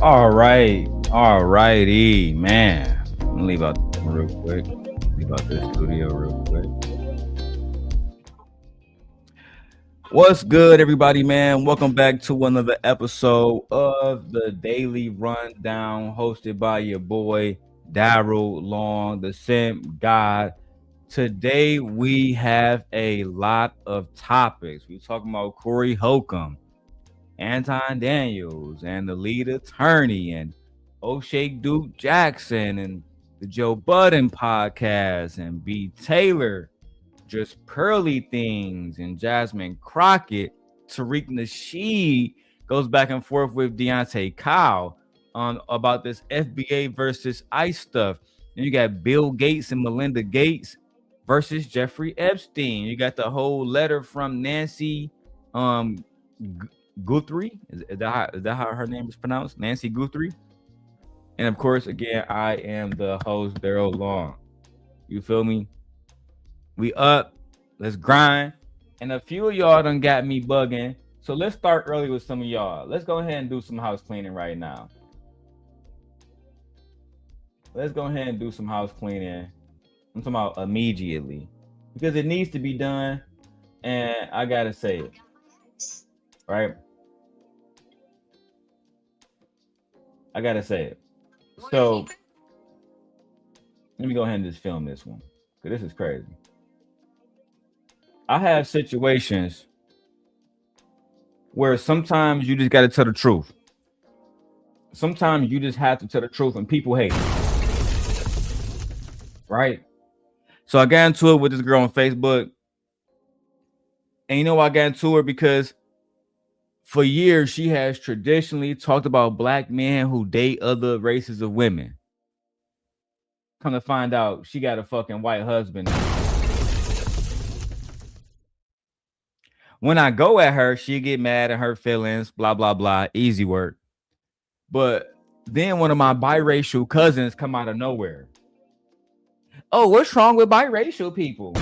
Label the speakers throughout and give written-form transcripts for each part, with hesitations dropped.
Speaker 1: All right. All righty, man. Let me leave out real quick. Leave out this studio real quick. What's good, everybody, man? Welcome back to another episode of the Daily Rundown, hosted by your boy, Darrel Long, the Simp God. Today, we have a lot of topics. We're talking about Corey Holcomb, Anton Daniels, and the lead attorney, and Oshay Duke Jackson, and the Joe Budden Podcast, and BTaylor, JustPearlyThings, and Jasmine Crockett. Tariq Nasheed goes back and forth with Deante Kyle about this FBA versus ICE stuff. And you got Bill Gates and Melinda Gates versus Jeffrey Epstein. You got the whole letter from Nancy Guthrie. Is that how her name is pronounced? Nancy Guthrie. And of course, again, I am the host, Darrel Long. You feel me? We up. Let's grind. And a few of y'all done got me bugging. So let's start early with some of y'all. Let's go ahead and do some house cleaning right now. Let's go ahead and do some house cleaning. I'm talking about immediately. Because it needs to be done. And I gotta say it. Right? I gotta say it. So let me go ahead and just film this one. Because this is crazy. I have situations where sometimes you just got to tell the truth. Sometimes you just have to tell the truth and people hate it. Right? So I got into it with this girl on Facebook. And you know why I got into her? Because for years, she has traditionally talked about black men who date other races of women. Come to find out, she got a fucking white husband now. When I go at her, she get mad at her feelings, blah, blah, blah, easy work. But then one of my biracial cousins come out of nowhere. Oh, what's wrong with biracial people?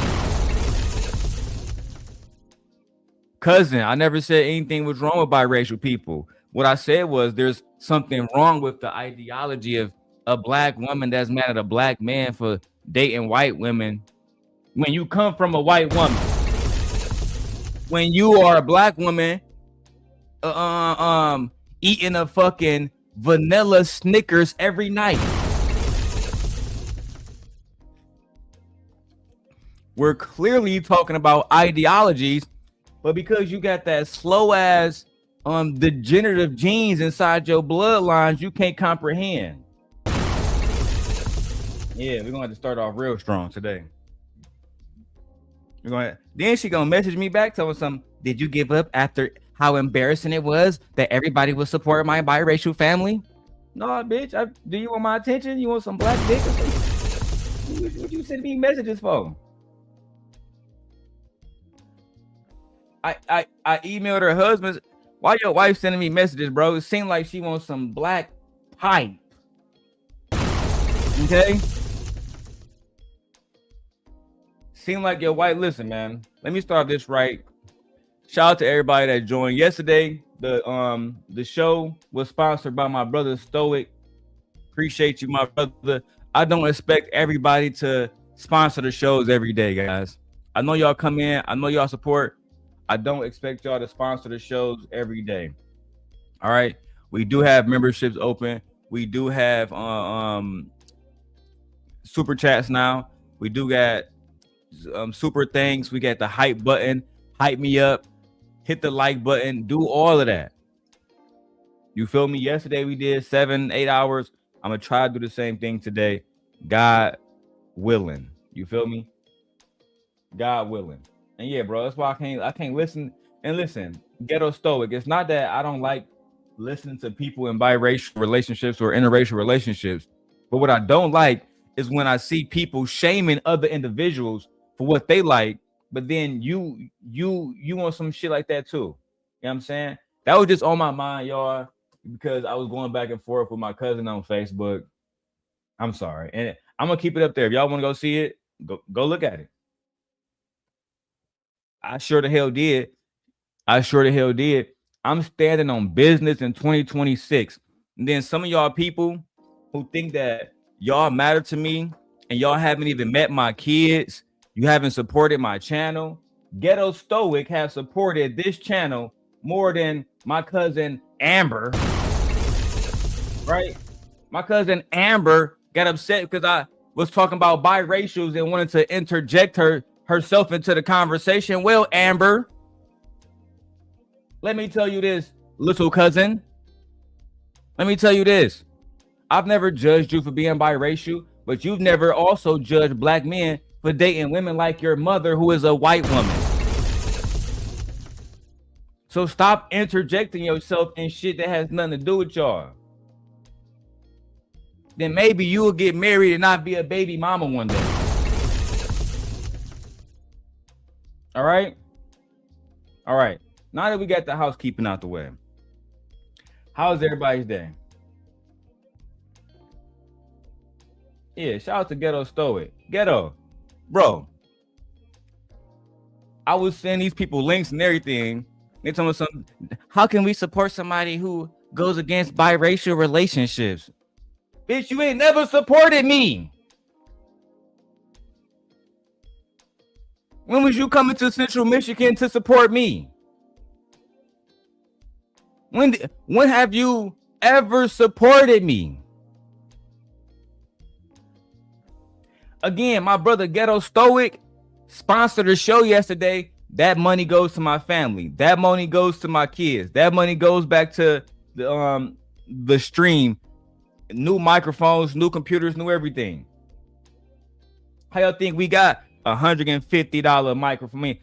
Speaker 1: Cousin, I never said anything was wrong with biracial people. What I said was there's something wrong with the ideology of a black woman that's mad at a black man for dating white women when you come from a white woman. When you are a black woman eating a fucking vanilla Snickers every night. We're clearly talking about ideologies, but because you got that slow ass degenerative genes inside your bloodlines, you can't comprehend. Yeah, we're gonna have to start off real strong today. Then she gonna message me back telling something. Did you give up after how embarrassing it was that everybody was supporting my biracial family? No, bitch. Do you want my attention? You want some black dick or something? What you send me messages for? I emailed her husband. Why your wife sending me messages, bro? It seemed like she wants some black pipe. Okay. Seem like your wife. Listen, man. Let me start this right. Shout out to everybody that joined yesterday. The show was sponsored by my brother Stoic. Appreciate you, my brother. I don't expect everybody to sponsor the shows every day, guys. I know y'all come in. I know y'all support. I don't expect y'all to sponsor the shows every day. All right. We do have memberships open. We do have super chats now. We do got super things. We got the hype button. Hype me up. Hit the like button. Do all of that. You feel me? Yesterday we did 7-8 hours. I'm gonna try to do the same thing today. God willing. You feel me? God willing. And yeah, bro, that's why I can't listen. And listen, ghetto stoic. It's not that I don't like listening to people in biracial relationships or interracial relationships, but what I don't like is when I see people shaming other individuals for what they like, but then you want some shit like that too. You know what I'm saying? That was just on my mind, y'all, because I was going back and forth with my cousin on Facebook. I'm sorry. And I'm gonna keep it up there. If y'all want to go see it, go look at it. I sure the hell did. I'm standing on business in 2026. And then some of y'all people who think that y'all matter to me and y'all haven't even met my kids, you haven't supported my channel. Ghetto Stoic have supported this channel more than my cousin Amber, right? My cousin Amber got upset because I was talking about biracials and wanted to interject herself into the conversation. Well, Amber, let me tell you this, little cousin. Let me tell you this. I've never judged you for being biracial, but you've never also judged black men for dating women like your mother, who is a white woman. So stop interjecting yourself in shit that has nothing to do with y'all. Then maybe you will get married and not be a baby mama one day. All right? All right. Now that we got the housekeeping out the way, how's everybody's day? Yeah, shout out to Ghetto Stoic. Ghetto, bro. I was sending these people links and everything. They told me something. How can we support somebody who goes against biracial relationships? Bitch, you ain't never supported me. When was you coming to Central Michigan to support me? When have you ever supported me? Again, my brother Ghetto Stoic sponsored a show yesterday. That money goes to my family. That money goes to my kids. That money goes back to the stream. New microphones, new computers, new everything. How y'all think we got $150 microphone?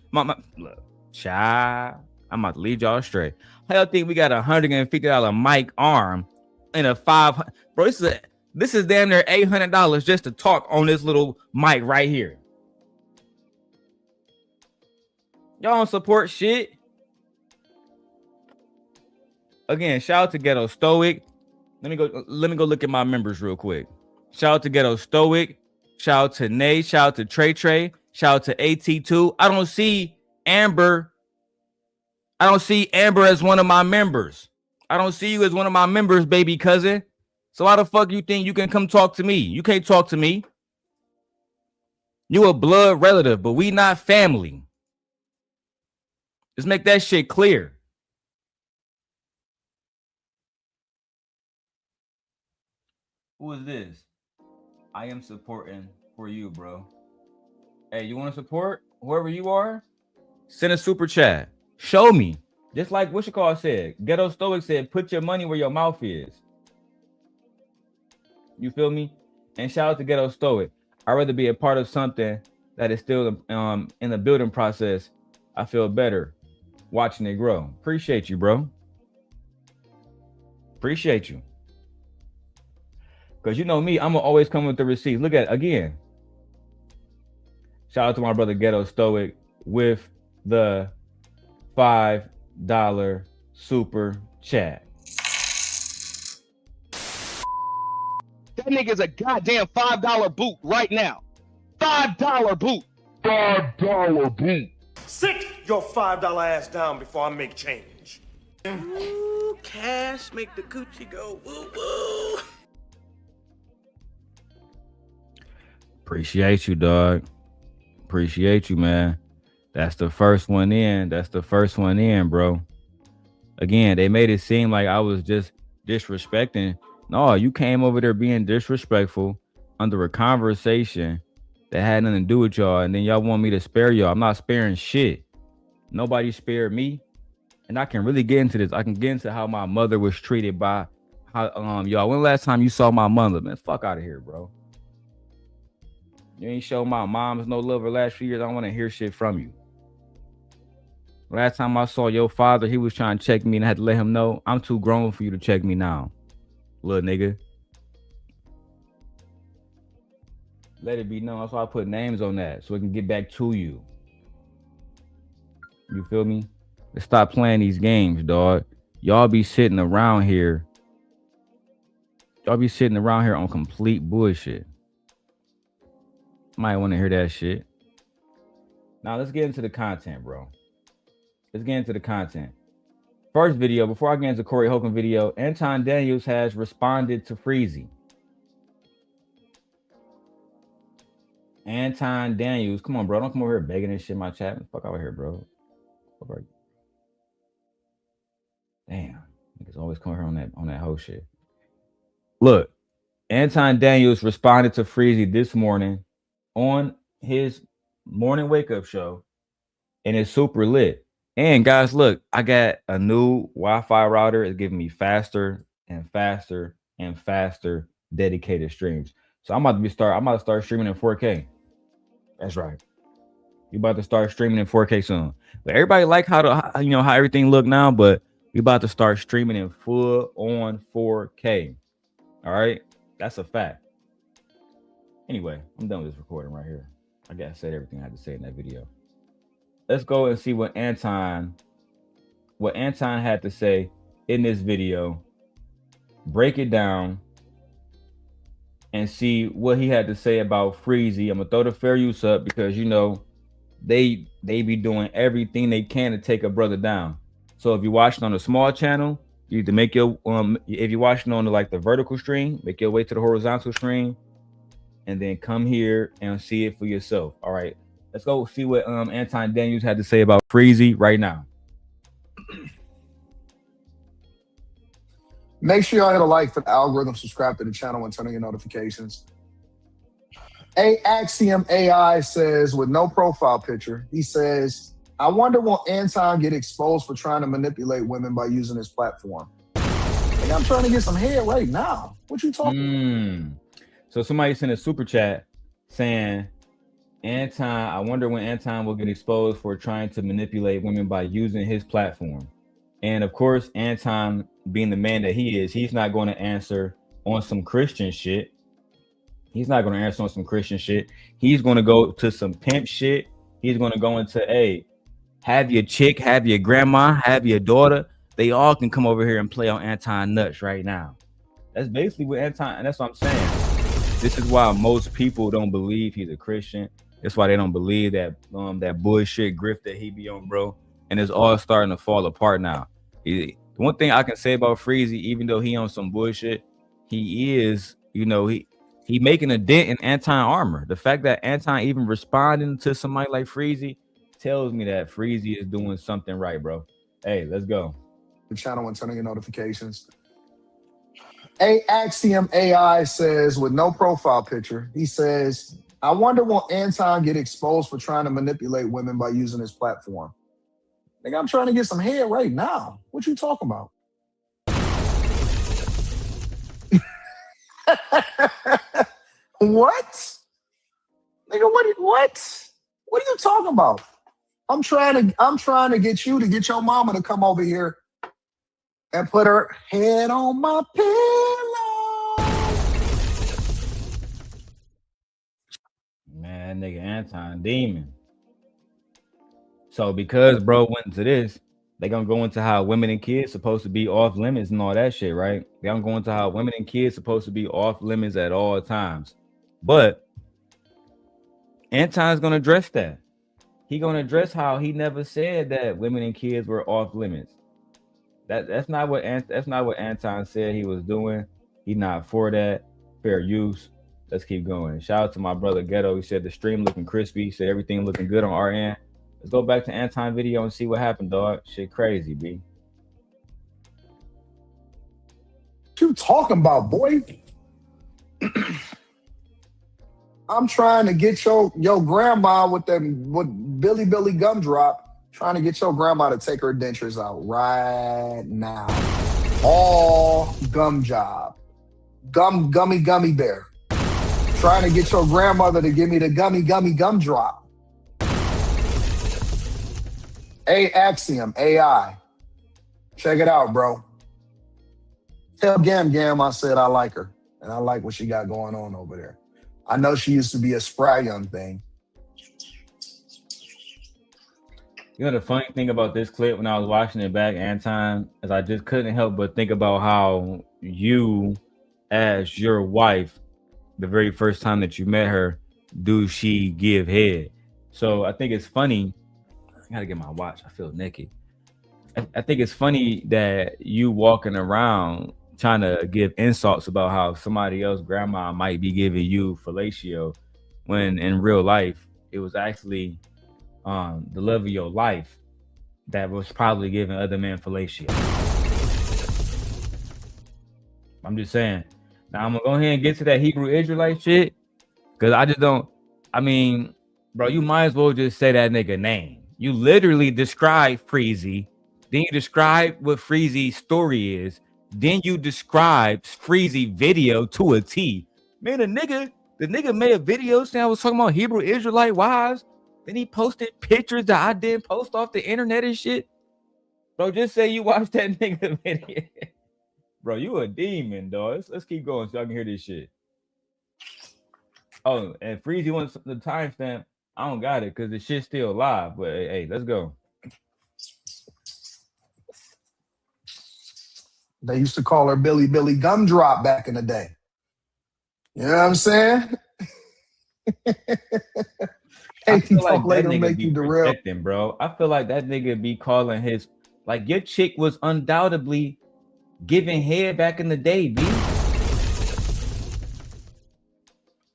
Speaker 1: Look, child, I'm about to lead y'all straight. How y'all think we got $150 mic arm and a $500? Bro, this is damn near $800 just to talk on this little mic right here. Y'all don't support shit. Again, shout out to Ghetto Stoic. Let me go look at my members real quick. Shout out to Ghetto Stoic. Shout out to Nay. Shout out to Trey. Shout out to AT2. I don't see Amber as one of my members. I don't see you as one of my members, baby cousin. So how the fuck you think you can come talk to me? You can't talk to me. You a blood relative, but we not family. Let's make that shit clear. Who is this? I am supporting for you, bro. Hey, you want to support whoever you are? Send a super chat. Show me. Just like Wishicall said. Ghetto Stoic said, put your money where your mouth is. You feel me? And shout out to Ghetto Stoic. I'd rather be a part of something that is still in the building process. I feel better watching it grow. Appreciate you, bro. Appreciate you. Because you know me, I'm going to always come with the receipts. Look at it again. Shout out to my brother Ghetto Stoic with the $5 super chat.
Speaker 2: That nigga's a goddamn $5 boot right now. $5 boot. $5 boot.
Speaker 3: Sit your $5 ass down before I make change.
Speaker 4: Ooh, cash make the coochie go woo woo.
Speaker 1: Appreciate you, dog. Appreciate you, man. That's the first one in. That's the first one in, bro. Again, they made it seem like I was just disrespecting. No, you came over there being disrespectful under a conversation that had nothing to do with y'all, and then y'all want me to spare y'all. I'm not sparing shit. Nobody spared me. And I can really get into this. I can get into how my mother was treated by how y'all. When last time you saw my mother? Man, fuck out of here, bro. You ain't show my moms no love the last few years. I don't want to hear shit from you. Last time I saw your father, he was trying to check me and I had to let him know I'm too grown for you to check me now, little nigga. Let it be known. That's why I put names on that so we can get back to you. You feel me? Let's stop playing these games, dog. Y'all be sitting around here. Y'all be sitting around here on complete bullshit. Might want to hear that shit. Now let's get into the content, bro. Let's get into the content. First video, before I get into Corey Holcomb video, Anton Daniels has responded to Freezy. Anton Daniels, come on, bro. Don't come over here begging this shit in my chat. Fuck out of here, bro. Fuck are you? Damn, niggas always come here on that whole shit. Look, Anton Daniels responded to Freezy this morning on his morning wake up show, and it's super lit. And guys, look, I got a new Wi-Fi router. It's giving me faster and faster and faster dedicated streams. So I'm about to start streaming in 4K. That's right. You about to start streaming in 4K soon. But everybody like how everything look now, but we about to start streaming in full on 4K. All right, that's a fact. Anyway, I'm done with this recording right here. I gotta say everything I had to say in that video. Let's go and see what Anton had to say in this video. Break it down and see what he had to say about Freezy. I'm gonna throw the fair use up because they be doing everything they can to take a brother down. So if you're watching on a small channel, you need to make your if you're watching on the vertical stream, make your way to the horizontal stream, and then come here and see it for yourself. All right, let's go see what Anton Daniels had to say about Freezy right now.
Speaker 5: Make sure y'all hit a like for the algorithm, subscribe to the channel, and turn on your notifications. Axiom AI says, with no profile picture, he says, I wonder will Anton get exposed for trying to manipulate women by using his platform? Like, I'm trying to get some head right now. What you talking about?
Speaker 1: So somebody sent a super chat saying, Anton, I wonder when Anton will get exposed for trying to manipulate women by using his platform. And of course, Anton, being the man that he is, he's not going to answer on some Christian shit. He's not going to answer on some Christian shit. He's going to go to some pimp shit. He's going to go into, hey, have your chick, have your grandma, have your daughter. They all can come over here and play on Anton nuts right now. That's basically what Anton, and that's what I'm saying. This is why most people don't believe he's a Christian. That's why they don't believe that that bullshit grift that he be on, bro. And it's all starting to fall apart now. The one thing I can say about Freezy, even though he on some bullshit, he is, he making a dent in Anton armor. The fact that Anton even responding to somebody like Freezy tells me that Freezy is doing something right, bro. Hey, let's go.
Speaker 5: The channel and turn on your notifications. Axiom AI says, with no profile picture, he says, I wonder will Anton get exposed for trying to manipulate women by using his platform? Nigga, I'm trying to get some head right now. What you talking about? What? Nigga, what? What are you talking about? I'm trying to get you to get your mama to come over here and put her head on my pillow.
Speaker 1: Man, nigga Anton demon. So because bro went into this, they gonna go into how women and kids supposed to be off limits and all that shit, right? They gonna go into how women and kids supposed to be off limits at all times. But Anton's gonna address that. He gonna address how he never said that women and kids were off limits. That's not what Anton said he was doing. He not for that. Fair use. Let's keep going. Shout out to my brother Ghetto. He said the stream looking crispy. He said everything looking good on our end. Let's go back to Anton video and see what happened, dog. Shit crazy, B.
Speaker 5: What you talking about, boy? I'm trying to get your grandma with Billy gumdrop, trying to get your grandma to take her dentures out right now. All gum job. Gummy bear. Trying to get your grandmother to give me the gummy gumdrop. Axiom AI. Check it out, bro. Tell Gam I said I like her. And I like what she got going on over there. I know she used to be a spry young thing.
Speaker 1: You know the funny thing about this clip when I was watching it back, Anton, is I just couldn't help but think about how you, as your wife, the very first time that you met her, do she give head? So I think it's funny. I gotta get my watch. I feel naked. I think it's funny that you walking around trying to give insults about how somebody else grandma might be giving you fellatio, when in real life it was actually the love of your life that was probably giving other men fellatio. I'm just saying. Now I'm gonna go ahead and get to that Hebrew Israelite shit, because I just don't. I mean, bro, you might as well just say that nigga name. You literally describe Freezy, then you describe what Freezy's story is, then you describe Freezy video to a T. Man, the nigga made a video saying I was talking about Hebrew Israelite wives. Then he posted pictures that I didn't post off the internet and shit. Bro, just say you watched that nigga video. Bro, you a demon, dog. Let's keep going so y'all can hear this shit. Oh, and Freezy wants the timestamp. I don't got it because the shit's still live. But hey, let's go.
Speaker 5: They used to call her Billy Gumdrop back in the day. You know what I'm saying?
Speaker 1: I feel like that
Speaker 5: later
Speaker 1: nigga
Speaker 5: make
Speaker 1: be
Speaker 5: you Darrel.
Speaker 1: protecting, bro. I feel like that nigga be calling his, like, your chick was undoubtedly giving head back in the day, B.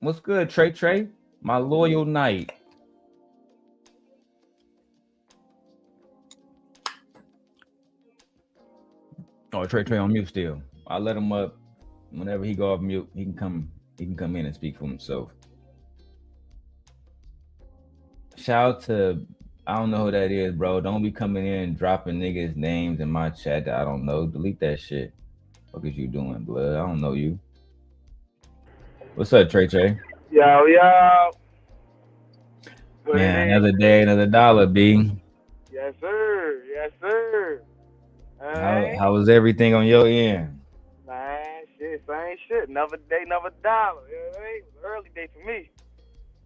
Speaker 1: What's good, Trey? My loyal knight. Oh, Trey on mute still. I let him up. Whenever he go off mute, he can come in and speak for himself. Shout out to, I don't know who that is, bro. Don't be coming in and dropping niggas' names in my chat that I don't know. Delete that shit. What is you doing, blood? I don't know you. What's up, Trey?
Speaker 6: Yo.
Speaker 1: Man, another day, another dollar, B.
Speaker 6: Yes, sir.
Speaker 1: How was everything on your end?
Speaker 6: Man, same shit. Another day, another dollar. You know what I mean? It was an early day for me.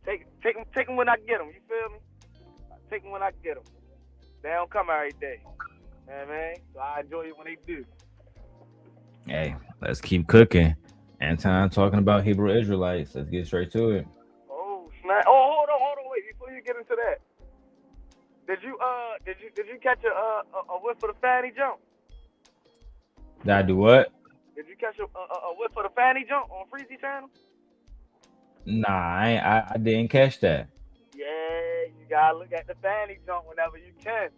Speaker 6: Take them when I get them. You feel me? Take them when I get them. They don't come every day. You know what I mean? So I enjoy it when they do.
Speaker 1: Hey, let's keep cooking. Anton talking about Hebrew Israelites. Let's get straight to it.
Speaker 6: Oh, snap. Oh, hold on, wait. Before you get into that, did you catch a whiff for the fanny jump?
Speaker 1: Did I do what?
Speaker 6: Did you catch a whiff for the fanny jump on Freezy channel?
Speaker 1: Nah, I didn't catch that.
Speaker 6: Yeah, you gotta look at the fanny jump whenever you can.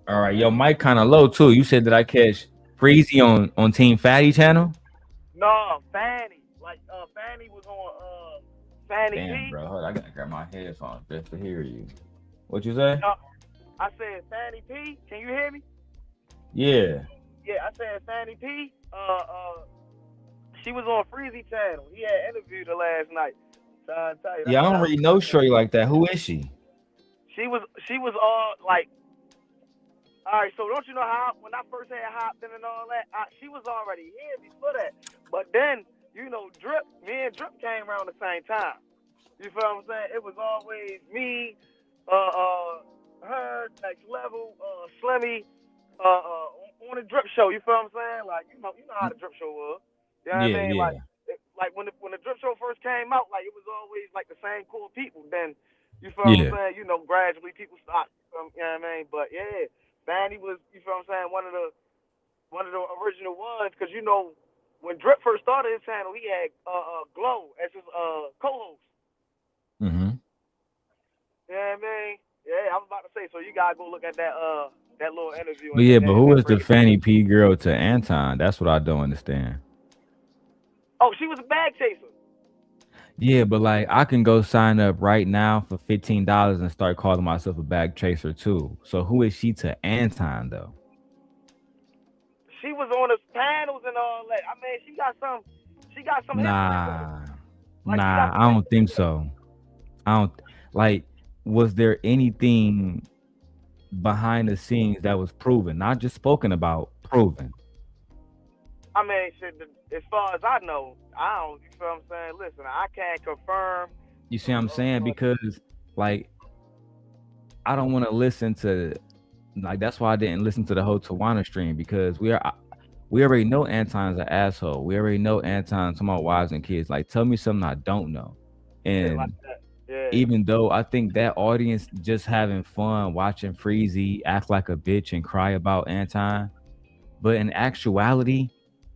Speaker 1: All right, your mic kind of low too. You said that I catch Freezy on Team Fatty channel?
Speaker 6: No, Fanny. Like Fanny was on Fanny
Speaker 1: Damn,
Speaker 6: P.
Speaker 1: bro, hold on, I gotta grab my headphones just to hear you. What you say?
Speaker 6: I said Fanny P. Can you hear me?
Speaker 1: Yeah.
Speaker 6: Yeah, I said Fanny P. She was on Freezy channel. He had interviewed her last night.
Speaker 1: Yeah, I don't really know Shorty like that. Who is she?
Speaker 6: She was like, all right. So don't you know how when I first had hopped in and all that, she was already here before that. But then Drip, me and Drip came around the same time. You feel what I'm saying? It was always me, her, Next Level, Slimmy, on the Drip show. You feel what I'm saying? Like you know how the Drip show was. You know what I mean?
Speaker 1: Yeah.
Speaker 6: Like when the Drip show first came out, like it was always like the same core people. Then you feel what I'm saying? Gradually people stopped. You know what I mean? But yeah, Fanny was, you feel what I'm saying, one of the original ones, because when Drip first started his channel, he had Glow as his co-host.
Speaker 1: Mm-hmm.
Speaker 6: Yeah, man. Yeah, I was about to say, so you gotta go look at that little interview.
Speaker 1: But who is the Fanny P girl to Anton? That's what I don't understand.
Speaker 6: Oh, she was a bag chaser.
Speaker 1: Yeah, but like I can go sign up right now for $15 and start calling myself a bag chaser too. So who is she to Anton though?
Speaker 6: She was on the panels and all that. I mean, she got some.
Speaker 1: Nah, I don't think so. Was there anything behind the scenes that was proven, not just spoken about, proven?
Speaker 6: I mean, shit, as far as I know, I don't. You feel what I'm saying? Listen, I can't confirm.
Speaker 1: You see what I'm saying? Because like, I don't want to listen to, like, that's why I didn't listen to the whole Tawana stream, because we already know Anton's an asshole. We already know Anton's talking about wives and kids. Like, tell me something I don't know. And
Speaker 2: Yeah.
Speaker 1: Even though I think that audience just having fun watching Freezy act like a bitch and cry about Anton, but in actuality,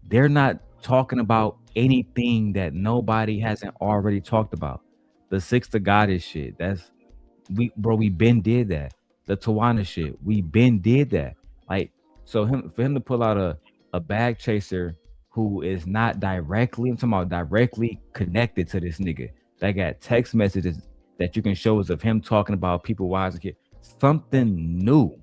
Speaker 1: they're not talking about anything that nobody hasn't already talked about. The Six to Goddess shit. We been did that. The Tawana shit. We been did that. Like, so for him to pull out a bag chaser who is not directly, I'm talking about directly connected to this nigga, that got text messages that you can show us of him talking about people, wives, and kids. Something new.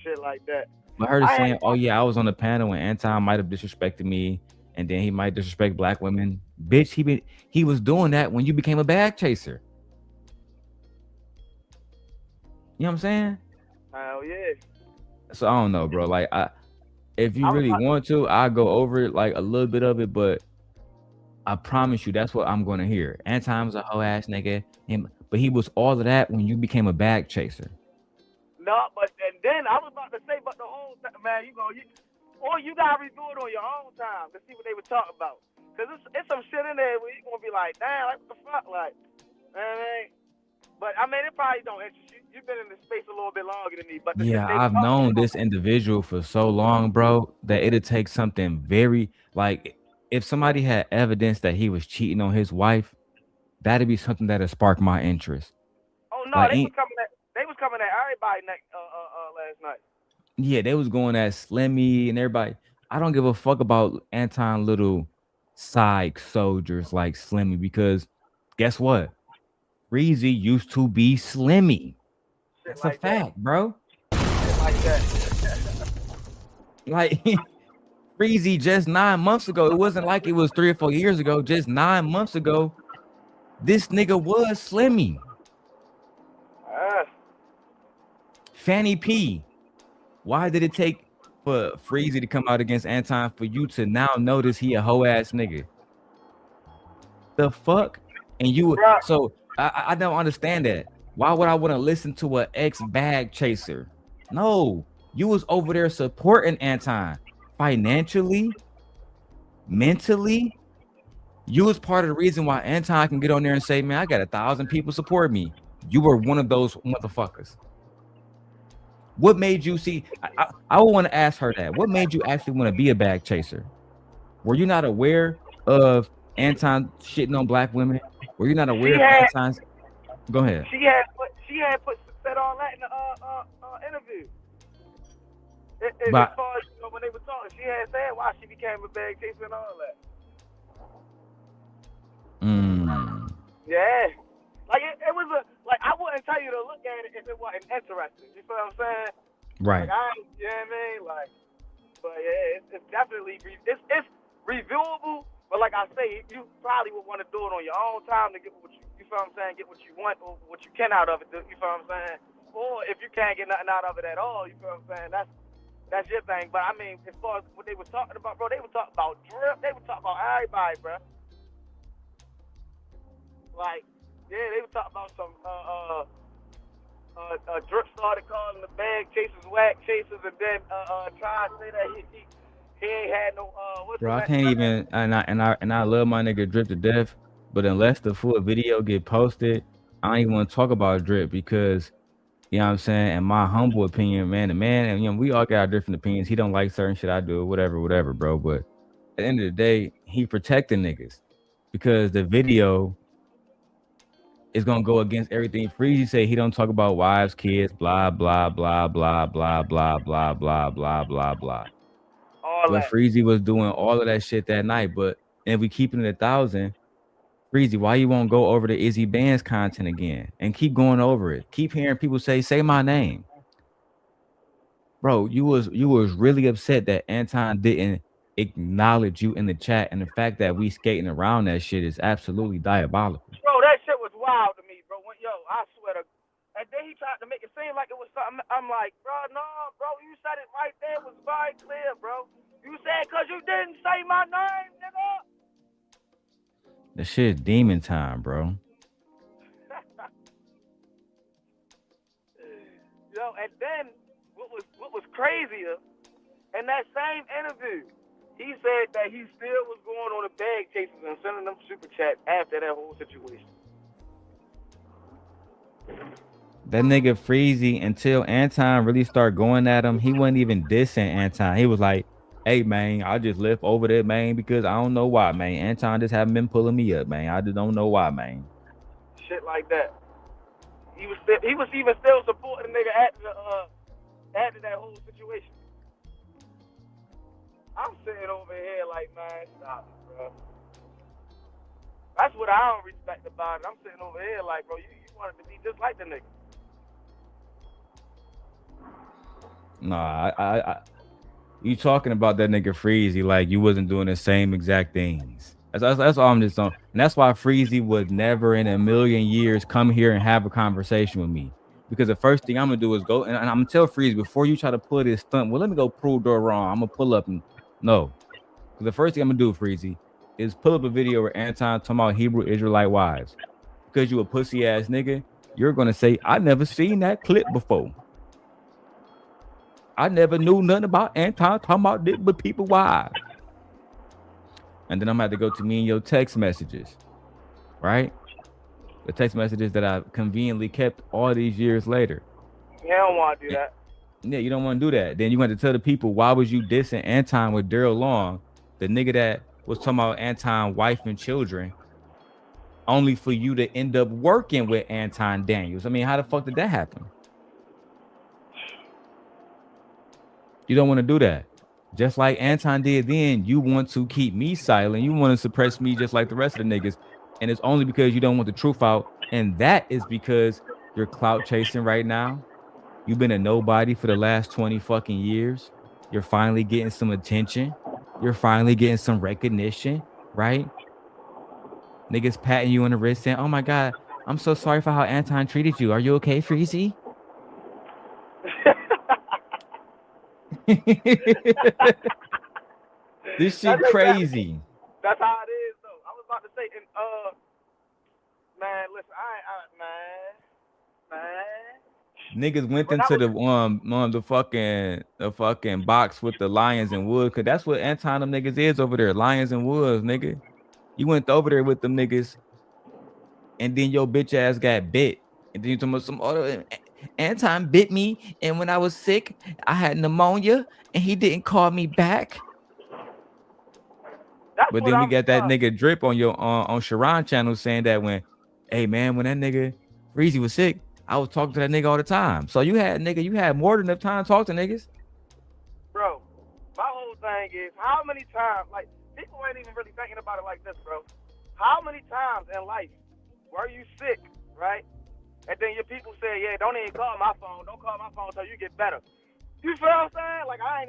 Speaker 2: Shit like that.
Speaker 1: I heard it saying, "Oh yeah, I was on the panel and Anton might have disrespected me, and then he might disrespect black women." Bitch, he was doing that when you became a bag chaser. You know what I'm saying?
Speaker 2: Hell yeah.
Speaker 1: So I don't know, bro. Like, if you really want to, I'll go over it, like a little bit of it, but I promise you, that's what I'm gonna hear. Anton's a hoe ass nigga, but he was all of that when you became a bag chaser.
Speaker 2: No, but and then I was about to say, but the whole man, you gotta review it on your own time to see what they were talking about. Cause it's some shit in there where you gonna be like, damn, like what the fuck, like, man. But I mean, it probably don't interest you. You've been in the space a little bit longer than me. But
Speaker 1: Yeah, I've known this individual for so long, bro, that it'd take something very, like, if somebody had evidence that he was cheating on his wife, that'd be something that'd spark my interest.
Speaker 2: Oh no,
Speaker 1: like,
Speaker 2: they was coming at everybody last night.
Speaker 1: Yeah, they was going at Slimmy and everybody. I don't give a fuck about Anton little side soldiers like Slimmy, because guess what? Freezy used to be Slimmy. That's like a fact, bro.
Speaker 2: Shit like that.
Speaker 1: Like, Freezy just 9 months ago, it wasn't like it was 3 or 4 years ago. Just 9 months ago, this nigga was Slimmy. Fanny P. Why did it take for Freezy to come out against Anton for you to now notice he a hoe ass nigga? The fuck? And you, so I don't understand that. Why would I want to listen to an ex bag chaser? No, you was over there supporting Anton financially, mentally. You was part of the reason why Anton can get on there and say, man, I got 1,000 people support me. You were one of those motherfuckers. What made you see? I want to ask her that. What made you actually want to be a bag chaser? Were you not aware of Anton shitting on black women? Were you not aware of Anton's? Go ahead.
Speaker 2: She had said all that in the interview. As far as when they were talking, she had said why she became a bag chaser and all that. Yeah, like it was I wouldn't tell you to look at it if it wasn't interesting. You feel what I'm saying?
Speaker 1: Right.
Speaker 2: Like, you know what I mean? Like, but yeah, it's definitely it's reviewable. But like I say, you probably would want to do it on your own time to get what you feel what I'm saying, get what you want or what you can out of it. You feel what I'm saying? Or if you can't get nothing out of it at all, you feel what I'm saying? That's your thing. But I mean, as far as what they were talking about, bro, they were talking about drip. They were talking about everybody, bro. Like, yeah, they were talking about some Drip started calling the bag chasers whack chasers, and then tried to say that he ain't had no
Speaker 1: bro, I can't even, and I love my nigga Drip to death, but unless the full video get posted, I don't even want to talk about Drip, because you know what I'm saying, in my humble opinion, man, and you know, we all got our different opinions. He don't like certain shit I do, whatever, bro. But at the end of the day, he protecting niggas, because the video is gonna go against everything Freezy say. He don't talk about wives, kids, blah blah blah blah blah blah blah blah blah blah blah. But Freezy was doing all of that shit that night. But if we keep it at 1,000, Freezy, why you won't go over the Izzy Band's content again and keep going over it? Keep hearing people say my name, bro. You was really upset that Anton didn't acknowledge you in the chat, and the fact that we skating around that shit is absolutely diabolical.
Speaker 2: Bro, that shit was wild to me, bro. I swear to. And then he tried to make it seem like it was something. I'm like, bro, no, bro, you said it right there. It was very clear, bro. You said because you didn't say my name, nigga.
Speaker 1: The shit demon time, bro.
Speaker 2: Yo, and then what was crazier, in that same interview, he said that he still was going on the bag chases and sending them super chats after that whole situation.
Speaker 1: That nigga Freezy, until Anton really started going at him, he wasn't even dissing Anton. He was like, hey man, I just left over there, man, because I don't know why, man. Anton just haven't been pulling me up, man. I just don't know why, man.
Speaker 6: Shit like that. He was even still supporting the nigga after that whole situation. I'm sitting over here like, man, stop it, bro. That's what I don't respect about it. I'm sitting over here like, bro, you wanted to be just like the nigga.
Speaker 1: No, I you talking about that nigga Freezy like you wasn't doing the same exact things. That's all I'm just on. And that's why Freezy would never in a million years come here and have a conversation with me. Because the first thing I'm gonna do is go and I'm gonna tell Freezy before you try to pull this stunt, well, let me go prove Darrel wrong. I'm gonna pull up and no. Because the first thing I'm gonna do, Freezy, is pull up a video where Anton talking about Hebrew Israelite wives. Because you a pussy ass nigga, you're gonna say, I never seen that clip before. I never knew nothing about Anton talking about this with people wives. And then I'm gonna have to go to me and your text messages, right? The text messages that I conveniently kept all these years later.
Speaker 6: You don't want to do that.
Speaker 1: Yeah, you don't want to do that. Then you want to tell the people, why was you dissing Anton with Darrel Long, the nigga that was talking about Anton's wife and children, only for you to end up working with Anton Daniels? I mean, how the fuck did that happen? You don't want to do that. Just like Anton did then, you want to keep me silent. You want to suppress me just like the rest of the niggas. And it's only because you don't want the truth out. And that is because you're clout chasing right now. You've been a nobody for the last 20 fucking years. You're finally getting some attention. You're finally getting some recognition, right? Niggas patting you on the wrist saying, oh my God, I'm so sorry for how Anton treated you. Are you okay, Freezy? This shit crazy.
Speaker 6: That's how it is, though. I was about to say, and man, listen, man.
Speaker 1: Niggas went into the fucking box with the lions and wolves, cause that's what Anton them niggas is over there, lions and wolves, nigga. You went over there with them niggas, and then your bitch ass got bit, and then you talking about some other. Anton bit me, and when I was sick, I had pneumonia, and he didn't call me back. But then we got that nigga Drip on your on Sharon channel saying that when that nigga Freezy was sick, I was talking to that nigga all the time. So you had more than enough time to talk to niggas.
Speaker 6: Bro, my whole thing is how many times, like, people ain't even really thinking about it like this, bro. How many times in life were you sick, right? And then your people say, yeah, don't even call my phone. Don't call my phone until you get better. You feel what I'm saying? Like, I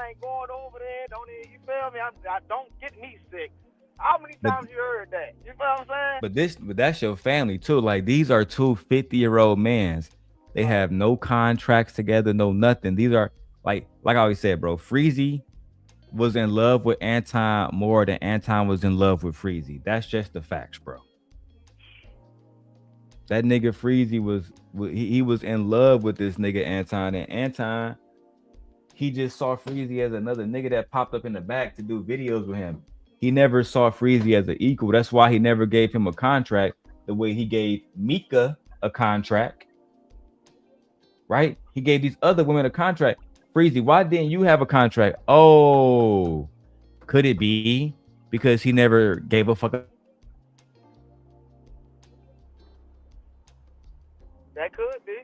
Speaker 6: ain't going over there. Don't even, you feel me? I don't get me sick. How many times you heard that? You feel what I'm saying?
Speaker 1: But that's your family too. Like, these are two 50-year-old mans. They have no contracts together, no nothing. These are like I always said, bro. Freezy was in love with Anton more than Anton was in love with Freezy. That's just the facts, bro. That nigga Freezy was in love with this nigga Anton, and Anton, he just saw Freezy as another nigga that popped up in the back to do videos with him. He never saw Freezy as an equal. That's why he never gave him a contract the way he gave Mika a contract. Right? He gave these other women a contract. Freezy, why didn't you have a contract? Oh, could it be because he never gave a fuck?
Speaker 6: That could be.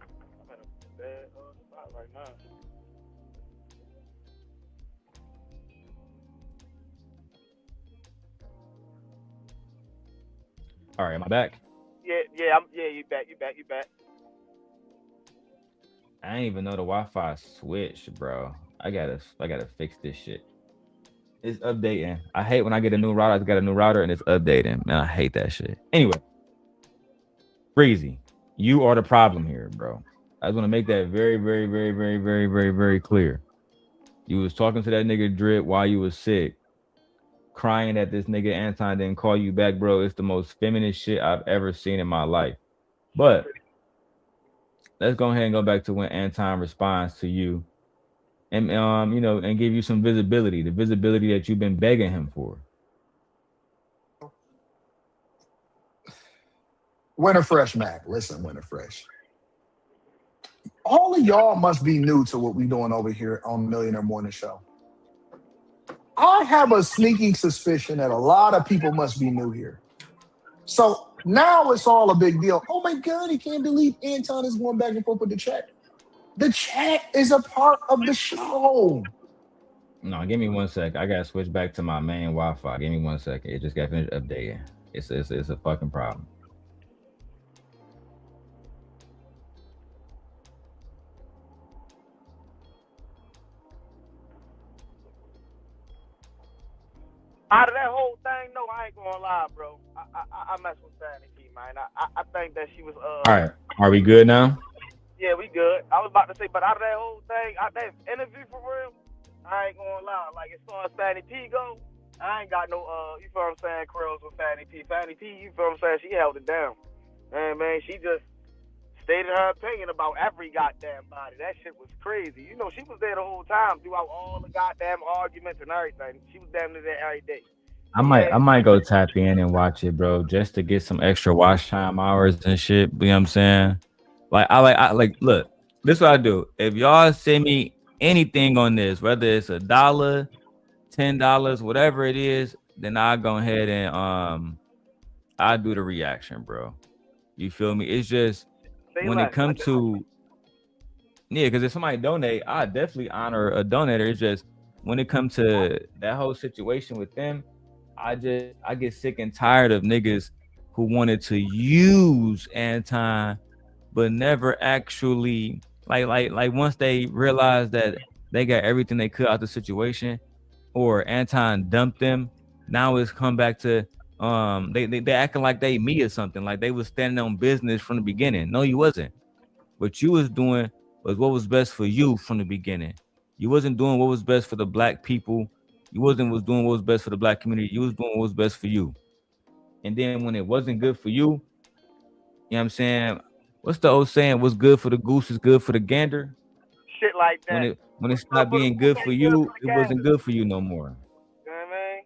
Speaker 6: I'm at a bad spot right now.
Speaker 1: All right, am I back?
Speaker 6: Yeah, you back.
Speaker 1: I didn't even know the Wi-Fi switched, bro. I gotta fix this shit. It's updating. I hate when I get a new router. I got a new router and it's updating. Man, I hate that shit. Anyway, Freezy, you are the problem here, bro. I just want to make that very, very, very, very, very, very, very clear. You was talking to that nigga Drip while you was sick, crying that this nigga Anton didn't call you back, bro. It's the most feminist shit I've ever seen in my life. But let's go ahead and go back to when Anton responds to you, and and give you some visibility, the visibility that you've been begging him for.
Speaker 5: Winter Fresh, Mac. Listen, Winter Fresh. All of y'all must be new to what we doing over here on Millionaire Morning Show. I have a sneaking suspicion that a lot of people must be new here. So now it's all a big deal. Oh my God, he can't believe Anton is going back and forth with the chat. The chat is a part of the show.
Speaker 1: No, give me 1 sec. I gotta switch back to my main Wi-Fi. Give me 1 second. It just got finished updating. It's a fucking problem.
Speaker 2: Out of that whole thing, no, I ain't gonna lie, bro. I mess with Sandy P, man. I think that she was
Speaker 1: All right, are we good now?
Speaker 2: Yeah, we good. I was about to say, but out of that whole thing, out that interview for real, I ain't gonna lie. Like as far as Fanny P go, I ain't got no you feel what I'm saying, quarrels with Fanny P. Fanny P, you feel what I'm saying? She held it down. And man, she just stated her opinion about every goddamn body. That shit was crazy. You know, she was there the whole time throughout all the goddamn arguments and everything. She was damn near there every day.
Speaker 1: I might go tap in and watch it, bro, just to get some extra watch time hours and shit. You know what I'm saying? I like look, this is what I do. If y'all send me anything on this, whether it's $1, $10, whatever it is, then I'll go ahead and I'll do the reaction, bro. You feel me? It's just when it comes to because if somebody donate, I definitely honor a donator. It's just when it comes to that whole situation with them, I get sick and tired of niggas who wanted to use Anton but never actually like once they realized that they got everything they could out of the situation or Anton dumped them, now it's come back to they acting like they me or something, like they was standing on business from the beginning. No, you wasn't. What you was doing was what was best for you from the beginning. You wasn't doing what was best for the black people. You was doing what was best for the black community. You was doing what was best for you. And then when it wasn't good for you, you know what I'm saying? What's the old saying? What's good for the goose is good for the gander.
Speaker 2: Shit like that.
Speaker 1: When it stopped being good for you, it wasn't good for you no more.
Speaker 2: You know what I mean?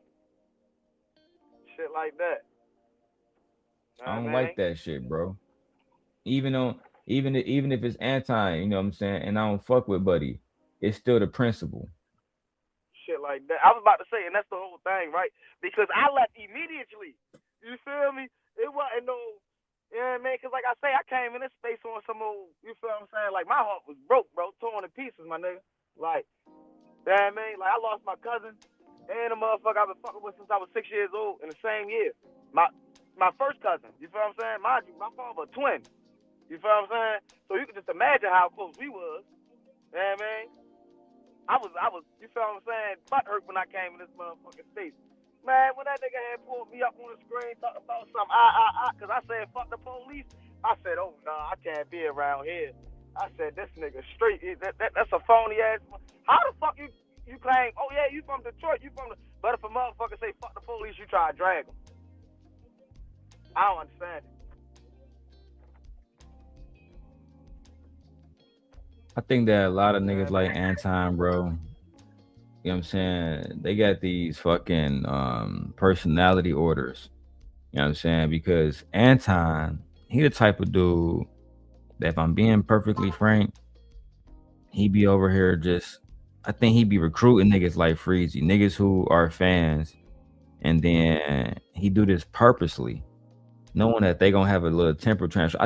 Speaker 2: Shit like that.
Speaker 1: I don't like that shit, bro. Even if it's Anton, you know what I'm saying, and I don't fuck with Buddy, it's still the principle.
Speaker 2: Shit like that. I was about to say, and that's the whole thing, right? Because I left immediately. You feel me? It wasn't no, you know what I mean? Because like I say, I came in this space on some old, you feel what I'm saying? Like my heart was broke, bro, torn to pieces, my nigga. Like, you know what I mean? Like I lost my cousin and a motherfucker I've been fucking with since I was 6 years old in the same year. My first cousin, you feel what I'm saying? Mind you, my father a twin. You feel what I'm saying? So you can just imagine how close we was. You know what I mean? I was, you feel what I'm saying, butt hurt when I came in this motherfucking state. Man, when that nigga had pulled me up on the screen talking about something, because I said, fuck the police, I said, oh, nah, I can't be around here. I said, this nigga straight, that's a phony ass. How the fuck you claim, oh yeah, you from Detroit, but if a motherfucker say, fuck the police, you try to drag him. I don't understand it.
Speaker 1: I think that a lot of niggas like Anton, bro. You know what I'm saying? They got these fucking personality orders. You know what I'm saying? Because Anton, he the type of dude that if I'm being perfectly frank, he be over here I think he be recruiting niggas like Freezy, niggas who are fans. And then he do this purposely, knowing that they gonna have a little temper transfer.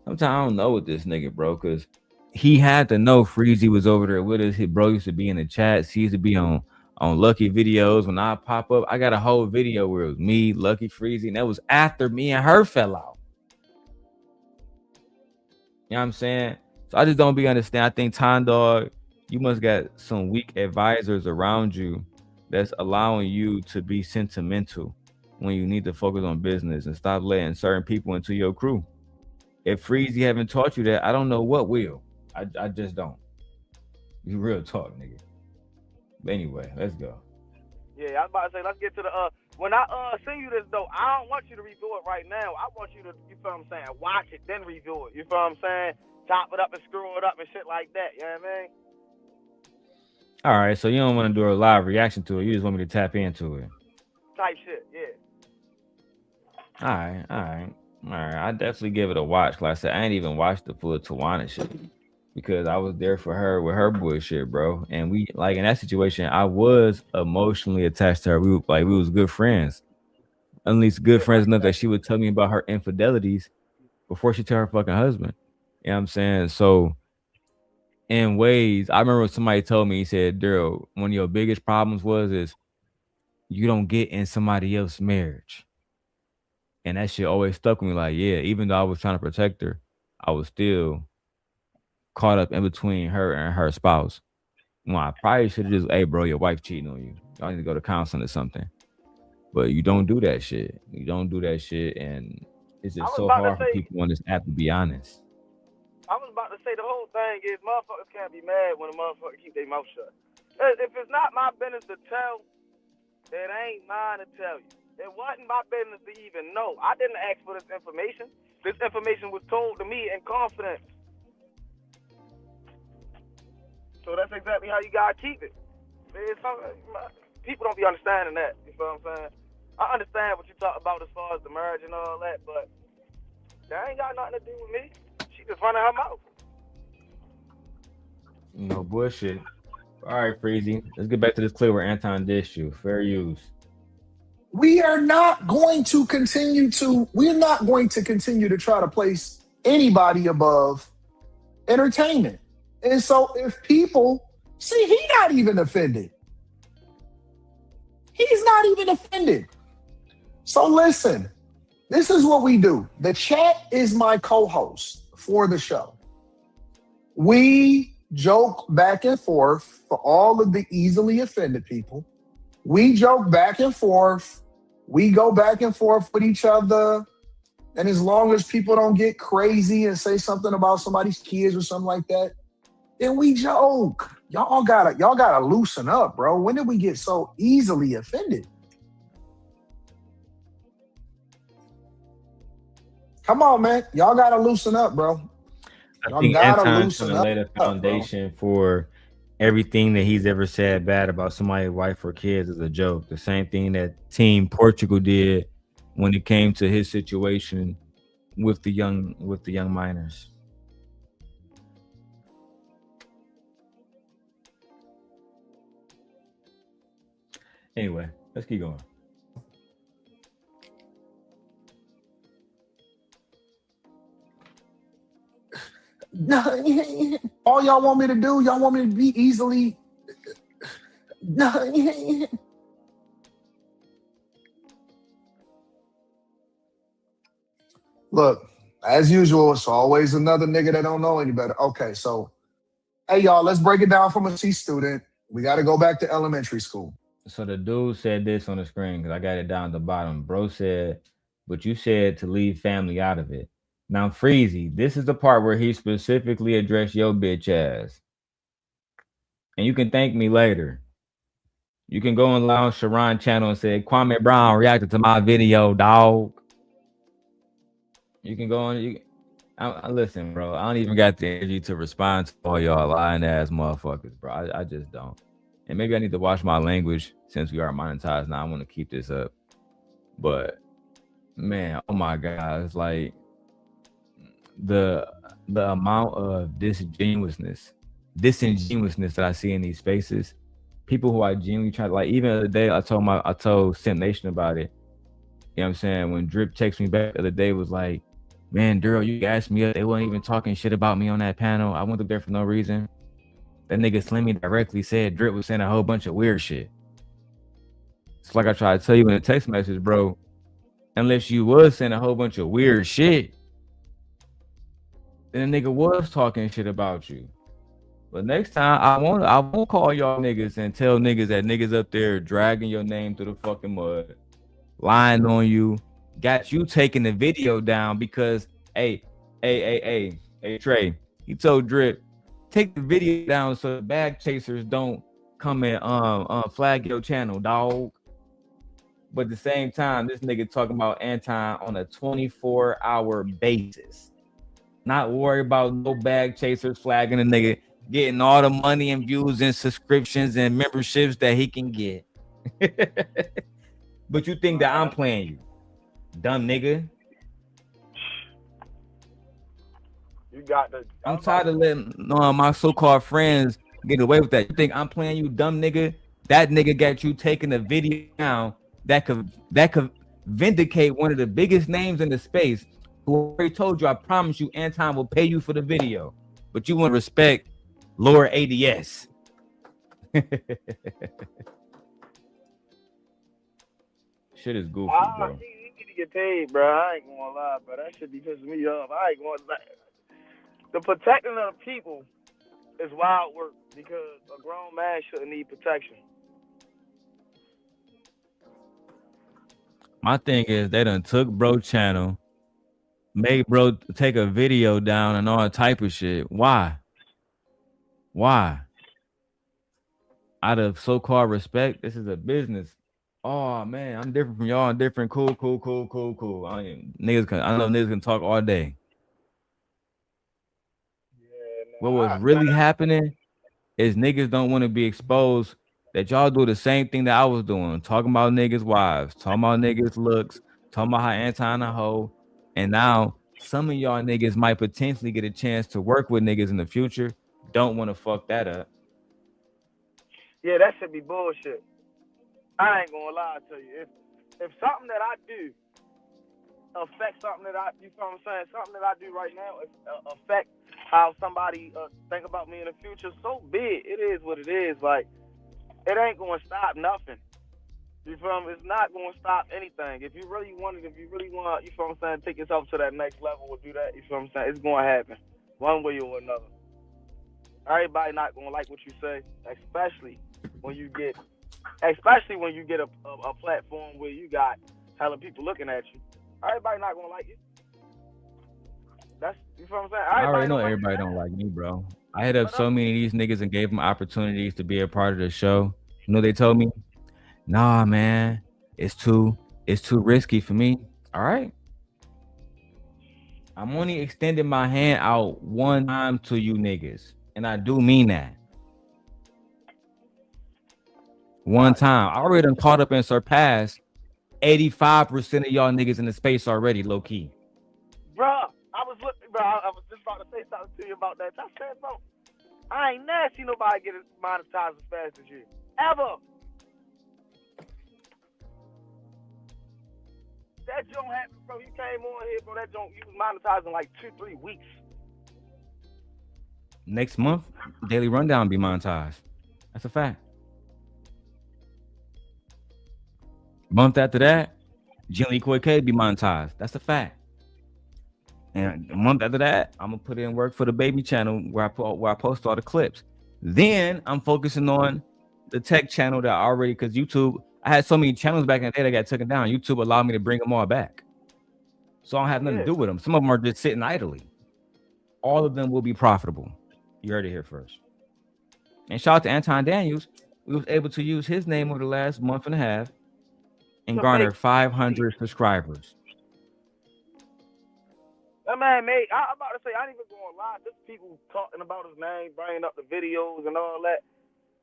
Speaker 1: Sometimes I don't know with this nigga, bro, because he had to know Freezy was over there with us. His bro used to be in the chats. He used to be on Lucky videos. When I pop up, I got a whole video where it was me, Lucky, Freezy, and that was after me and her fell out. You know what I'm saying? So I just don't understand. I think Time Dog, you must got some weak advisors around you that's allowing you to be sentimental when you need to focus on business and stop letting certain people into your crew. If Freezy haven't taught you that, I don't know what will. I just don't. You real talk, nigga. But anyway, let's go.
Speaker 2: Yeah, I was about to say, let's get to the when I send you this though, I don't want you to review it right now. I want you to, you feel what I'm saying, watch it, then review it. You feel what I'm saying? Chop it up and screw it up and shit like that. You know what I mean?
Speaker 1: All right, so you don't want to do a live reaction to it. You just want me to tap into it.
Speaker 2: Type shit, yeah.
Speaker 1: All right. All right, I definitely give it a watch. Like I said, I ain't even watched the full Tawana shit because I was there for her with her bullshit, bro. And we like in that situation, I was emotionally attached to her. We was good friends, at least good friends enough that she would tell me about her infidelities before she tell her fucking husband. You know what I'm saying? So in ways, I remember somebody told me, he said, Darrel, one of your biggest problems is you don't get in somebody else's marriage. And that shit always stuck with me. Like, yeah, even though I was trying to protect her, I was still caught up in between her and her spouse. Well, I probably should have just, hey, bro, your wife cheating on you. Y'all need to go to counseling or something. But you don't do that shit. You don't do that shit. And it's just so hard for people on this app to be honest.
Speaker 6: I was about to say the whole thing is motherfuckers can't be mad when a motherfucker keep their mouth shut. If it's not my business to tell, it ain't mine to tell you. It wasn't my business to even know. I didn't ask for this information. This information was told to me in confidence. So that's exactly how you gotta keep it. People don't be understanding that. You feel what I'm saying? I understand what you talk about as far as the marriage and all that, but that ain't got nothing to do with me. She just running her mouth.
Speaker 1: No bullshit. All right, Freezy. Let's get back to this clip where Anton dissed you. Fair use.
Speaker 5: We're not going to continue to try to place anybody above entertainment. And so if people see, he's not even offended. He's not even offended. So listen, this is what we do. The chat is my co-host for the show. We joke back and forth for all of the easily offended people. We joke back and forth. We go back and forth with each other. And as long as people don't get crazy and say something about somebody's kids or something like that, then we joke. Y'all gotta loosen up, bro. When did we get so easily offended? Come on, man. Y'all gotta loosen up, bro.
Speaker 1: I think Anton's trying to lay the foundation for everything that he's ever said bad about somebody's wife or kids is a joke. The same thing that Team Portugal did when it came to his situation with the young minors. Anyway, let's keep going.
Speaker 5: No, all y'all want me to do, y'all want me to be easily. No. Look, as usual, it's always another nigga that don't know any better. Okay, so, hey, y'all, let's break it down from a C student. We got to go back to elementary school.
Speaker 1: So the dude said this on the screen because I got it down at the bottom. Bro said, but you said to leave family out of it. Now, Freezy, this is the part where he specifically addressed your bitch ass. And you can thank me later. You can go on Lounge Sharon channel and say, Kwame Brown reacted to my video, dog. You can go on. Listen, bro, I don't even got the energy to respond to all y'all lying ass motherfuckers, bro. I just don't. And maybe I need to watch my language since we are monetized now. I want to keep this up. But, man, oh my God. It's like, the amount of disingenuousness that I see in these spaces, people who I genuinely try to, like, even the other day I told Simp Nation about it. You know what I'm saying? When Drip texted me back the other day, was like, man, Darrel, you asked me up. They weren't even talking shit about me on that panel. I went up there for no reason. That nigga Slimmy directly said Drip was saying a whole bunch of weird shit. It's like I tried to tell you in a text message, bro, unless you was saying a whole bunch of weird shit, then the nigga was talking shit about you. But next time, I won't call y'all niggas and tell niggas that niggas up there dragging your name through the fucking mud, lying on you, got you taking the video down because, hey, Trey, he told Drip, take the video down so the bag chasers don't come and flag your channel, dog. But at the same time, this nigga talking about Anton on a 24-hour basis. Not worry about no bag chasers flagging a nigga, getting all the money and views and subscriptions and memberships that he can get. But you think that I'm playing you, dumb nigga?
Speaker 6: You got the.
Speaker 1: I'm tired of letting my so-called friends get away with that. You think I'm playing you, dumb nigga? That nigga got you taking a video down that could vindicate one of the biggest names in the space. Who already told you, I promise you, Anton will pay you for the video. But you want to respect lower ADS. Shit is goofy, bro.
Speaker 6: He need to get paid, bro. I ain't gonna lie, bro. That shit be pissing me off. I ain't gonna lie. The protecting of the people is wild work because a grown man shouldn't need protection.
Speaker 1: My thing is they done took bro channel, made bro take a video down and all type of shit. Why? Out of so-called respect, this is a business. Oh man, I'm different from y'all. I'm different. Cool. I know niggas can talk all day. What was really happening is niggas don't want to be exposed that y'all do the same thing that I was doing, talking about niggas' wives, talking about niggas' looks, talking about how Anton a hoe, and now some of y'all niggas might potentially get a chance to work with niggas in the future. Don't want to fuck that up.
Speaker 6: Yeah, that should be bullshit. I ain't gonna lie to you. If something that I do affects something that you know what I'm saying, something that I do right now affect how somebody think about me in the future, so be it. It is what it is. Like, it ain't gonna stop nothing. You feel me? It's not gonna stop anything. If you really want, you feel what I'm saying, take yourself to that next level or do that, you feel what I'm saying, it's gonna happen. One way or another. Everybody not gonna like what you say, especially when you get a platform where you got hella people looking at you. Everybody not gonna like you. That's, you feel what I'm saying?
Speaker 1: I already know everybody don't like me, bro. I hit up so many of these niggas and gave them opportunities to be a part of the show. You know, they told me, nah, man, it's too risky for me. All right. I'm only extending my hand out one time to you niggas. And I do mean that. One time. I already done caught up and surpassed 85% of y'all niggas in the space already, low key.
Speaker 6: Bruh, I was just about to say something to you about that. I said, bro, I ain't never seen nobody get monetized as fast as you. Ever. That joint happened, bro. You came on here, bro. That joint, you was monetizing like 2-3 weeks.
Speaker 1: Next month, Daily Rundown be monetized. That's a fact. Month after that, Jilly Koike be monetized. That's a fact. And a month after that, I'm gonna put in work for the baby channel where I post all the clips. Then I'm focusing on the tech channel that I already, because YouTube, I had so many channels back in the day that got taken down. YouTube allowed me to bring them all back. So I don't have nothing to do with them. Some of them are just sitting idly. All of them will be profitable. You heard it here first. And shout out to Anton Daniels. We was able to use his name over the last month and a half and garner 500 subscribers.
Speaker 6: That man made, I'm about to say, I ain't even gonna lie. Just people talking about his name, bringing up the videos and all that.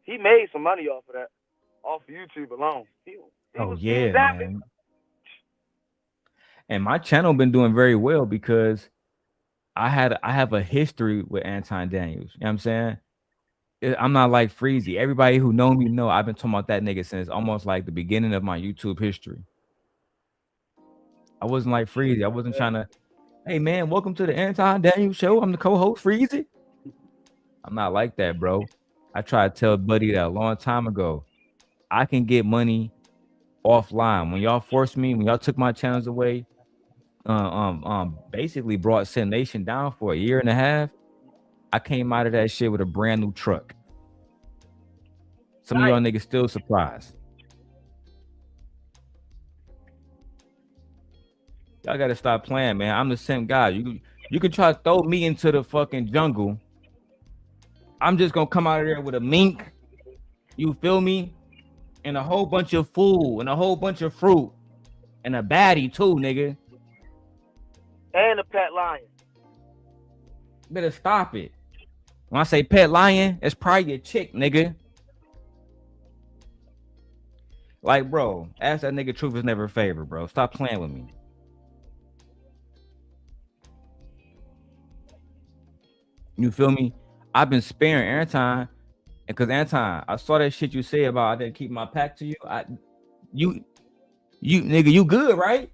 Speaker 6: He made some money off of that, off of YouTube alone. He
Speaker 1: man. And my channel been doing very well because I have a history with Anton Daniels. You know what I'm saying? I'm not like Freezy. Everybody who know me know I've been talking about that nigga since almost like the beginning of my YouTube history. I wasn't like Freezy. I wasn't trying to, hey man, welcome to the Anton Daniels show. I'm the co-host, Freezy. I'm not like that, bro. I tried to tell Buddy that a long time ago. I can get money offline. When y'all forced me, when y'all took my channels away, basically brought Sin Nation down for a year and a half. I came out of that shit with a brand new truck. Some of y'all niggas still surprised. Y'all gotta stop playing, man. I'm the same guy. You can try to throw me into the fucking jungle. I'm just gonna come out of there with a mink. You feel me? And a whole bunch of food and a whole bunch of fruit and a baddie too, nigga.
Speaker 6: And a pet lion.
Speaker 1: Better stop it. When I say pet lion, it's probably your chick, nigga. Like, bro, ask that nigga truth is never a favor, bro. Stop playing with me. You feel me? I've been sparing Anton, and because Anton, I saw that shit you said about I didn't keep my pack to you. You nigga, you good, right?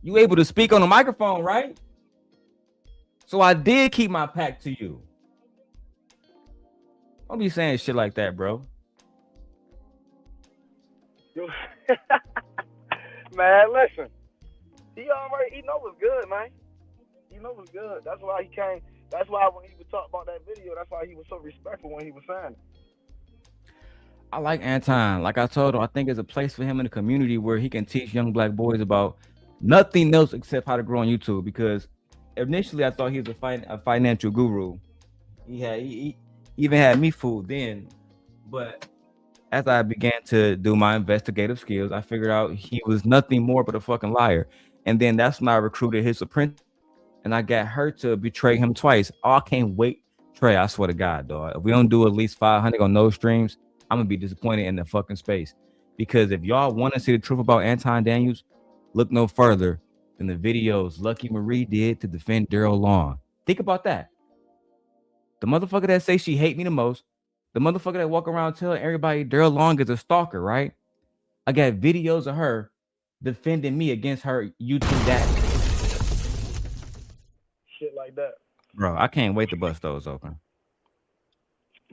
Speaker 1: You able to speak on the microphone, right? So I did keep my pack to you. Don't be saying shit like that, bro.
Speaker 2: Man, listen. He know what's good, man. He know what's good. That's why he came. That's why when he would talk about that video, that's why he was so respectful when he was saying it.
Speaker 1: I like Anton. Like I told him, I think there's a place for him in the community where he can teach young black boys about nothing else except how to grow on YouTube. Because initially I thought he was a financial guru. He even had me fooled then. But as I began to do my investigative skills, I figured out he was nothing more but a fucking liar. And then that's when I recruited his apprentice, and I got her to betray him twice. Oh, I can't wait. Trey, I swear to God, dog. If we don't do at least 500 on those streams, I'm gonna be disappointed in the fucking space. Because if y'all want to see the truth about Anton Daniels, look no further than the videos Lucky Marie did to defend Darrel Long. Think about that. The motherfucker that say she hate me the most, the motherfucker that walk around telling everybody Darrel Long is a stalker, right? I got videos of her defending me against her YouTube daddy.
Speaker 2: Shit like that.
Speaker 1: Bro, I can't wait to bust those open.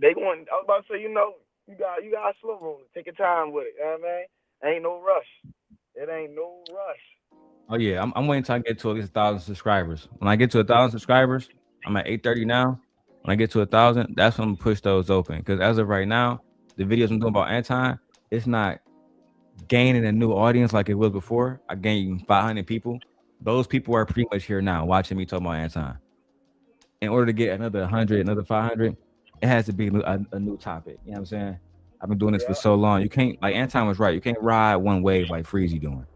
Speaker 2: I was about to say, you got slow roll it. Take your time with it. You know what I mean? Ain't no rush. It ain't no rush.
Speaker 1: Oh yeah, I'm waiting till I get to at least 1,000 subscribers. When I get to 1,000 subscribers, I'm at 830 now. When I get to 1,000, that's when I'm gonna push those open. Because as of right now, the videos I'm doing about Anton, it's not gaining a new audience like it was before. I gained 500 people. Those people are pretty much here now watching me talk about Anton. In order to get another 100, another 500, it has to be a new topic. You know what I'm saying? I've been doing this for so long. You can't, like Anton was right. You can't ride one wave like Freezy doing.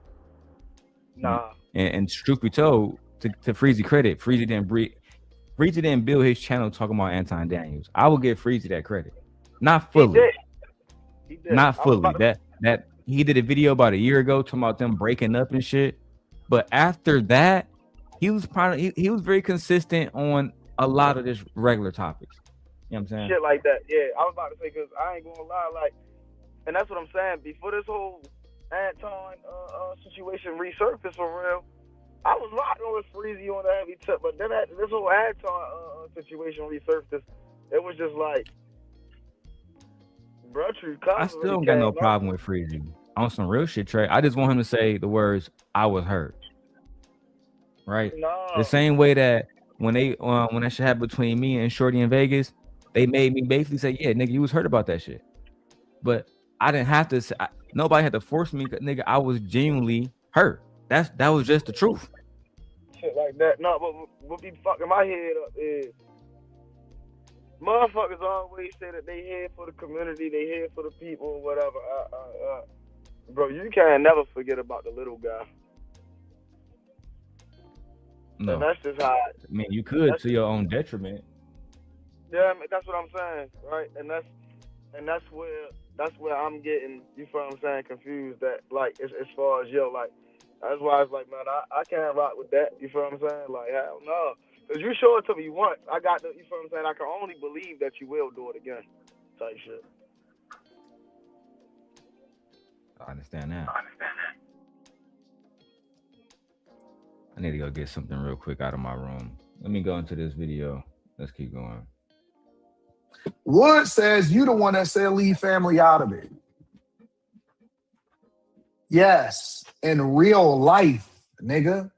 Speaker 2: Nah.
Speaker 1: And truth be told, to Freezy credit, Freezy didn't build his channel talking about Anton Daniels. I will give Freezy that credit. Not fully.
Speaker 2: He did.
Speaker 1: Not fully. That he did a video about a year ago talking about them breaking up and shit. But after that, he was very consistent on a lot of this regular topics. You know what I'm saying?
Speaker 2: Shit like that. Yeah, I was about to say, because I ain't gonna lie, like, and that's what I'm saying. Before this whole Anton situation resurfaced for real, I was rocking with Freezy on the heavy tip, but then after this whole Anton situation resurfaced, it was just like, bro,
Speaker 1: I still don't got no problem with Freezy. On some real shit, Trey. I just want him to say the words, "I was hurt." Right?
Speaker 2: No.
Speaker 1: The same way that when that shit happened between me and Shorty in Vegas, they made me basically say, "Yeah, nigga, you was hurt about that shit." But I didn't have to say, nobody had to force me, nigga. I was genuinely hurt. That was just the truth.
Speaker 2: Shit like that. No, but what be fucking my head up is motherfuckers always say that they here for the community, they here for the people, or whatever. Bro, you can't never forget about the little guy.
Speaker 1: No,
Speaker 2: and that's just how.
Speaker 1: I mean, you could to your own detriment.
Speaker 2: Yeah, I mean, that's what I'm saying, right? And that's where I'm getting, you feel what I'm saying, confused. That like as far as like that's why it's like, man, I can't rock with that. You feel what I'm saying? Like, hell no, because you show it to me once. I got the, you feel what I'm saying? I can only believe that you will do it again, type shit.
Speaker 1: I understand that. I need to go get something real quick out of my room. Let me go into this video. Let's keep going.
Speaker 5: Wood says you the one that said leave family out of it. Yes, in real life, nigga.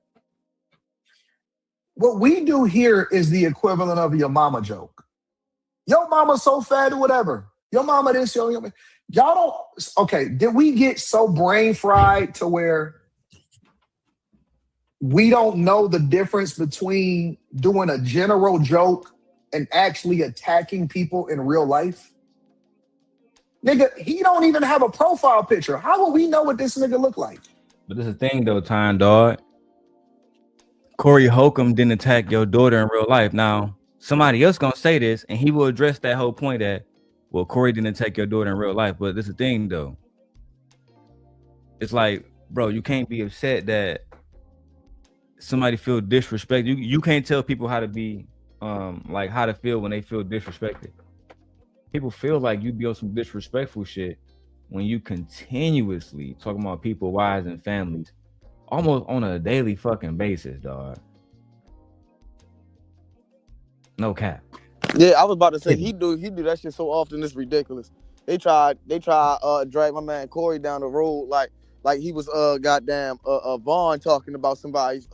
Speaker 5: What we do here is the equivalent of your mama joke. Your mama so fat or whatever. Your mama this, y'all don't, okay, did we get so brain fried to where we don't know the difference between doing a general joke and actually attacking people in real life? Nigga, he don't even have a profile picture. How will we know what this nigga look like?
Speaker 1: But this is the thing though, Time Dog. Corey Holcomb didn't attack your daughter in real life. Now, somebody else gonna say this, and he will address that whole point that, well, Corey didn't attack your daughter in real life. But this is the thing though. It's like, bro, you can't be upset that somebody feel disrespect. You can't tell people how to be like how to feel when they feel disrespected. People feel like you be on some disrespectful shit when you continuously talking about people, wives, and families almost on a daily fucking basis, dog. No cap.
Speaker 6: Yeah, I was about to say he do that shit so often. It's ridiculous. They try drag my man Corey down the road like he was goddamn Vaughn talking about somebody's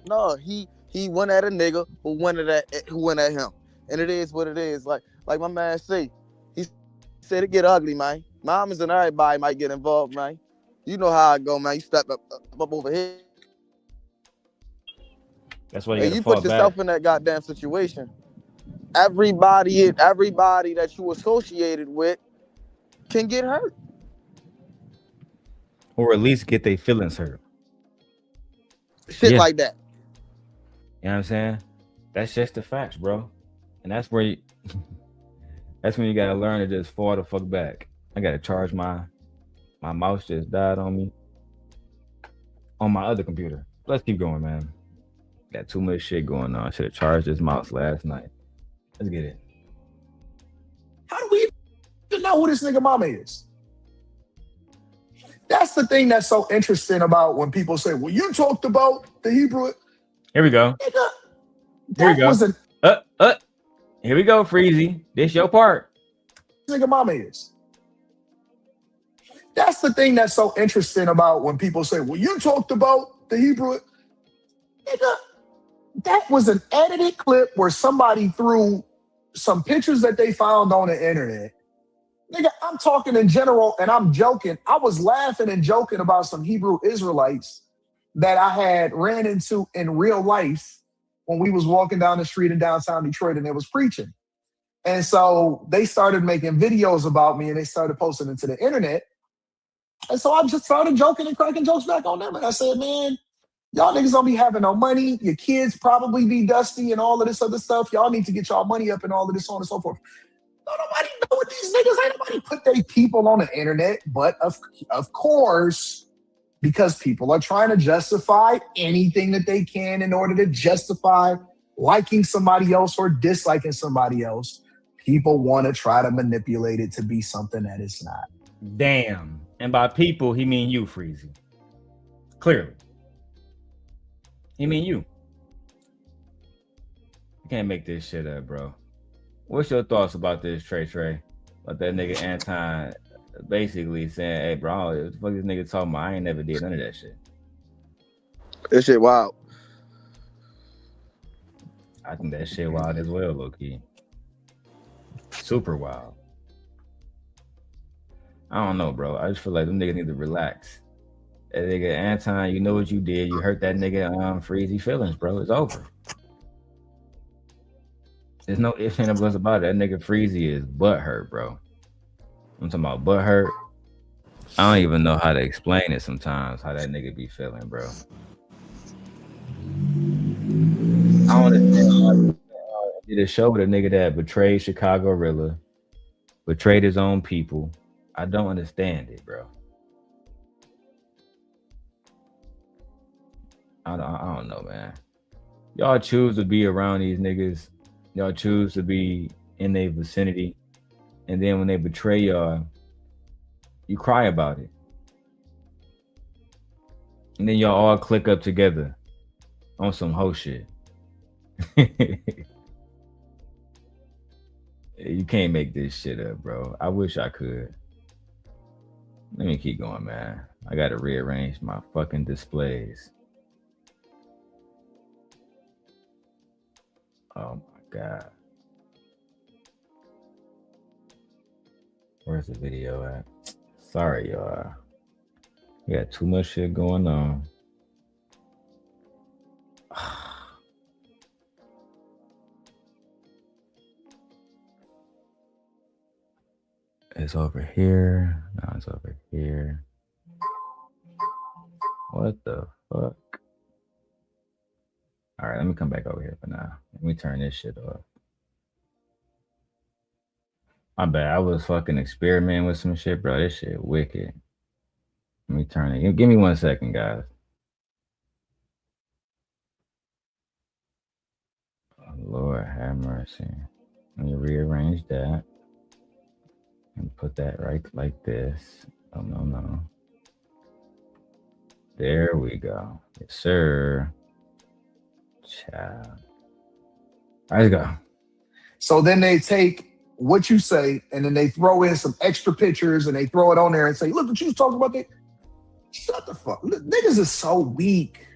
Speaker 6: no, he went at a nigga who went at him, and it is what it is. Like my man say, he said it get ugly, man. Mamas and everybody might get involved, man. You know how I go, man. You step up over here.
Speaker 1: That's why
Speaker 6: you, you put yourself in that goddamn situation. Everybody that you associated with can get hurt,
Speaker 1: or at least get their feelings hurt.
Speaker 6: Shit like that.
Speaker 1: You know what I'm saying? That's just the facts, bro. And that's where that's when you gotta learn to just fall the fuck back. I gotta charge my mouse just died on me on my other computer. Let's keep going, man. Got too much shit going on. Should have charged this mouse last night. Let's get it.
Speaker 5: How do we even know who this nigga mama is? That's the thing that's so interesting about when people say, well, you talked about the Hebrew.
Speaker 1: Here we go.
Speaker 5: Nigga,
Speaker 1: here we go. Here we go, Freezy. This your part.
Speaker 5: Nigga mama is. That's the thing that's so interesting about when people say, well, you talked about the Hebrew. Nigga, that was an edited clip where somebody threw some pictures that they found on the internet. Nigga, I'm talking in general and I'm joking. I was laughing and joking about some Hebrew Israelites that I had ran into in real life when we was walking down the street in downtown Detroit and they was preaching. And so they started making videos about me and they started posting it to the internet. And so I just started joking and cracking jokes back on them. And I said, man, y'all niggas don't be having no money. Your kids probably be dusty and all of this other stuff. Y'all need to get y'all money up and all of this, so on and so forth. Don't nobody know what these niggas ain't. Nobody put their people on the internet. But of course, because people are trying to justify anything that they can in order to justify liking somebody else or disliking somebody else, people want to try to manipulate it to be something that it's not.
Speaker 1: Damn. And by people, he mean you, Freezy. Clearly. He mean you. You can't make this shit up, bro. What's your thoughts about this, Trey? About that nigga Anton basically saying, hey, bro, what the fuck this nigga talking about? I ain't never did none of that shit.
Speaker 6: That shit wild.
Speaker 1: I think that shit wild as well, low-key. Super wild. I don't know, bro. I just feel like them niggas need to relax. That nigga Anton, you know what you did. You hurt that nigga Freezy feelings, bro. It's over. There's no ifs and buts about it. That nigga Freezy is butthurt, bro. I'm talking about butthurt. I don't even know how to explain it sometimes, how that nigga be feeling, bro. I don't understand how he did a show with a nigga that betrayed Chicago Rilla, betrayed his own people. I don't understand it, bro. I don't know, man. Y'all choose to be around these niggas. Y'all choose to be in their vicinity. And then when they betray y'all, you cry about it. And then y'all all click up together on some hoe shit. You can't make this shit up, bro. I wish I could. Let me keep going, man. I gotta rearrange my fucking displays. Oh my God. Where's the video at? Sorry, y'all. We got too much shit going on. It's over here. No, it's over here. What the fuck? All right, let me come back over here for now. Let me turn this shit off. My bad. I was fucking experimenting with some shit, bro. This shit wicked. Let me turn it. Give me 1 second, guys. Lord have mercy. Let me rearrange that and put that right like this. Oh, no. There we go. Yes, sir. Child. All right, let's go.
Speaker 5: So then they take what you say and then they throw in some extra pictures and they throw it on there and say, look what you was talking about. Shut the fuck. Niggas is so weak.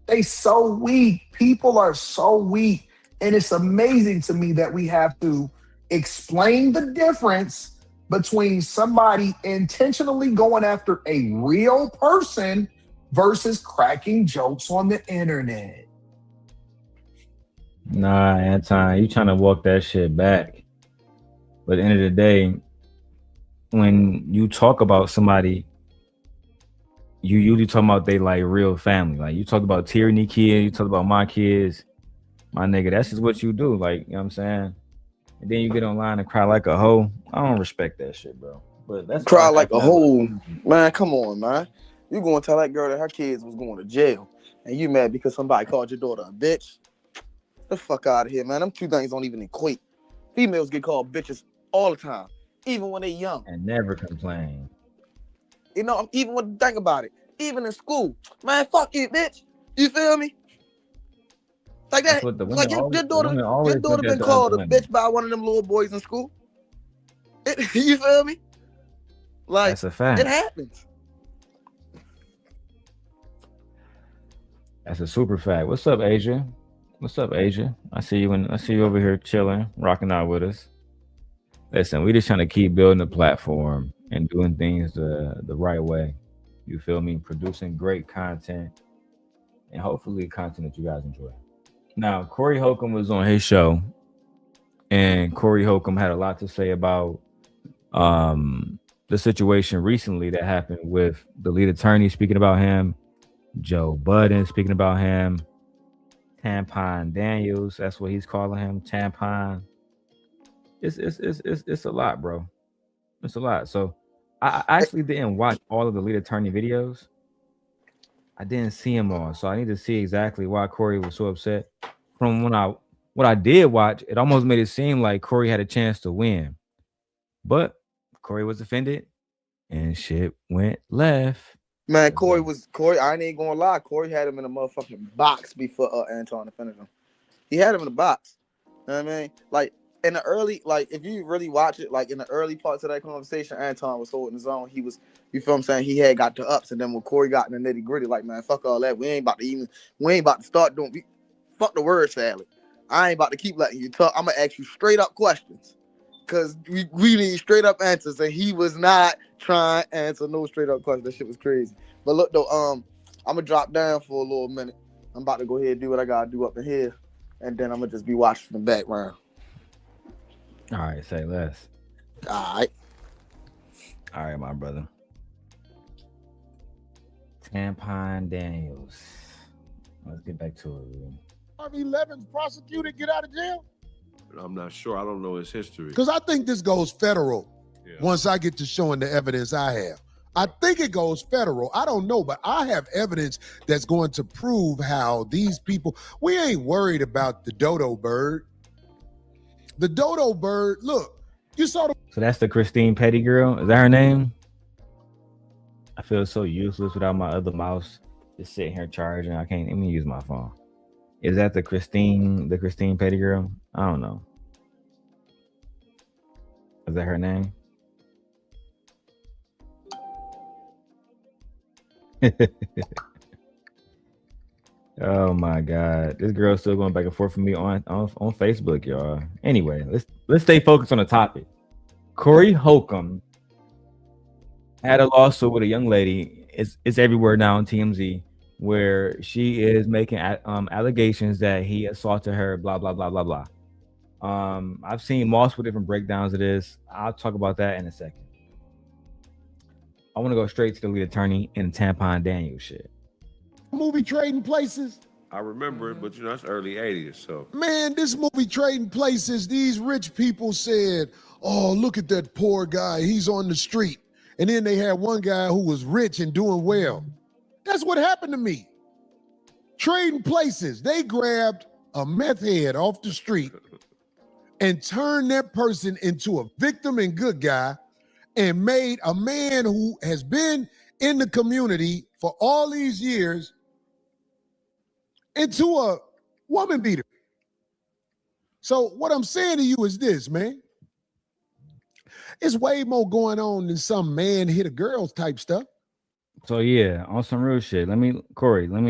Speaker 5: They so weak. People are so weak. And it's amazing to me that we have to explain the difference between somebody intentionally going after a real person versus cracking jokes on the internet.
Speaker 1: Nah, Anton, you trying to walk that shit back. But at the end of the day, when you talk about somebody, you usually talk about they like real family. Like you talk about Tyranny kids, you talk about my kids, my nigga. That's just what you do. Like, you know what I'm saying? And then you get online and cry like a hoe. I don't respect that shit, bro. But that's
Speaker 4: cry like a hoe. Man, come on, man. You gonna tell that girl that her kids was going to jail and you mad because somebody called your daughter a bitch? The fuck out of here, man. Them two things don't even equate. Females get called bitches all the time, even when they young.
Speaker 1: And never complain.
Speaker 4: You know, even when think about it, even in school, man, fuck you, bitch. You feel me? Like that. Like your daughter been called a bitch by one of them little boys in school. You feel me? Like
Speaker 1: that's a fact.
Speaker 4: It happens.
Speaker 1: That's a super fact. What's up, Asia? What's up, Asia? I see you over here chilling, rocking out with us. Listen, we just trying to keep building the platform and doing things the right way. You feel me? Producing great content and hopefully content that you guys enjoy. Now, Corey Holcomb was on his show, and Corey Holcomb had a lot to say about the situation recently that happened with the lead attorney speaking about him, Joe Budden speaking about him, Tampon Daniels, that's what he's calling him, Tampon. It's a lot, bro. It's a lot. So I actually didn't watch all of the lead attorney videos. I didn't see them all, so I need to see exactly why Corey was so upset. From what I did watch, it almost made it seem like Corey had a chance to win, but Corey was offended, and shit went left.
Speaker 4: Man, Corey, I ain't gonna lie. Corey had him in a motherfucking box before Anton finished him. He had him in a box. You know what I mean? Like, in the early, like, if you really watch it, like, in the early parts of that conversation, Anton was holding his own. He was, you feel what I'm saying? He had got the ups, and then when Corey got in the nitty gritty, like, man, fuck all that. We ain't about to start doing, fuck the word salad. I ain't about to keep letting you talk. I'm gonna ask you straight up questions. Because we need straight up answers, and he was not trying to answer no straight up questions. That shit was crazy. But look though, I'm gonna drop down for a little minute. I'm about to go ahead and do what I gotta do up in here, and then I'm gonna just be watching the background.
Speaker 1: All right, say less.
Speaker 4: All
Speaker 1: right, my brother. Tampon Daniels. Let's get back to it, man.
Speaker 7: Harvey Levins prosecuted, get out of jail?
Speaker 8: I'm not sure. I don't know his history.
Speaker 7: Because I think this goes federal once I get to showing the evidence I have. I think it goes federal. I don't know, but I have evidence that's going to prove how these people, we ain't worried about the dodo bird. The dodo bird, look, you saw the...
Speaker 1: So that's the Christine Petty girl? Is that her name? I feel so useless without my other mouse just sitting here charging. I can't even use my phone. Is that the Christine Petty girl? I don't know. Is that her name? Oh my God. This girl's still going back and forth with me on Facebook, y'all. Anyway, let's stay focused on the topic. Corey Holcomb had a lawsuit with a young lady. It's everywhere now on TMZ, where she is making allegations that he assaulted her, blah, blah, blah, blah, blah. I've seen multiple different breakdowns of this. I'll talk about that in a second. I want to go straight to the lead attorney and Tampon Daniels shit.
Speaker 7: Movie Trading Places.
Speaker 8: I remember it, but that's early 80s, so.
Speaker 7: Man, this movie Trading Places, these rich people said, oh, look at that poor guy. He's on the street. And then they had one guy who was rich and doing well. That's what happened to me. Trading Places. They grabbed a meth head off the street and turned that person into a victim and good guy and made a man who has been in the community for all these years into a woman beater. So what I'm saying to you is this, man. It's way more going on than some man hit a girl type stuff.
Speaker 1: So yeah, on some real shit. Let me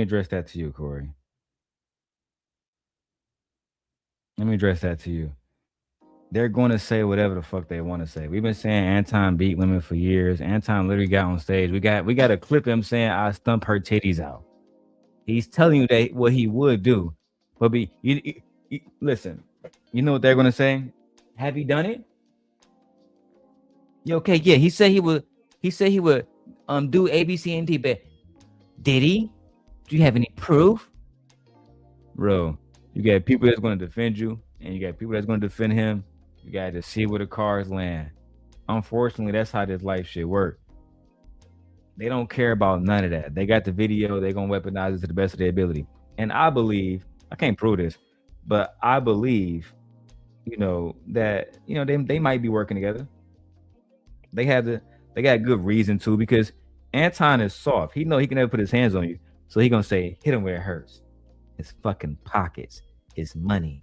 Speaker 1: address that to you, Corey. Let me address that to you. They're going to say whatever the fuck they want to say. We've been saying Anton beat women for years. Anton literally got on stage. We got a clip of him saying I stump her titties out. He's telling you that what he would do. But listen, you know what they're going to say? Have you done it? Yeah, okay, yeah. He said he would do A, B, C, and D, but did he? Do you have any proof? Bro, you got people that's going to defend you, and you got people that's going to defend him. You got to see where the cars land. Unfortunately, that's how this life shit work. They don't care about none of that. They got the video. They're going to weaponize it to the best of their ability. And I believe, I can't prove this, but I believe, that, they might be working together. They got good reason to, because Anton is soft. He know he can never put his hands on you. So he going to say, hit him where it hurts. His fucking pockets, his money.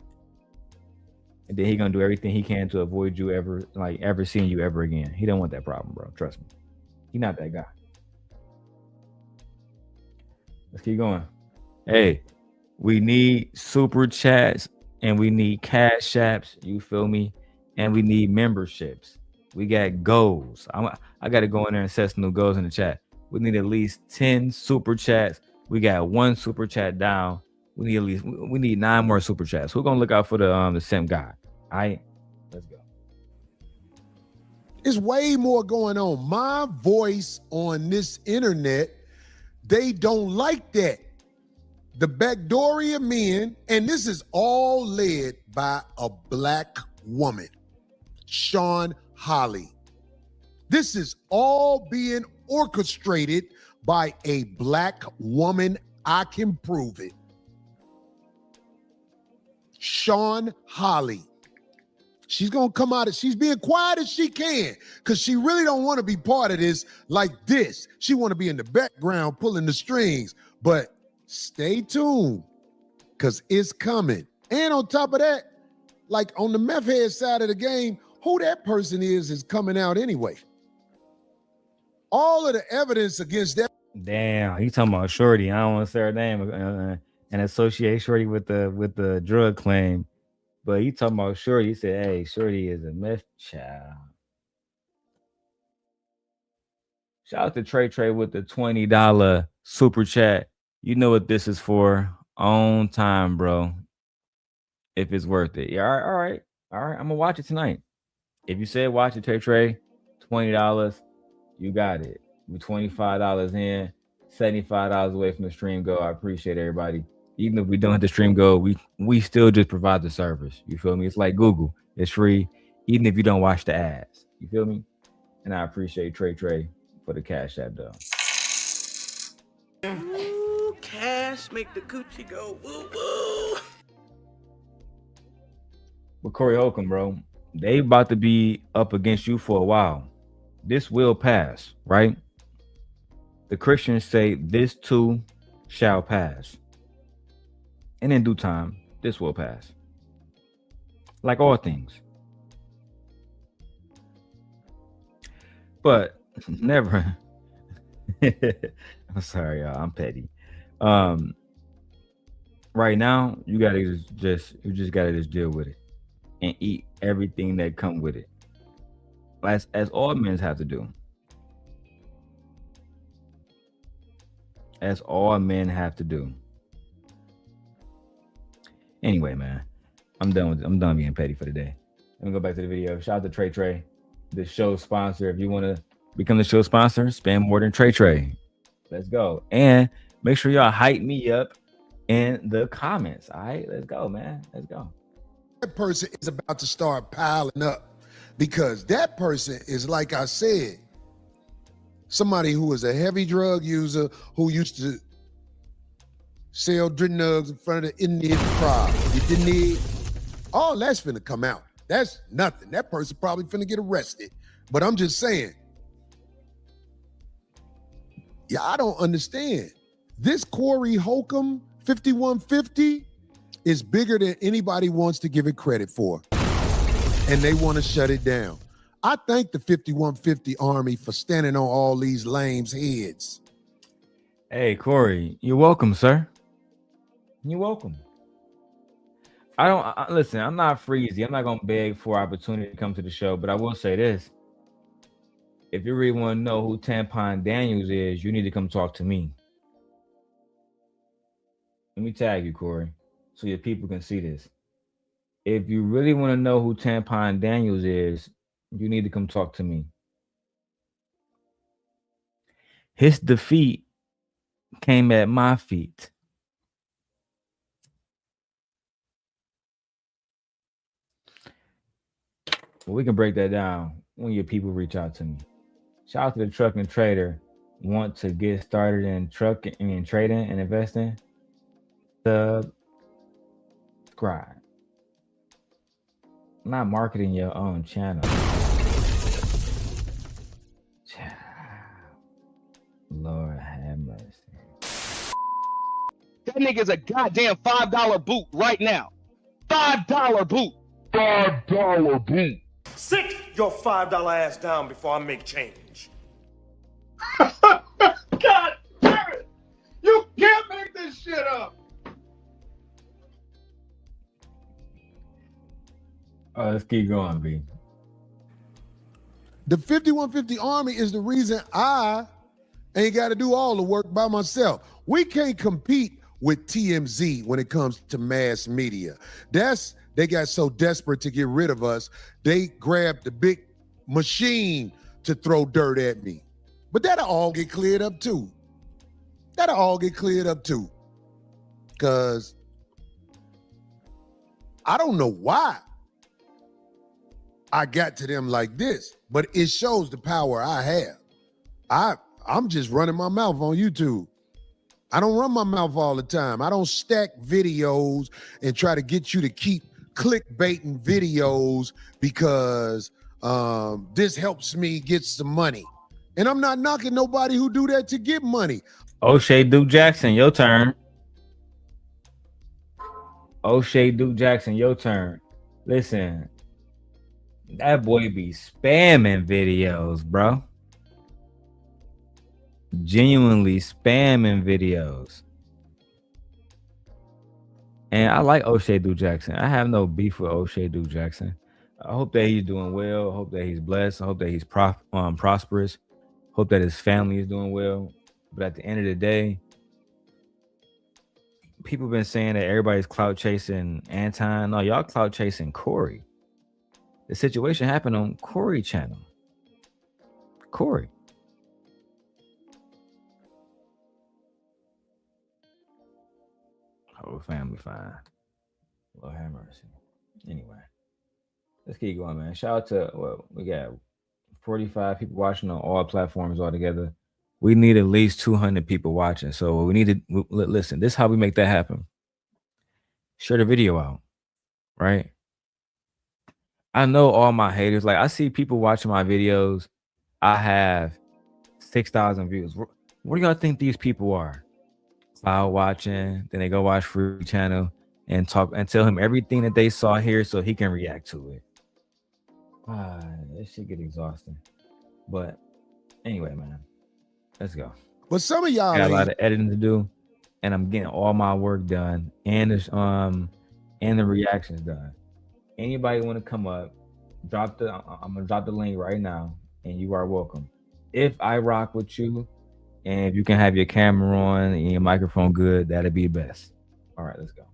Speaker 1: And then he gonna do everything he can to avoid you ever seeing you ever again. He don't want that problem, bro. Trust me. He not that guy. Let's keep going. Hey, we need super chats and we need cash apps. You feel me? And we need memberships. We got goals. I got to go in there and set some new goals in the chat. We need at least 10 super chats. We got 1 super chat down. We need 9 more super chats. Who's gonna look out for the Sim guy? All right, let's go.
Speaker 7: It's way more going on. My voice on this internet, they don't like that. The Backdoria men, and this is all led by a black woman, Sean Holly. This is all being orchestrated by a black woman. I can prove it. Sean Holly. She's going to come out. She's being quiet as she can because she really don't want to be part of this like this. She want to be in the background pulling the strings. But stay tuned because it's coming. And on top of that, like on the meth head side of the game, who that person is coming out anyway. All of the evidence against that.
Speaker 1: Damn, he talking about Shorty. I don't want to say her name and associate Shorty with the drug claim. But he talking about Shorty. He said, hey, Shorty is a meth child. Shout out to Trey with the $20 super chat. You know what this is for. On time, bro. If it's worth it. Yeah, all right. I'm going to watch it tonight. If you said watch it, Trey, $20, you got it. We're $25 in, $75 away from the stream go. I appreciate everybody. Even if we don't have the stream go, we still just provide the service. You feel me? It's like Google. It's free, even if you don't watch the ads. You feel me? And I appreciate Trey for the cash app, though.
Speaker 9: Ooh, cash make the coochie go woo woo.
Speaker 1: But Corey Holcomb, bro, they about to be up against you for a while. This will pass, right? The Christians say this too shall pass. And in due time, this will pass. Like all things. But never. I'm sorry, y'all. I'm petty. Right now, you gotta just gotta deal with it and eat everything that come with it. As all men have to do. As all men have to do. Anyway, man, I'm done being petty for the day. Let me go back to the video. Shout out to Trey, the show sponsor. If you want to become the show sponsor, spend more than Trey. Let's go. And make sure y'all hype me up in the comments. All right, let's go, man. Let's go.
Speaker 7: That person is about to start piling up because that person is, like I said, somebody who is a heavy drug user who used to sell nugs in front of the Indian crowd. You didn't need. All that's finna come out. That's nothing. That person probably finna get arrested. But I'm just saying. Yeah, I don't understand. This Corey Holcomb 5150 is bigger than anybody wants to give it credit for. And they want to shut it down. I thank the 5150 Army for standing on all these lames' heads.
Speaker 1: Hey, Corey, you're welcome, sir. You're welcome. Listen, I'm not freezy. I'm not going to beg for opportunity to come to the show, but I will say this. If you really want to know who Tampon Daniels is, you need to come talk to me. Let me tag you, Corey, so your people can see this. If you really want to know who Tampon Daniels is, you need to come talk to me. His defeat came at my feet. Well, we can break that down when your people reach out to me. Shout out to the truck and trader. Want to get started in trucking and trading and investing? Subscribe. Not marketing your own channel. Lord have mercy.
Speaker 10: That nigga's a goddamn $5 boot right now. $5 boot. $5 boot.
Speaker 3: Sit your $5 ass down before I make change.
Speaker 11: God damn it! You can't make this shit up.
Speaker 1: Let's keep going, B.
Speaker 7: The 5150 Army is the reason I ain't got to do all the work by myself. We can't compete with TMZ when it comes to mass media. They got so desperate to get rid of us, they grabbed the big machine to throw dirt at me. But that'll all get cleared up too. Because I don't know why I got to them like this, but it shows the power I have. I'm just running my mouth on YouTube. I don't run my mouth all the time. I don't stack videos and try to get you to keep clickbaiting videos because this helps me get some money. And I'm not knocking nobody who do that to get money.
Speaker 1: Oshay Duke Jackson, your turn. Oshay Duke Jackson, your turn. Listen, that boy be spamming videos, bro. Genuinely spamming videos. And I like Oshay Duke Jackson. I have no beef with Oshay Duke Jackson. I hope that he's doing well. I hope that he's blessed. I hope that he's prosperous. Hope that his family is doing well. But at the end of the day, people been saying that everybody's clout chasing Anton. No, y'all clout chasing Corey. The situation happened on Corey channel. Corey. Whole family fine. Lord have mercy. Anyway, let's keep going, man. Shout out to, we got 45 people watching on all platforms altogether. We need at least 200 people watching. So we need to listen. This is how we make that happen. Share the video out, right? I know all my haters. Like, I see people watching my videos. I have 6,000 views. What do y'all think these people are? Cloud watching, then they go watch Free Channel and talk and tell him everything that they saw here so he can react to it. This shit get exhausting. But anyway, man, let's go.
Speaker 7: But some of y'all
Speaker 1: got a lot of editing to do, and I'm getting all my work done and the reactions done. Anybody want to come up, I'm gonna drop the link right now, and you are welcome. If I rock with you, and if you can have your camera on and your microphone good, that'd be best. All right, let's go.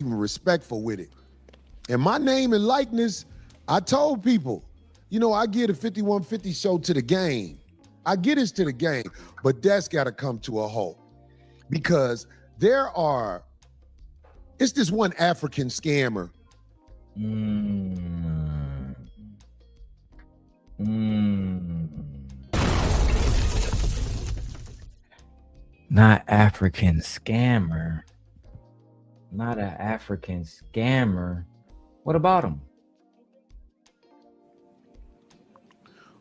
Speaker 7: Respectful with it. And my name and likeness, I told people, I get a 5150 show to the game. I get us to the game, but that's got to come to a halt because it's this one African scammer.
Speaker 1: Not African scammer. Not an African scammer. What about him?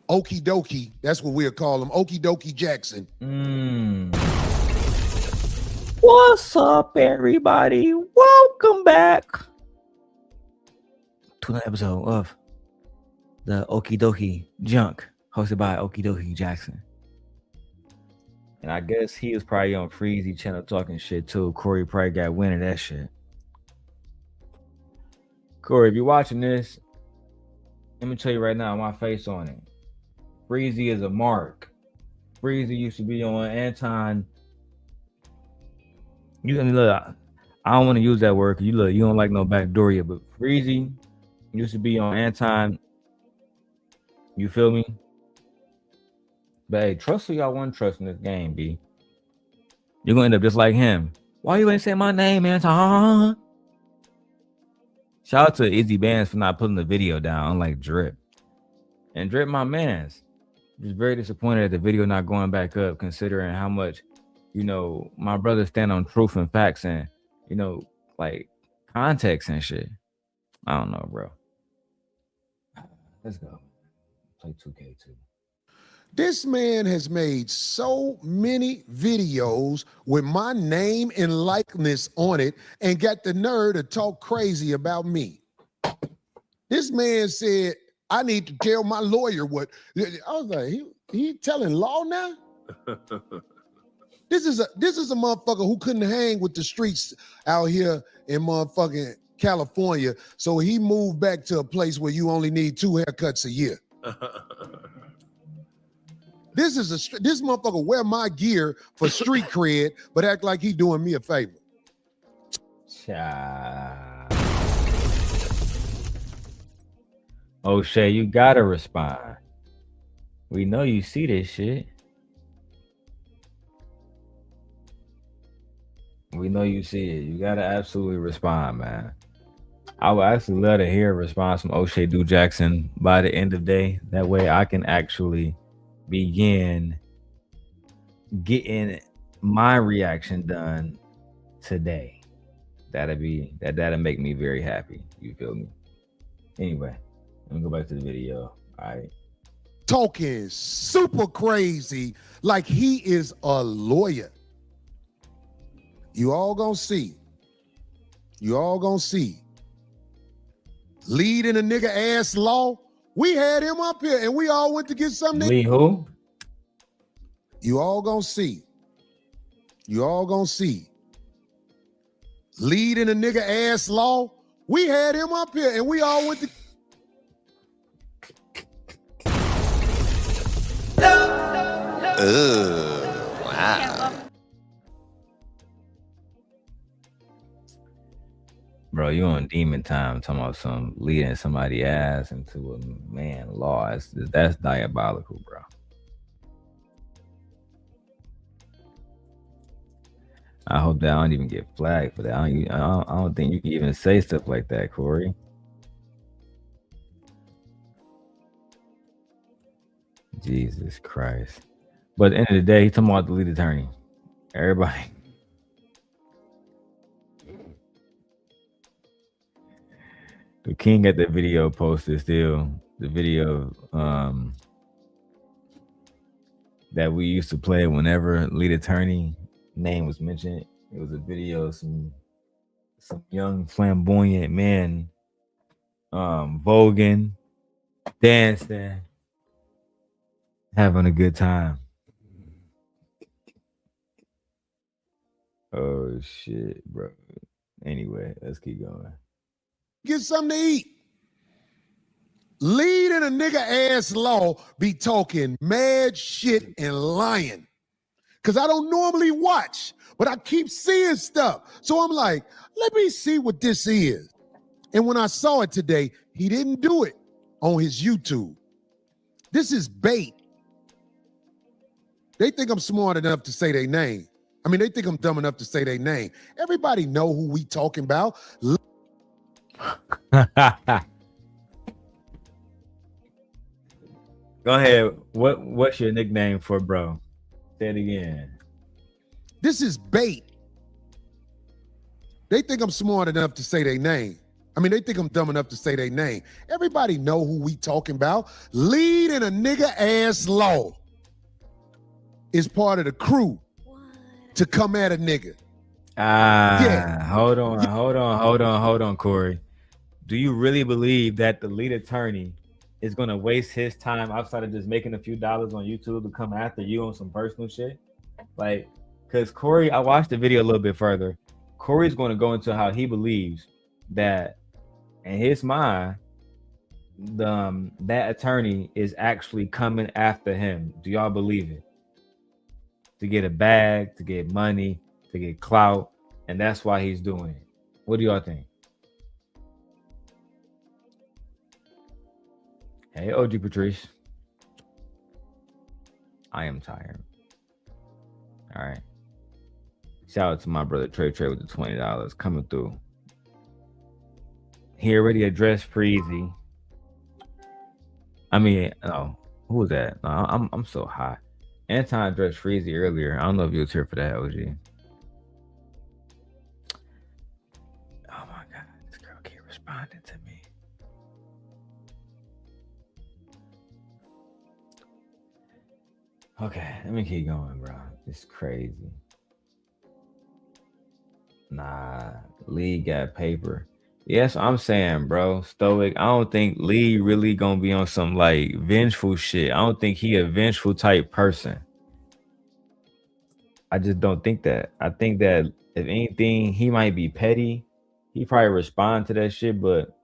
Speaker 7: Okie dokie. That's what we'll call him. Okie dokie Jackson.
Speaker 1: What's up, everybody? Welcome back to another episode of the Okie Dokie Junk, hosted by Okie Dokie Jackson. And I guess he was probably on Freezy channel talking shit too. Corey probably got wind of that shit. Corey, if you're watching this, let me tell you right now, my face on it. Freezy is a mark. Freezy used to be on Anton. You look, I don't want to use that word because you don't like no backdooria, but Freezy used to be on Anton. You feel me? But hey, trust who y'all want to trust in this game, B. You're gonna end up just like him. Why you ain't say my name, Anton? Shout out to Izzy Bands for not putting the video down, unlike Drip. And Drip, my mans, just very disappointed at the video not going back up, considering how much, my brothers stand on truth and facts and, like context and shit. I don't know, bro. Let's go. Play 2K2.
Speaker 7: This man has made so many videos with my name and likeness on it and got the nerve to talk crazy about me. This man said, I need to tell my lawyer what. I was like, he telling law now? This is a motherfucker who couldn't hang with the streets out here in motherfucking California, so he moved back to a place where you only need 2 haircuts a year. This motherfucker wear my gear for street cred, but act like he doing me a favor.
Speaker 1: Oshay, you gotta respond. We know you see this shit. We know you see it. You gotta absolutely respond, man. I would actually love to hear a response from Oshay Duke Jackson by the end of the day. That way I can actually begin getting my reaction done today. That'll make me very happy. You feel me? Anyway, let me go back to the video. All right.
Speaker 7: Talking super crazy like he is a lawyer. You all gonna see. You all gonna see. Lead in a nigga ass law. We had him up here and we all went to get something.
Speaker 1: Lee who?
Speaker 7: You all gonna see. You all gonna see. Lead in a nigga ass law. We had him up here and we all went to.
Speaker 1: Wow. Bro, you on demon time talking about some leading somebody ass into a man law. That's diabolical, bro. I hope that I don't even get flagged for that. I don't think you can even say stuff like that, Corey. Jesus Christ. But at the end of the day, he's talking about the lead attorney. Everybody. The king got that video posted still. The video that we used to play whenever lead attorney name was mentioned. It was a video of some young flamboyant men voguing, dancing, having a good time. Oh shit, bro. Anyway, let's keep going.
Speaker 7: Get something to eat. Lead in a nigga ass law be talking mad shit and lying. Cause I don't normally watch, but I keep seeing stuff. So I'm like, let me see what this is. And when I saw it today, he didn't do it on his YouTube. This is bait. They think I'm smart enough to say their name. I mean, they think I'm dumb enough to say their name. Everybody know who we talking about.
Speaker 1: Go ahead. What's your nickname for bro? Say it again.
Speaker 7: This is bait. They think I'm smart enough to say their name. I mean, they think I'm dumb enough to say their name. Everybody know who we talking about. Lead in a nigga ass law is part of the crew to come at a nigga.
Speaker 1: Hold on, Corey. Do you really believe that the lead attorney is gonna waste his time outside of just making a few dollars on YouTube to come after you on some personal shit? Like, cause Corey, I watched the video a little bit further. Corey's gonna go into how he believes that in his mind, that attorney is actually coming after him. Do y'all believe it? To get a bag, to get money, to get clout, and that's why he's doing it. What do y'all think? Hey, OG Patrice. I am tired. All right. Shout out to my brother Trey with the $20 coming through. He already addressed Freezy. I mean, oh, who was that? No, I'm so high. Anton addressed Freezy earlier. I don't know if you was here for that, OG. Oh my God, this girl keep responding to me. Okay, let me keep going, bro. It's crazy. Nah, Lee got paper. Yes, I'm saying, bro, Stoic. I don't think Lee really gonna be on some like vengeful shit. I don't think he a vengeful type person. I just don't think that. I think that if anything, he might be petty. He probably respond to that shit, but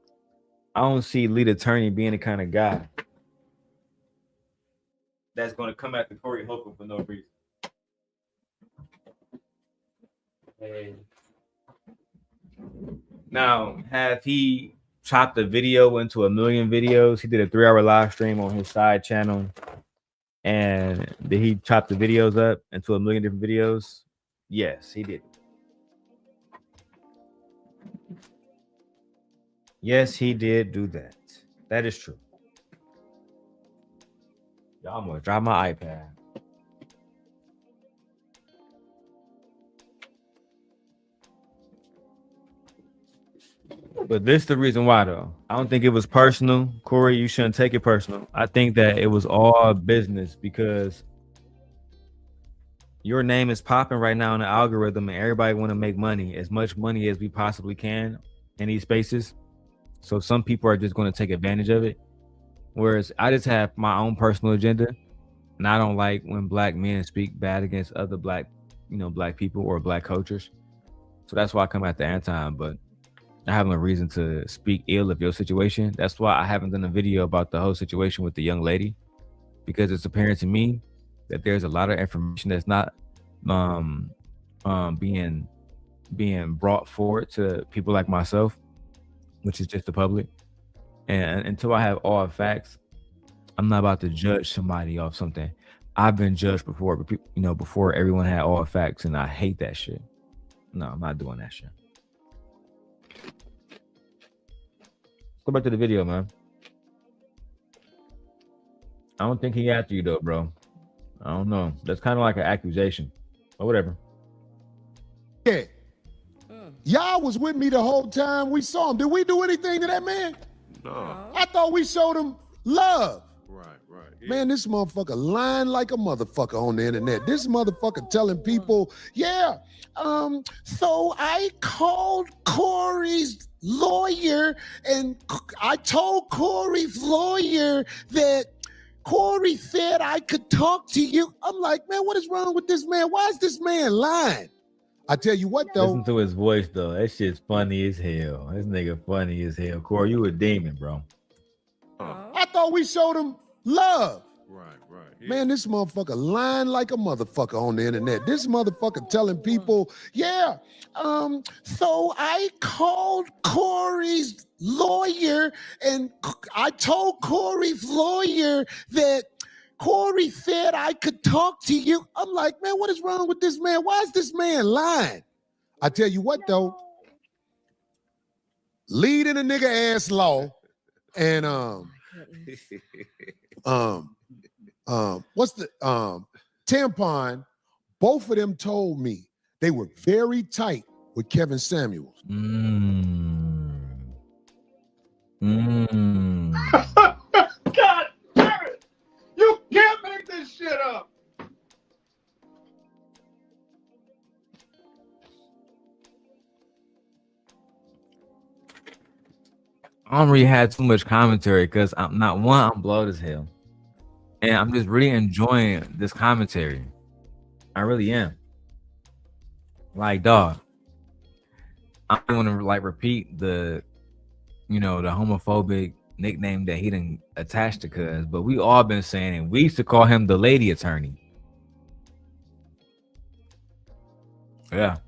Speaker 1: I don't see lead attorney being the kind of guy that's gonna come after Corey Holcomb for no reason. Hey. Now, have he chopped the video into a million videos? He did a 3-hour live stream on his side channel. And did he chop the videos up into a million different videos? Yes, he did. Yes, he did do that. That is true. Y'all, I'm gonna drop my iPad. But this is the reason why, though. I don't think it was personal. Corey, you shouldn't take it personal. I think that it was all business because your name is popping right now in the algorithm and everybody want to make money, as much money as we possibly can in these spaces. So some people are just going to take advantage of it. Whereas I just have my own personal agenda. And I don't like when black men speak bad against other black people or black cultures. So that's why I come at the Anton, but I have no reason to speak ill of your situation. That's why I haven't done a video about the whole situation with the young lady, because it's apparent to me that there's a lot of information that's not being brought forward to people like myself, which is just the public. And until I have all facts, I'm not about to judge somebody off something. I've been judged before, but before everyone had all facts, and I hate that shit. No, I'm not doing that shit. Go back to the video, man. I don't think he after you though, bro. I don't know. That's kind of like an accusation, or whatever.
Speaker 7: Yeah. Y'all was with me the whole time we saw him. Did we do anything to that man?
Speaker 8: No.
Speaker 7: I thought we showed him love.
Speaker 8: Right. Yeah.
Speaker 7: Man, this motherfucker lying like a motherfucker on the internet. This motherfucker telling people, yeah, so I called Corey's lawyer and I told Corey's lawyer that Corey said I could talk to you. I'm like, man, what is wrong with this man? Why is this man lying? I tell you what, though.
Speaker 1: Listen to his voice, though. That shit's funny as hell. This nigga funny as hell. Corey, you a demon, bro.
Speaker 7: I thought we showed him love.
Speaker 8: Right. Yeah.
Speaker 7: Man, this motherfucker lying like a motherfucker on the internet. This motherfucker telling people, yeah, so I called Corey's lawyer and I told Corey's lawyer that Corey said I could talk to you. I'm like, man, what is wrong with this man? Why is this man lying? I tell you what, though. Lead in a nigga ass law and what's the tampon Both of them told me they were very tight with Kevin Samuels.
Speaker 11: God damn it! You can't make this shit up.
Speaker 1: I don't really have too much commentary because I'm blown as hell. And I'm just really enjoying this commentary. I really am. Like, dog, I don't want to like repeat the homophobic nickname that he didn't attach to Cuz, but we all been saying it. We used to call him the lady attorney. Yeah.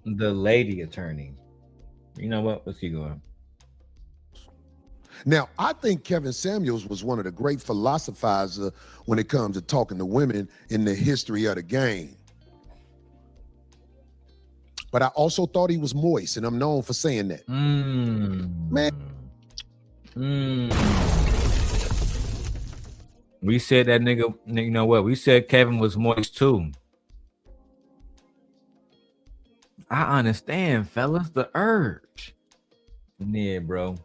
Speaker 1: The lady attorney. You know what? Let's keep going.
Speaker 7: Now, I think Kevin Samuels was one of the great philosophizers when it comes to talking to women in the history of the game. But I also thought he was moist, and I'm known for saying that. Man.
Speaker 1: We said that nigga, you know what? We said Kevin was moist too. I understand, fellas, the urge. Yeah, bro.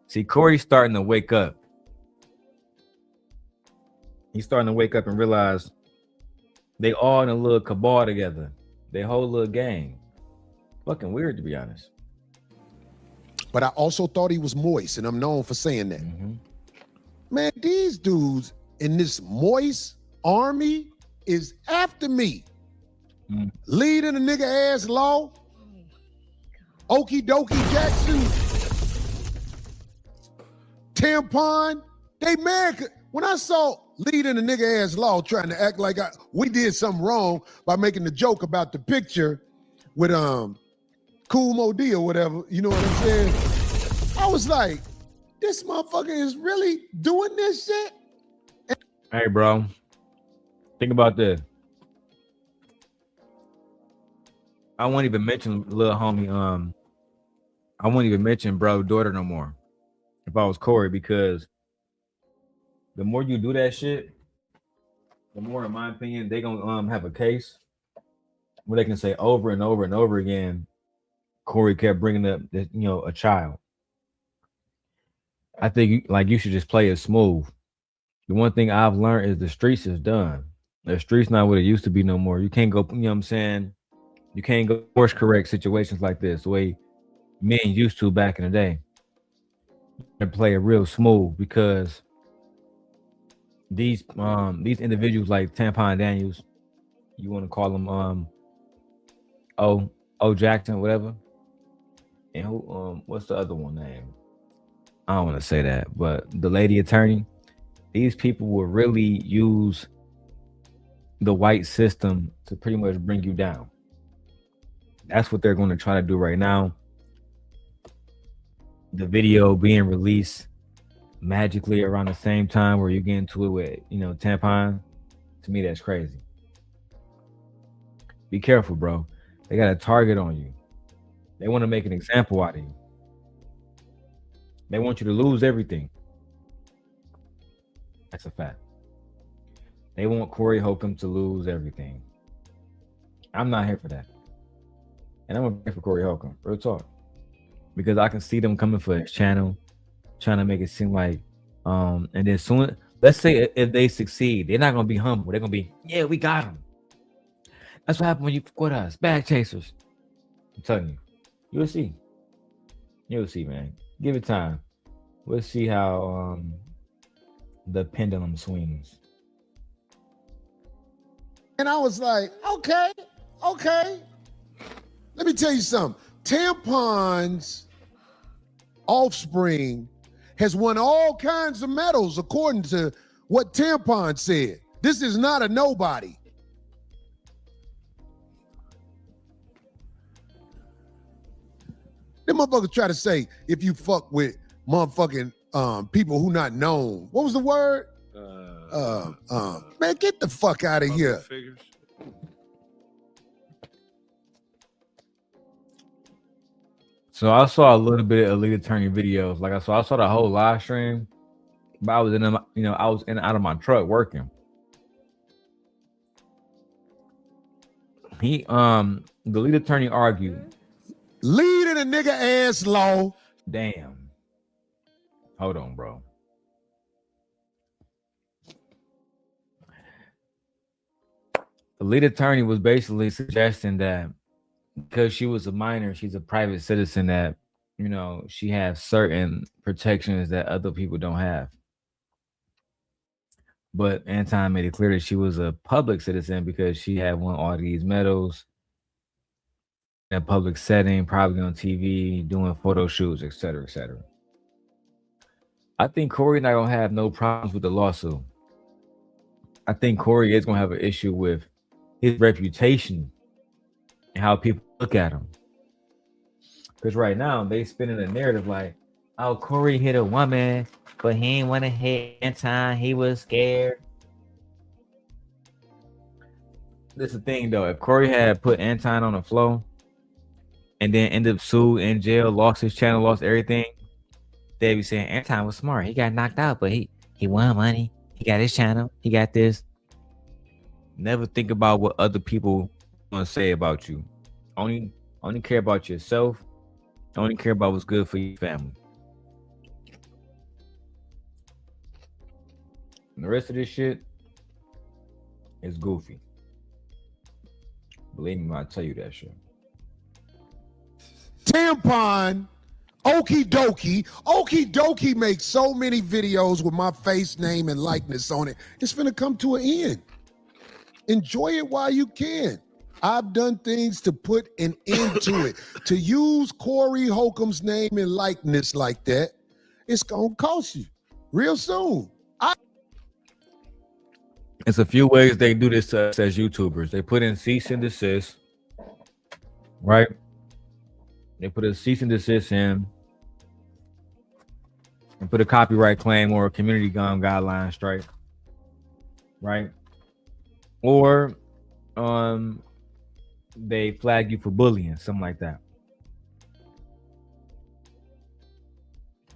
Speaker 1: See, Corey's starting to wake up. He's starting to wake up and realize they all in a little cabal together. They whole little gang. Fucking weird, to be honest.
Speaker 7: But I also thought he was moist, and I'm known for saying that. Man, these dudes in this moist army is after me. Leading the nigga ass law. Okie dokie Jackson. Tampon. They mad. When I saw leading the nigga ass law trying to act like we did something wrong by making the joke about the picture with Cool Mo D or whatever, you know what I'm saying? I was like, this motherfucker is really doing this shit?
Speaker 1: Hey, bro. Think about this. I won't even mention little homie. I won't even mention bro daughter no more. If I was Corey, because the more you do that shit, the more, in my opinion, they gonna have a case where they can say over and over and over again, Corey kept bringing up this, a child. I think you should just play it smooth. The one thing I've learned is the streets is done. The streets not what it used to be no more. You can't go, you know what I'm saying? You can't go course correct situations like this the way men used to back in the day. And play it real smooth, because these individuals like Tampon Daniels, you want to call them O Jackson, whatever. And who what's the other one name? I don't want to say that, but the lady attorney, these people will really use the white system to pretty much bring you down. That's what they're going to try to do right now. The video being released magically around the same time where you get into it with, Tampon, to me, that's crazy. Be careful, bro. They got a target on you. They want to make an example out of you. They want you to lose everything. That's a fact. They want Corey Holcomb to lose everything. I'm not here for that. And I'm gonna pay for Corey Holcomb, real talk. Because I can see them coming for his channel, trying to make it seem like, and then soon, let's say if they succeed, they're not gonna be humble. They're gonna be, yeah, we got him. That's what happened when you fuck with us, bag chasers. I'm telling you, you'll see. You'll see, man. Give it time. We'll see how the pendulum swings.
Speaker 7: And I was like, okay. Let me tell you something. Tampon's offspring has won all kinds of medals according to what Tampon said. This is not a nobody. Them motherfuckers try to say, if you fuck with motherfucking people who not known. What was the word? Man, get the fuck out of here.
Speaker 8: Figures.
Speaker 1: So I saw a little bit of Elite Attorney videos. I saw the whole live stream, but I was in, I was in and out of my truck working. The lead attorney argued.
Speaker 7: Leading a nigga ass law.
Speaker 1: Damn. Hold on, bro. The lead attorney was basically suggesting that because she was a minor, she's a private citizen, that, you know, she has certain protections that other people don't have. But Anton made it clear that she was a public citizen because she had won all these medals in a public setting, probably on TV, doing photo shoots, etc., etc. I think Corey not gonna have no problems with the lawsuit. I think Corey is gonna have an issue with his reputation and how people look at him. Because right now they spinning a narrative like, oh, Corey hit a woman, but he didn't want to hit Anton. He was scared. This is the thing though. If Corey had put Anton on the floor and then ended up sued in jail, lost his channel, lost everything, they'd be saying Anton was smart. He got knocked out, but he won money. He got his channel. He got this. Never think about what other people want to say about you. Only care about yourself. Only care about what's good for your family. And the rest of this shit is goofy. Believe me when I tell you that shit.
Speaker 7: Tampon. Okie dokie makes so many videos with my face, name, and likeness on it. It's finna come to an end. Enjoy it while you can. I've done things to put an end to it. To use Corey Holcomb's name and likeness like that, it's gonna cost you real soon.
Speaker 1: It's a few ways they do this to us as YouTubers. They put in cease and desist, right? They put a cease and desist in and put a copyright claim or a community guideline strike, right? Or they flag you for bullying, something like that.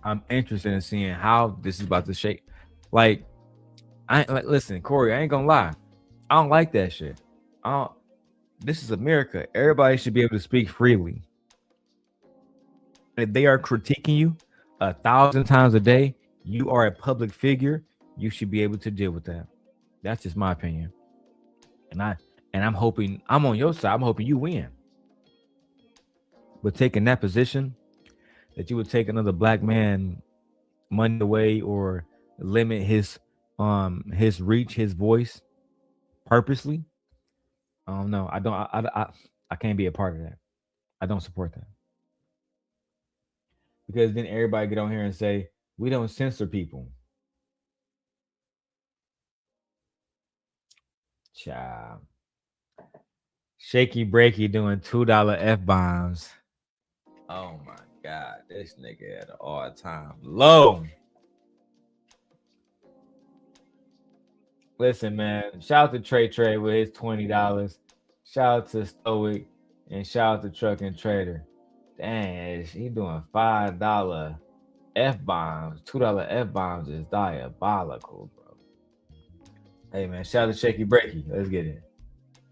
Speaker 1: I'm interested in seeing how this is about to shake. Listen, Corey, I ain't gonna lie. I don't like that shit. This is America. Everybody should be able to speak freely. If they are critiquing you 1,000 times a day, you are a public figure. You should be able to deal with that. That's just my opinion. And I'm hoping I'm on your side. I'm hoping you win. But taking that position, that you would take another black man money away or limit his reach, his voice purposely. No, I don't. I can't be a part of that. I don't support that. Because then everybody get on here and say, we don't censor people. Child. Shaky Breaky doing $2 F-bombs. Oh my God. This nigga at an all-time low. Listen, man. Shout out to Trey with his $20. Shout out to Stoic and shout out to Truck and Trader. Dang, he doing $5 F-bombs. $2 F-bombs is diabolical, bro. Hey, man, shout out to Shaky Breaky. Let's get it.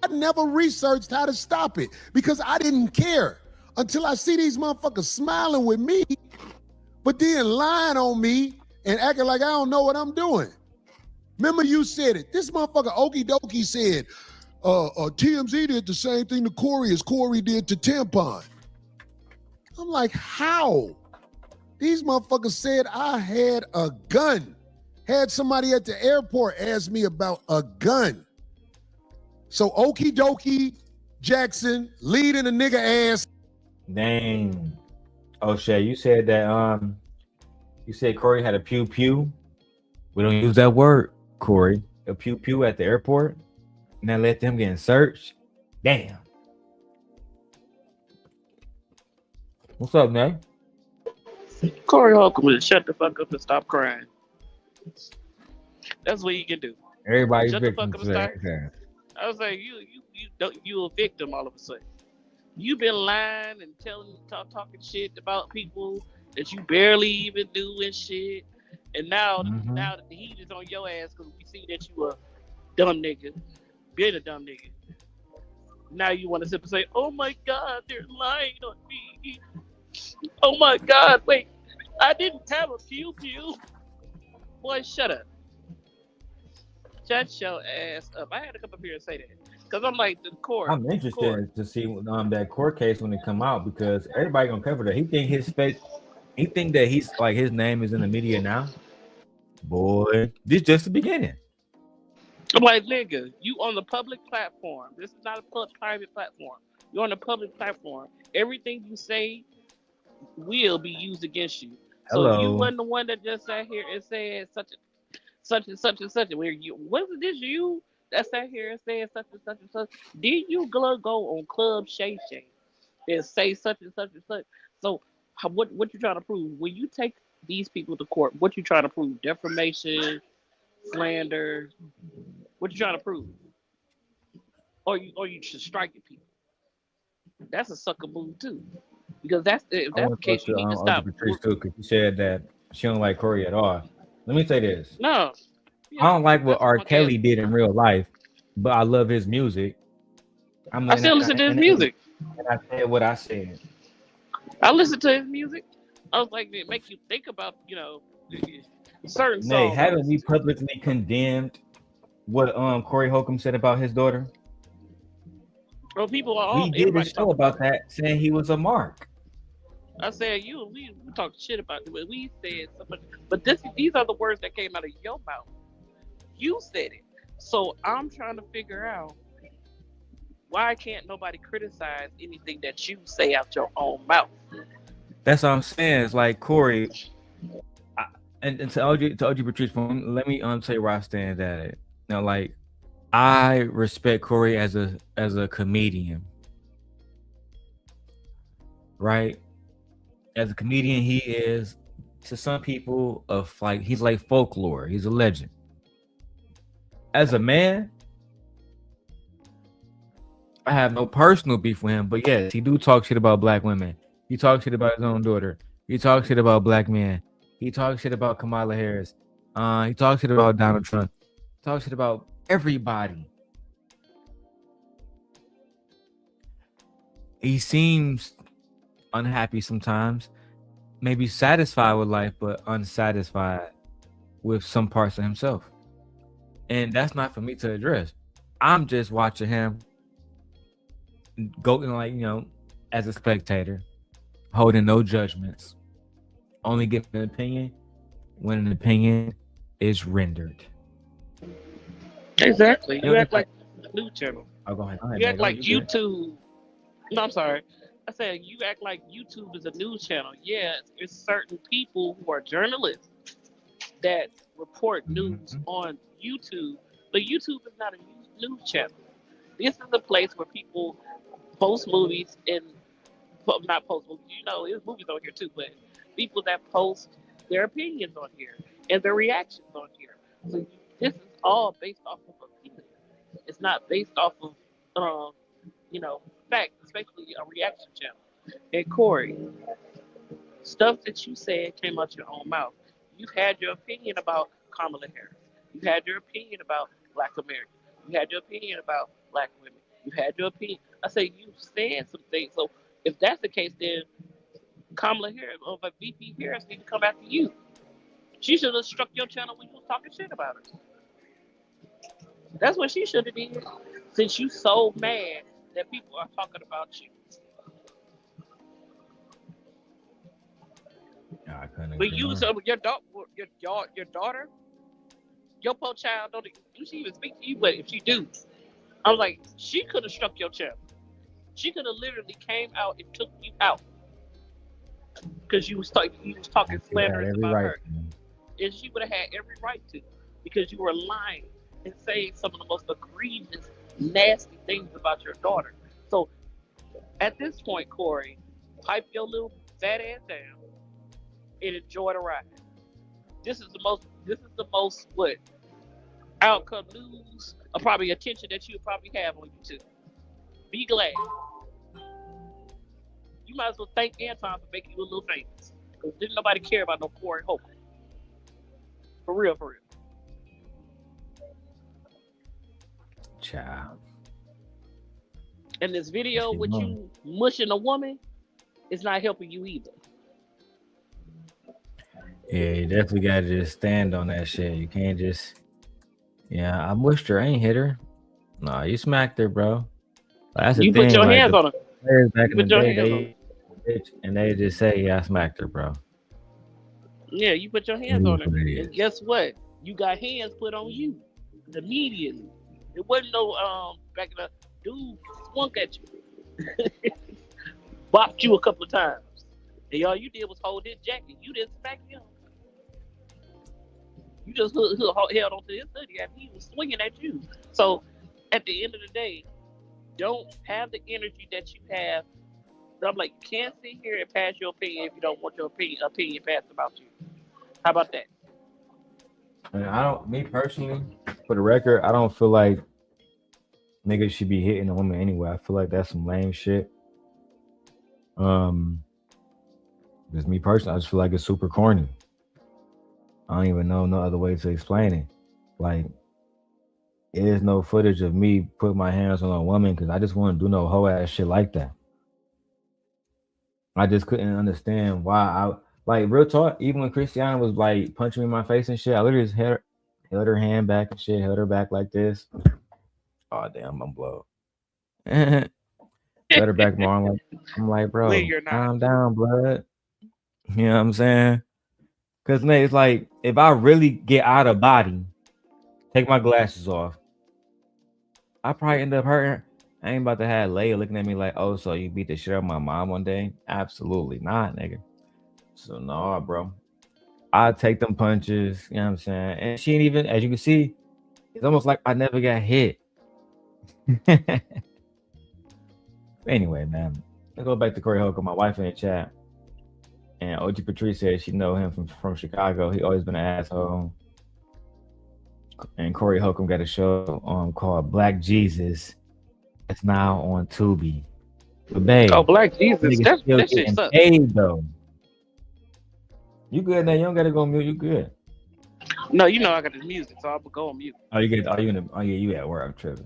Speaker 7: I never researched how to stop it because I didn't care until I see these motherfuckers smiling with me, but then lying on me and acting like I don't know what I'm doing. Remember you said it. This motherfucker Okie Dokie said, TMZ did the same thing to Corey as Corey did to Tampon. I'm like, how? These motherfuckers said I had a gun. Had somebody at the airport ask me about a gun. So Okie Dokie Jackson leading a nigga ass.
Speaker 1: Dang. Oshay, you said that you said Corey had a pew pew. We don't use that word, Corey. A pew pew at the airport. And that led to him getting searched. Damn. What's up, man?
Speaker 12: Corey Holcomb, shut the fuck up and stop crying. That's what you can do.
Speaker 1: Everybody's
Speaker 12: shut the
Speaker 1: victim
Speaker 12: fuck up and stop.
Speaker 1: today.
Speaker 12: I was like, you a victim all of a sudden. You've been lying and talking shit about people that you barely even do and shit. And now the heat is on your ass because we see that you a dumb nigga. Been a dumb nigga. Now you want to sit and say, "Oh my God, they're lying on me." Oh my God, wait, I didn't have a pew pew. Boy, shut up. Shut your ass up. I had to come up here and say that because I'm like the court.
Speaker 1: I'm interested to see that court case when it come out because everybody gonna cover that. He think his face. He think that he's like his name is in the media now. Boy, this just the beginning.
Speaker 12: I'm like, nigga, you on the public platform. This is not a private platform. You're on the public platform. Everything you say will be used against you. So
Speaker 1: Hello.
Speaker 12: you wasn't the one that just sat here and said such and such and such. Where you wasn't this you that sat here and said such and such and such? Did you go on Club Shay Shay and say such and such and such? So what you trying to prove? When you take these people to court, what you trying to prove? Defamation, slander. What you trying to prove? Or you just striking people. That's a sucker move too. Because if that's the case, you need to stop.
Speaker 1: Patrice too, because she said that she don't like Corey at all. Let me say this.
Speaker 12: No.
Speaker 1: I don't like what R. Kelly did in real life, but I love his music.
Speaker 12: I still listen to his music.
Speaker 1: And I said what I said.
Speaker 12: I listen to his music. I was like, it make you think about, certain songs.
Speaker 1: Nay, haven't we publicly condemned what Corey Holcomb said about his daughter?
Speaker 12: Well, people are all.
Speaker 1: We did a show about that, saying he was a mark.
Speaker 12: I said we talked shit about it, but we said something. But these are the words that came out of your mouth. You said it. So I'm trying to figure out why can't nobody criticize anything that you say out your own mouth?
Speaker 1: That's what I'm saying. It's like Corey, and to OG Patrice, let me tell you where I stand at it. Now, like, I respect Corey as a comedian, right? As a comedian, he is to some people he's like folklore. He's a legend. As a man, I have no personal beef with him, but yes, he do talk shit about black women. He talks shit about his own daughter. He talks shit about black men. He talks shit about Kamala Harris. He talks shit about Donald Trump. He talks shit about everybody. He seems unhappy sometimes, maybe satisfied with life, but unsatisfied with some parts of himself. And that's not for me to address. I'm just watching him go, as a spectator, holding no judgments, only giving an opinion when an opinion is rendered.
Speaker 12: Exactly. You act like a news channel.
Speaker 1: Oh, go ahead.
Speaker 12: You act like YouTube. No, I'm sorry. I said you act like YouTube is a news channel. Yeah, it's certain people who are journalists that report news on YouTube, but YouTube is not a news channel. This is a place where people post movies and not post movies. There's movies on here too, but people that post their opinions on here and their reactions on here. So this is all based off of opinion. It's not based off of fact, especially a reaction channel. And Corey, stuff that you said came out your own mouth. You've had your opinion about Kamala Harris. You've had your opinion about Black Americans. You had your opinion about Black women. You had your opinion. I say you said some things. So if that's the case, then Kamala Harris or VP Harris need to come after you. She should have struck your channel when you was talking shit about her. That's what she should have did. Since you so mad that people are talking about you. But you, your daughter, your poor child, do she even speak to you? But if she do, I was like, she could have struck your channel. She could have literally came out and took you out because you was talking slanderous about her, and she would have had every right to, because you were lying and saying some of the most egregious, nasty things about your daughter. So at this point, Corey, pipe your little fat ass down and enjoy the ride. This is the most what outcome news or probably attention that you'll probably have on YouTube. Be glad. You might as well thank Anton for making you a little famous, because didn't nobody care about no Corey Holcomb. For real.
Speaker 1: Child.
Speaker 12: And this video with you mushing a woman is not helping you either.
Speaker 1: Yeah, you definitely got to just stand on that shit. You can't just, I mushed her, I ain't hit her. Nah, you smacked her, bro. That's the
Speaker 12: You
Speaker 1: thing.
Speaker 12: put your
Speaker 1: like,
Speaker 12: hands on her.
Speaker 1: Players back in the
Speaker 12: put your
Speaker 1: day,
Speaker 12: hands on
Speaker 1: and they just say, "Yeah, I smacked her, bro."
Speaker 12: Yeah, you put your hands on her, and guess what? You got hands put on you immediately. It wasn't no back in the dude swung at you, bopped you a couple of times, and all you did was hold his jacket. You didn't smack him. You just held onto his hoodie, and he was swinging at you. So, at the end of the day, don't have the energy that you have. I'm like, you can't sit here and pass your opinion if you don't want your opinion passed about you. How about that?
Speaker 1: Me personally, for the record, I don't feel like niggas should be hitting a woman anyway. I feel like that's some lame shit. Just me personally, I just feel like it's super corny. I don't even know no other way to explain it. Like, there's no footage of me putting my hands on a woman because I just want to do no hoe ass shit like that. I just couldn't understand why like real talk. Even when Christiana was like punching me in my face and shit, I literally just held her hand back and shit, held her back like this. Oh damn, I'm blowed. Let her back more. I'm like, bro, calm down, blood. You know what I'm saying? Because man, it's like if I really get out of body, take my glasses off, I probably end up hurting. I ain't about to have Leia looking at me like, oh, so you beat the shit out of my mom one day? Absolutely not, nigga. So no, bro. I take them punches, you know what I'm saying? And she ain't even, as you can see, it's almost like I never got hit. Anyway, man. Let's go back to Corey Holcomb, my wife in the chat. And OG Patrice said she know him from Chicago. He always been an asshole. And Corey Holcomb got a show called Black Jesus. It's now on Tubi. But babe,
Speaker 12: Black Jesus, that shit sucks.
Speaker 1: Paid though. You good now? You don't gotta go on mute. You good?
Speaker 12: No, you know I got the music, so I'm gonna go on mute.
Speaker 1: Oh, you get? You at work? I'm tripping.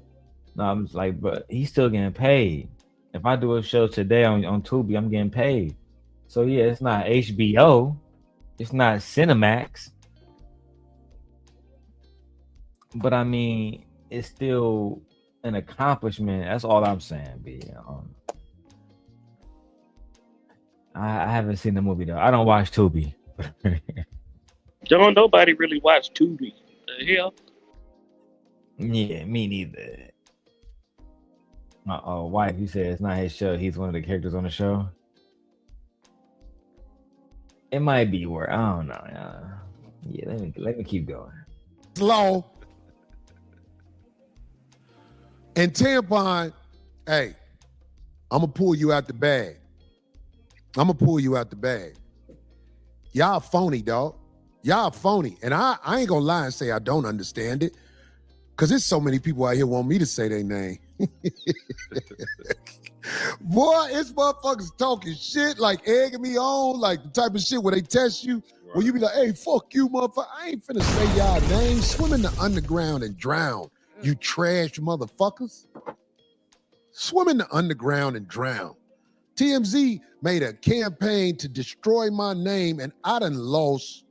Speaker 1: No, I'm just like, but he's still getting paid. If I do a show today on Tubi, I'm getting paid. So yeah, it's not HBO, it's not Cinemax, but I mean, it's still an accomplishment. That's all I'm saying, B. I haven't seen the movie though. I don't watch Tubi.
Speaker 12: Don't nobody really watch Tubi. The hell?
Speaker 1: Yeah, me neither. My wife, he said it's not his show. He's one of the characters on the show. It might be where I don't know. Yeah, let me keep going.
Speaker 7: Slow. And Tampon, hey, I'm gonna pull you out the bag. Y'all phony, dog. Y'all phony. And I ain't gonna lie and say I don't understand it. Cause there's so many people out here want me to say their name. Boy, it's motherfuckers talking shit, like egging me on, like the type of shit where they test you, where you be like, hey, fuck you, motherfucker. I ain't finna say y'all names. Swim in the underground and drown, you trash motherfuckers. Swim in the underground and drown. TMZ made a campaign to destroy my name, and I done lost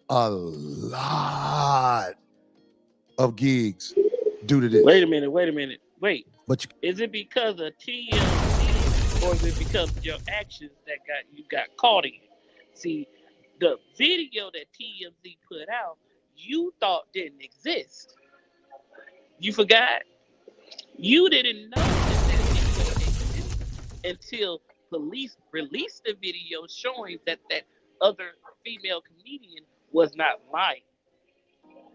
Speaker 7: a lot of gigs due to this.
Speaker 12: Wait a minute. Wait.
Speaker 7: But
Speaker 12: is it because of TMZ or is it because of your actions that you got caught in? See, the video that TMZ put out, you thought didn't exist. You forgot? You didn't know that video existed until police released the video showing that other female comedian was not lying.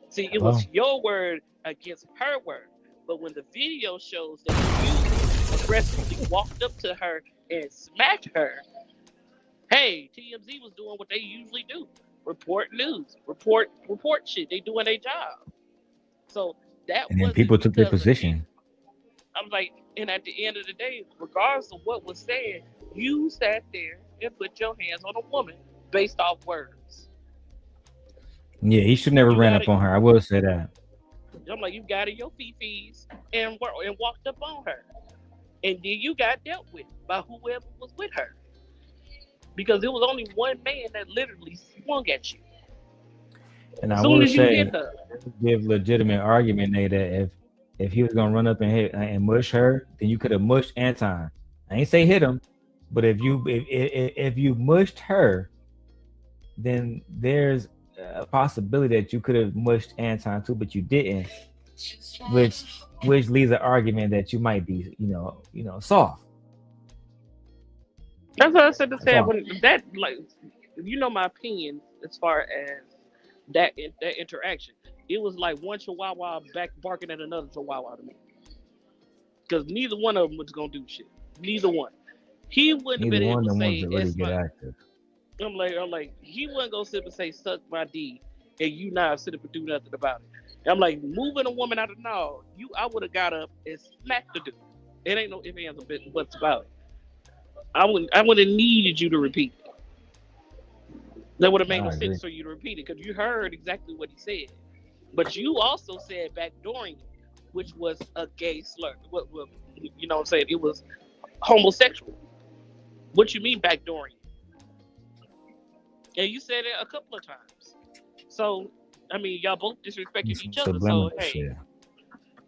Speaker 12: See, it was your word against her word. But when the video shows that you aggressively walked up to her and smacked her, hey, TMZ was doing what they usually do. Report news. Report shit. They doing their job. So that
Speaker 1: and then people took their position.
Speaker 12: I'm like, and at the end of the day, regardless of what was said, you sat there and put your hands on a woman based off words.
Speaker 1: Yeah, he should never ran up on her. I will say that.
Speaker 12: I'm like, you got in your fifis and walked up on her. and then you got dealt with by whoever was with her, because it was only one man that literally swung at you.
Speaker 1: And
Speaker 12: As
Speaker 1: I
Speaker 12: soon
Speaker 1: will
Speaker 12: as you
Speaker 1: say,
Speaker 12: hit her,
Speaker 1: give legitimate argument there that if he was gonna run up and hit and mush her, then you could have mushed Anton. I ain't say hit him, but if you mushed her, then there's a possibility that you could have mushed Anton too, but you didn't, which leaves an argument that you might be, soft.
Speaker 12: that's what I said to say. When that, like, you know, my opinion as far as that interaction, it was like one chihuahua back barking at another chihuahua to me, because neither one of them was gonna do shit. Neither one. He wouldn't have been able to say
Speaker 1: really get active.
Speaker 12: I'm like, he wasn't gonna sit up and say suck my D, and you not sit up and do nothing about it. And I'm like, moving a woman out of I would have got up and smacked the dude. It ain't no ifs, ands, or buts about it. I would have needed you to repeat it. That would have made no sense for you to repeat it, because you heard exactly what he said. But you also said backdooring it, which was a gay slur. Well, you know what I'm saying? It was homosexual. What you mean backdooring it? And you said it a couple of times. So, I mean, y'all both disrespected each other. So, hey, shit.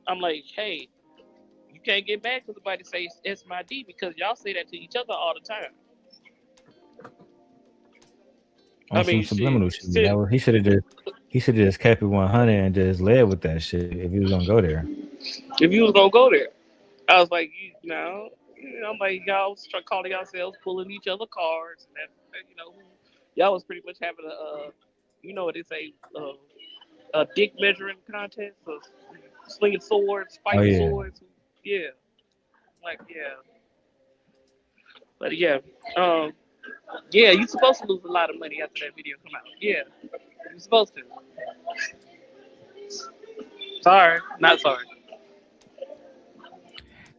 Speaker 12: I'm like, hey, you can't get mad because somebody says it's my D, because y'all say that to each other all the time.
Speaker 1: I mean, subliminal shit. He should have just kept it 100 and just led with that shit if he was gonna go there.
Speaker 12: I was like, I'm like, y'all was calling yourselves pulling each other cards, and that, y'all was pretty much having what they say, a dick measuring contest, of slinging swords, fighting swords. Yeah, like but yeah, you're supposed to lose a lot of money after that video come out. Yeah, you're supposed to. Sorry, not sorry.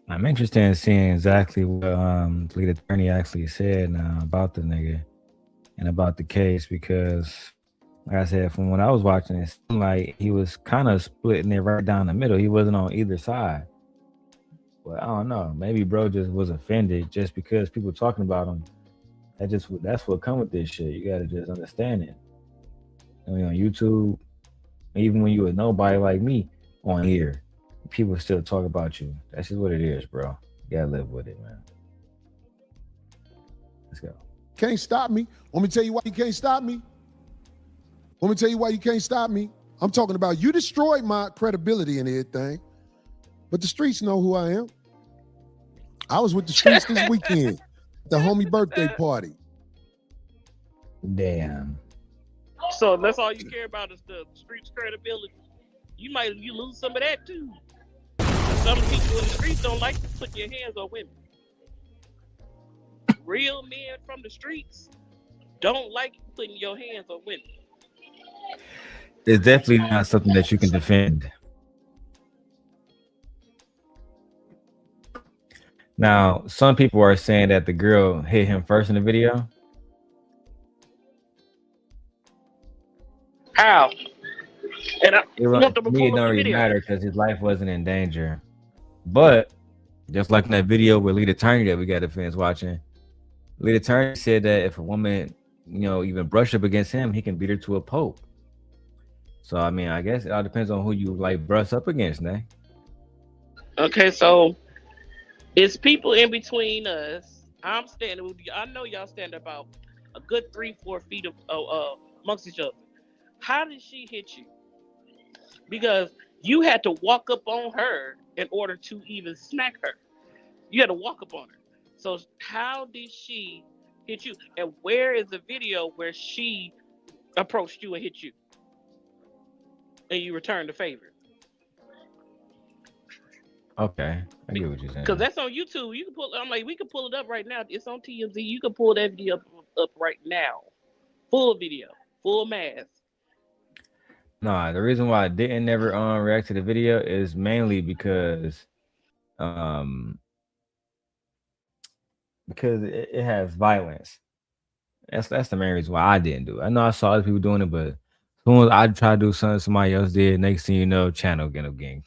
Speaker 1: I'm interested in seeing exactly what the lead attorney actually said now about the nigga and about the case, because, like I said, from when I was watching it seemed like he was kind of splitting it right down the middle. He wasn't on either side. But I don't know. Maybe bro just was offended just because people talking about him. That's what come with this shit. You gotta just understand it. I mean, on YouTube, even when you a nobody like me on here, people still talk about you. That's just what it is, bro. You gotta live with it, man. Let's go.
Speaker 7: Can't stop me. Let me tell you why you can't stop me. I'm talking about you destroyed my credibility and everything, but the streets know who I am. I was with the streets this weekend, the homie birthday party.
Speaker 1: Damn.
Speaker 12: So that's all you care about is the streets credibility. You lose some of that too. Some people in the streets don't like to put your hands on women. Real men from the streets don't like putting your hands on women.
Speaker 1: It's definitely not something that you can defend. Now, some people are saying that the girl hit him first in the video.
Speaker 12: How? And
Speaker 1: it don't really matter because his life wasn't in danger. But just like in that video with lead attorney that we got the fans watching, lead attorney said that if a woman, even brush up against him, he can beat her to a pulp. So I mean, I guess it all depends on who you like brush up against, nah?
Speaker 12: Okay, so it's people in between us. I'm standing with you. I know y'all stand about a good 3-4 feet amongst each other. How did she hit you? Because you had to walk up on her in order to even smack her. You had to walk up on her. So how did she hit you? And where is the video where she approached you and hit you? And you returned the favor?
Speaker 1: Okay, I get what you're saying.
Speaker 12: Because that's on YouTube. You can pull. I'm like, we can pull it up right now. It's on TMZ. You can pull that video up right now. Full video, full mask.
Speaker 1: Nah, the reason why I didn't never react to the video is mainly because it has violence. That's the main reason why I didn't do it. I know I saw other people doing it, but as soon as I try to do something somebody else did, next thing you know, channel getting gang.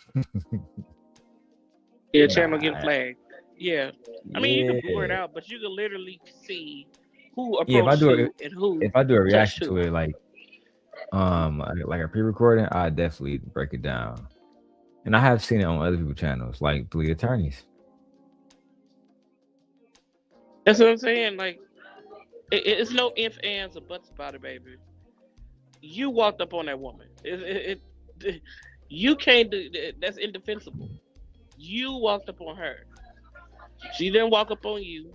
Speaker 12: Yeah, channel getting flagged. Yeah. I mean, you can blur it out, but you can literally see who
Speaker 1: Yeah,
Speaker 12: approached you and who
Speaker 1: if I do a
Speaker 12: touched
Speaker 1: reaction
Speaker 12: who.
Speaker 1: to it, like a pre-recording, I definitely break it down. And I have seen it on other people's channels, like Three Attorneys.
Speaker 12: That's what I'm saying. Like, it's no ifs, ands, or buts about it, baby. You walked up on that woman. You can't do that's indefensible. You walked up on her. She didn't walk up on you.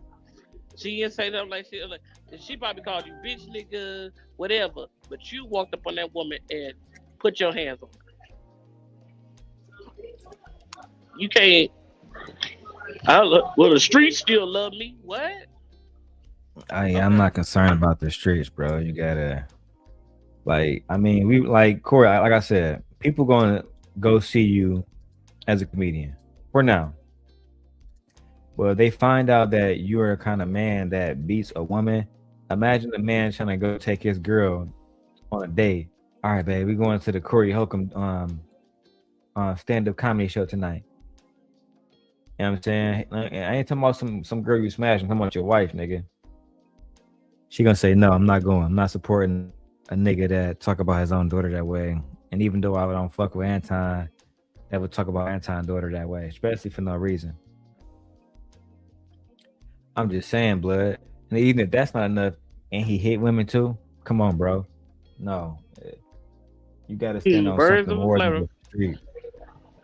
Speaker 12: She didn't say nothing like she probably called you bitch, nigga, whatever. But you walked up on that woman and put your hands on her. You can't. Well, the streets still love me. What?
Speaker 1: I'm not concerned about the streets, bro. You gotta, like, I mean, we like Corey. Like I said, people gonna go see you as a comedian for now. Well, they find out that you're a kind of man that beats a woman. Imagine a man trying to go take his girl on a date. All right, babe, we're going to the Corey Holcomb stand-up comedy show tonight. You know what I'm saying? I ain't talking about some girl you smashing. I'm talking about your wife, nigga. She gonna say, no, I'm not going. I'm not supporting a nigga that talk about his own daughter that way. And even though I don't fuck with Anton, that would talk about Anton's daughter that way, especially for no reason. I'm just saying, blood. And even if that's not enough, and he hit women too, come on, bro. No, you gotta stand on something more than the street.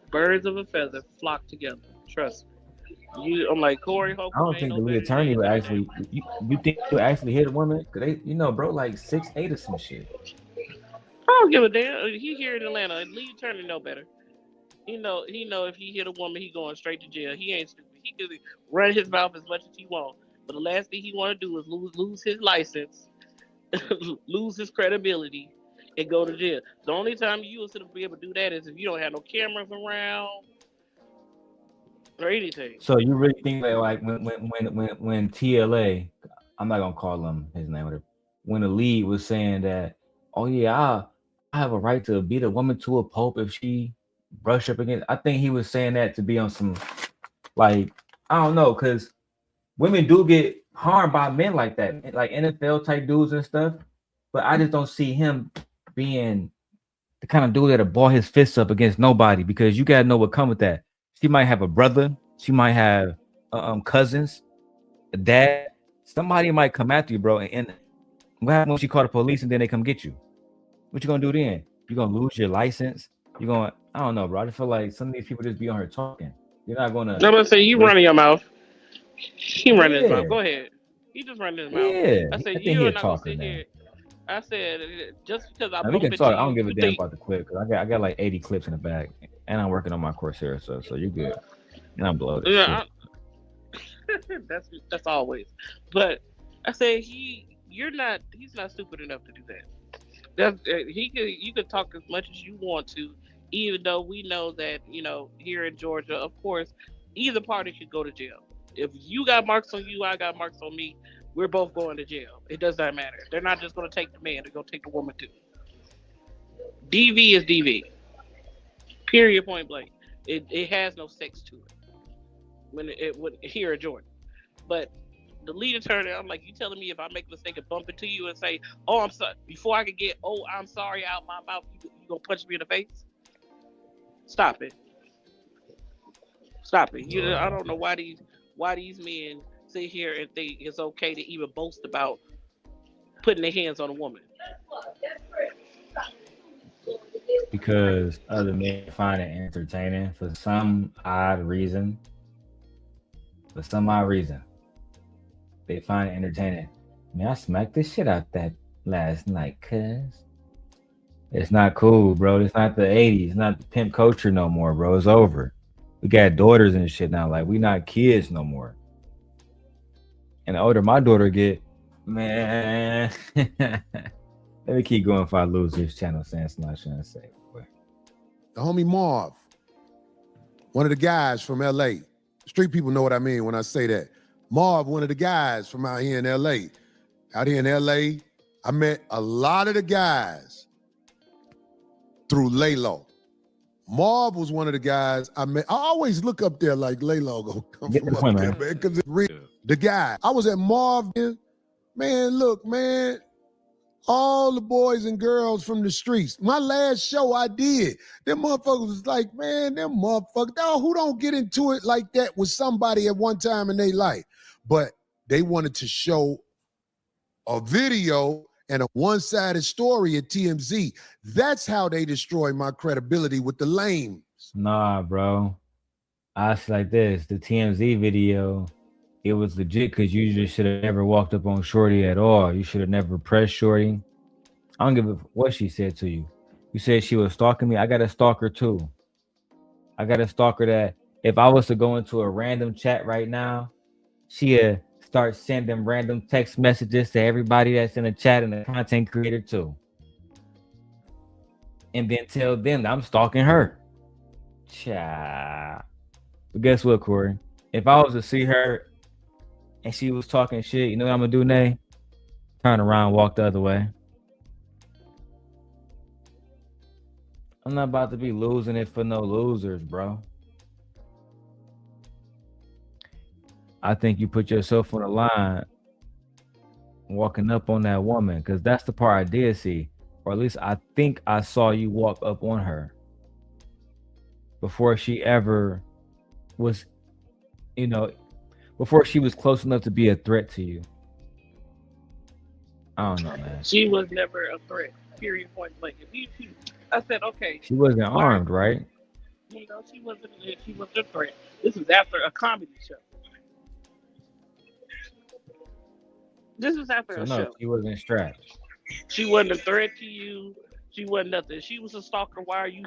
Speaker 12: Birds of a feather flock together. Trust me. I'm like Corey Holcomb.
Speaker 1: I don't think the lead attorney would actually. You think you actually hit a woman? Cause they, bro, like 6'8" or some shit.
Speaker 12: I don't give a damn. He here in Atlanta. Lead attorney know better. He know if he hit a woman, he going straight to jail. He ain't stupid. He can run his mouth as much as he want, but the last thing he want to do is lose his license, lose his credibility, and go to jail. The only time you will be able to do that is if you don't have no cameras around or anything.
Speaker 1: So you really think that, like, when TLA, I'm not gonna call him his name, whatever. When the lead was saying that, oh yeah, I have a right to beat a woman to a pulp if she brush up against. I think he was saying that to be on some, like, I don't know, because women do get harmed by men like that, like NFL type dudes and stuff. But I just don't see him being the kind of dude that'll ball his fists up against nobody, because you gotta know what comes with that. She might have a brother, she might have cousins, a dad. Somebody might come after you, bro. And what happens when she call the police and then they come get you? What you gonna do then? You gonna lose your license? You gonna, I don't know, bro. I just feel like some of these people just be on her talking. You're not gonna.
Speaker 12: I'm gonna say you running your mouth. He running his mouth. Go ahead. He just running his mouth.
Speaker 1: Yeah.
Speaker 12: I said you're not gonna sit here. I said just because I
Speaker 1: we can talk. I don't give a damn about the clip, because I got like 80 clips in the bag, and I'm working on my Coursera, so you're good. And I'm bloated.
Speaker 12: Yeah, that's always. But I said he's not stupid enough to do that. You can talk as much as you want to, even though we know that here in Georgia, of course, either party could go to jail. If you got marks on you, I got marks on me. We're both going to jail. It does not matter. They're not just going to take the man. They're going to take the woman too. DV is DV. Period. Point blank. It has no sex to it. When here in Georgia, but the lead attorney, I'm like, you telling me if I make a mistake and bump into you and say, oh, I'm sorry, before I could get, oh, I'm sorry out my mouth, you gonna punch me in the face? Stop it. Stop it. I don't know why these men sit here and think it's okay to even boast about putting their hands on a woman.
Speaker 1: Because other men find it entertaining for some odd reason. They find it entertaining. Man, I smacked the shit out that last night, cuz. It's not cool, bro. It's not the 80s. It's not the pimp culture no more, bro. It's over. We got daughters and shit now. Like, we not kids no more. And the older my daughter get, man. Let me keep going if I lose this channel saying something I'm trying to say.
Speaker 7: The homie Marv, one of the guys from LA. Street people know what I mean when I say that. Marv, one of the guys from out here in LA. Out here in LA, I met a lot of the guys through Laylo. Marv was one of the guys I met. I always look up there like Layla go come
Speaker 1: Get
Speaker 7: from
Speaker 1: the
Speaker 7: up
Speaker 1: point,
Speaker 7: there,
Speaker 1: man.
Speaker 7: man, because it's real. The guy. I was at Marv, man, look, man, all the boys and girls from the streets. My last show I did, them motherfuckers was like, man, them motherfuckers, dog, who don't get into it like that with somebody at one time in their life? But they wanted to show a video and a one-sided story at TMZ. That's how they destroy my credibility with the lames.
Speaker 1: Nah, bro. I was like this. The TMZ video, it was legit because you just should have never walked up on Shorty at all. You should have never pressed Shorty. I don't give a what she said to you. You said she was stalking me. I got a stalker too. I got a stalker that if I was to go into a random chat right now, she'd start sending random text messages to everybody that's in the chat and the content creator too. And then tell them that I'm stalking her. Cha. But guess what, Corey? If I was to see her and she was talking shit, you know what I'm gonna do, Nay? Turn around, walk the other way. I'm not about to be losing it for no losers, bro. I think you put yourself on the line walking up on that woman, because that's the part I did see. Or at least I think I saw you walk up on her before she ever was, before she was close enough to be a threat to you. I don't know, man.
Speaker 12: She was never a threat. Period. Point blank. I said, okay.
Speaker 1: She wasn't armed, right?
Speaker 12: She wasn't a threat. This was after a comedy show. This was after a show.
Speaker 1: She wasn't strapped.
Speaker 12: She wasn't a threat to you. She wasn't nothing. She was a stalker. Why are you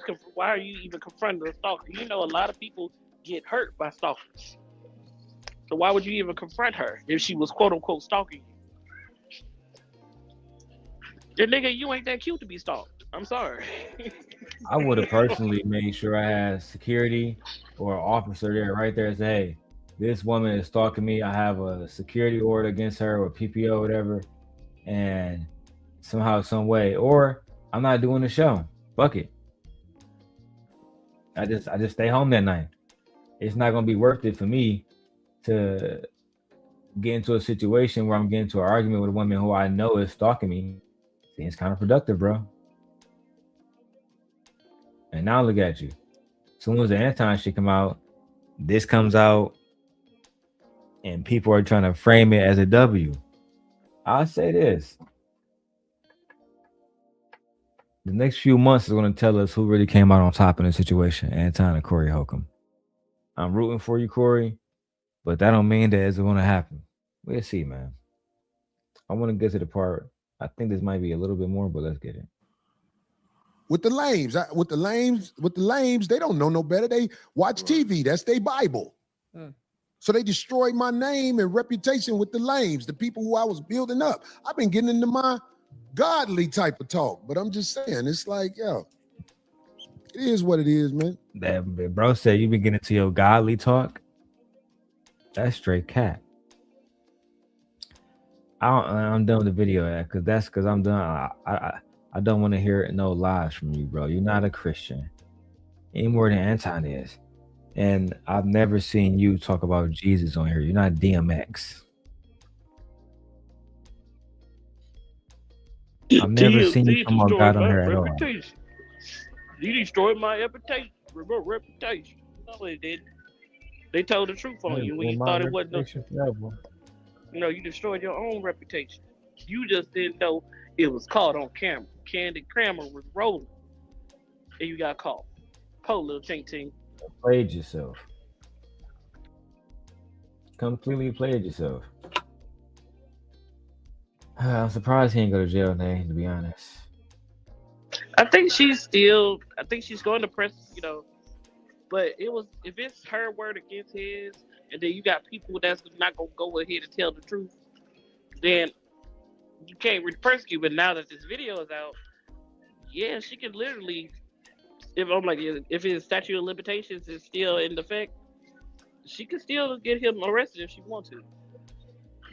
Speaker 12: even confronting a stalker? You know, a lot of people get hurt by stalkers. So why would you even confront her if she was quote unquote stalking you? The nigga, you ain't that cute to be stalked. I'm sorry.
Speaker 1: I would have personally made sure I had security or an officer there right there and say, hey, this woman is stalking me. I have a security order against her or PPO or whatever. And somehow, some way, or I'm not doing the show. Fuck it. I just stay home that night. It's not gonna be worth it for me to get into a situation where I'm getting into an argument with a woman who I know is stalking me. Seems kind of productive, bro. And now look at you. As soon as the Anton shit come out, this comes out, and people are trying to frame it as a W. I'll say this. The next few months is going to tell us who really came out on top in the situation, Anton and Corey Holcomb. I'm rooting for you, Corey, but that don't mean that it's going to happen. We'll see, man. I want to get to the part. I think this might be a little bit more, but let's get it.
Speaker 7: With the lames, they don't know no better. They watch TV. That's their Bible. So they destroyed my name and reputation with the lames, the people who I was building up. I've been getting into my godly type of talk, but I'm just saying, it's like, yo, it is what it is, man.
Speaker 1: That bro said you been getting into your godly talk. That's straight cat. I'm done with the video, because I'm done. I don't want to hear no lies from you, bro. You're not a Christian any more than Anton is. And I've never seen you talk about Jesus on here. You're not DMX. I've never seen you come about God on here at all.
Speaker 12: You destroyed my reputation. No, they didn't. They told the truth on you when you thought it wasn't. You destroyed your own reputation. You just didn't know it was caught on camera. Candid camera was rolling, and you got caught. Po little chink ting.
Speaker 1: Played yourself. Completely played yourself. I'm surprised he didn't go to jail, Nay, to be honest.
Speaker 12: I think she's going to press, but if it's her word against his, and then you got people that's not going to go ahead and tell the truth, then you can't persecute. But now that this video is out, yeah, she can literally, if his statute of limitations is still in effect, she can still get him arrested if she wants to.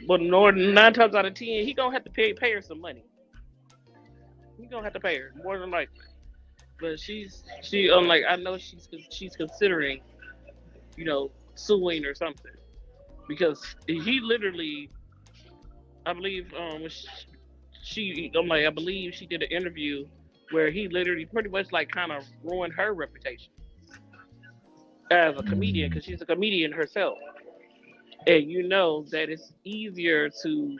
Speaker 12: But 9 times out of 10, he gonna have to pay her some money. He gonna have to pay her more than likely. But she like I know she's considering, suing or something because he literally, I believe I believe she did an interview where he literally pretty much like kind of ruined her reputation as a comedian because she's a comedian herself, and that it's easier to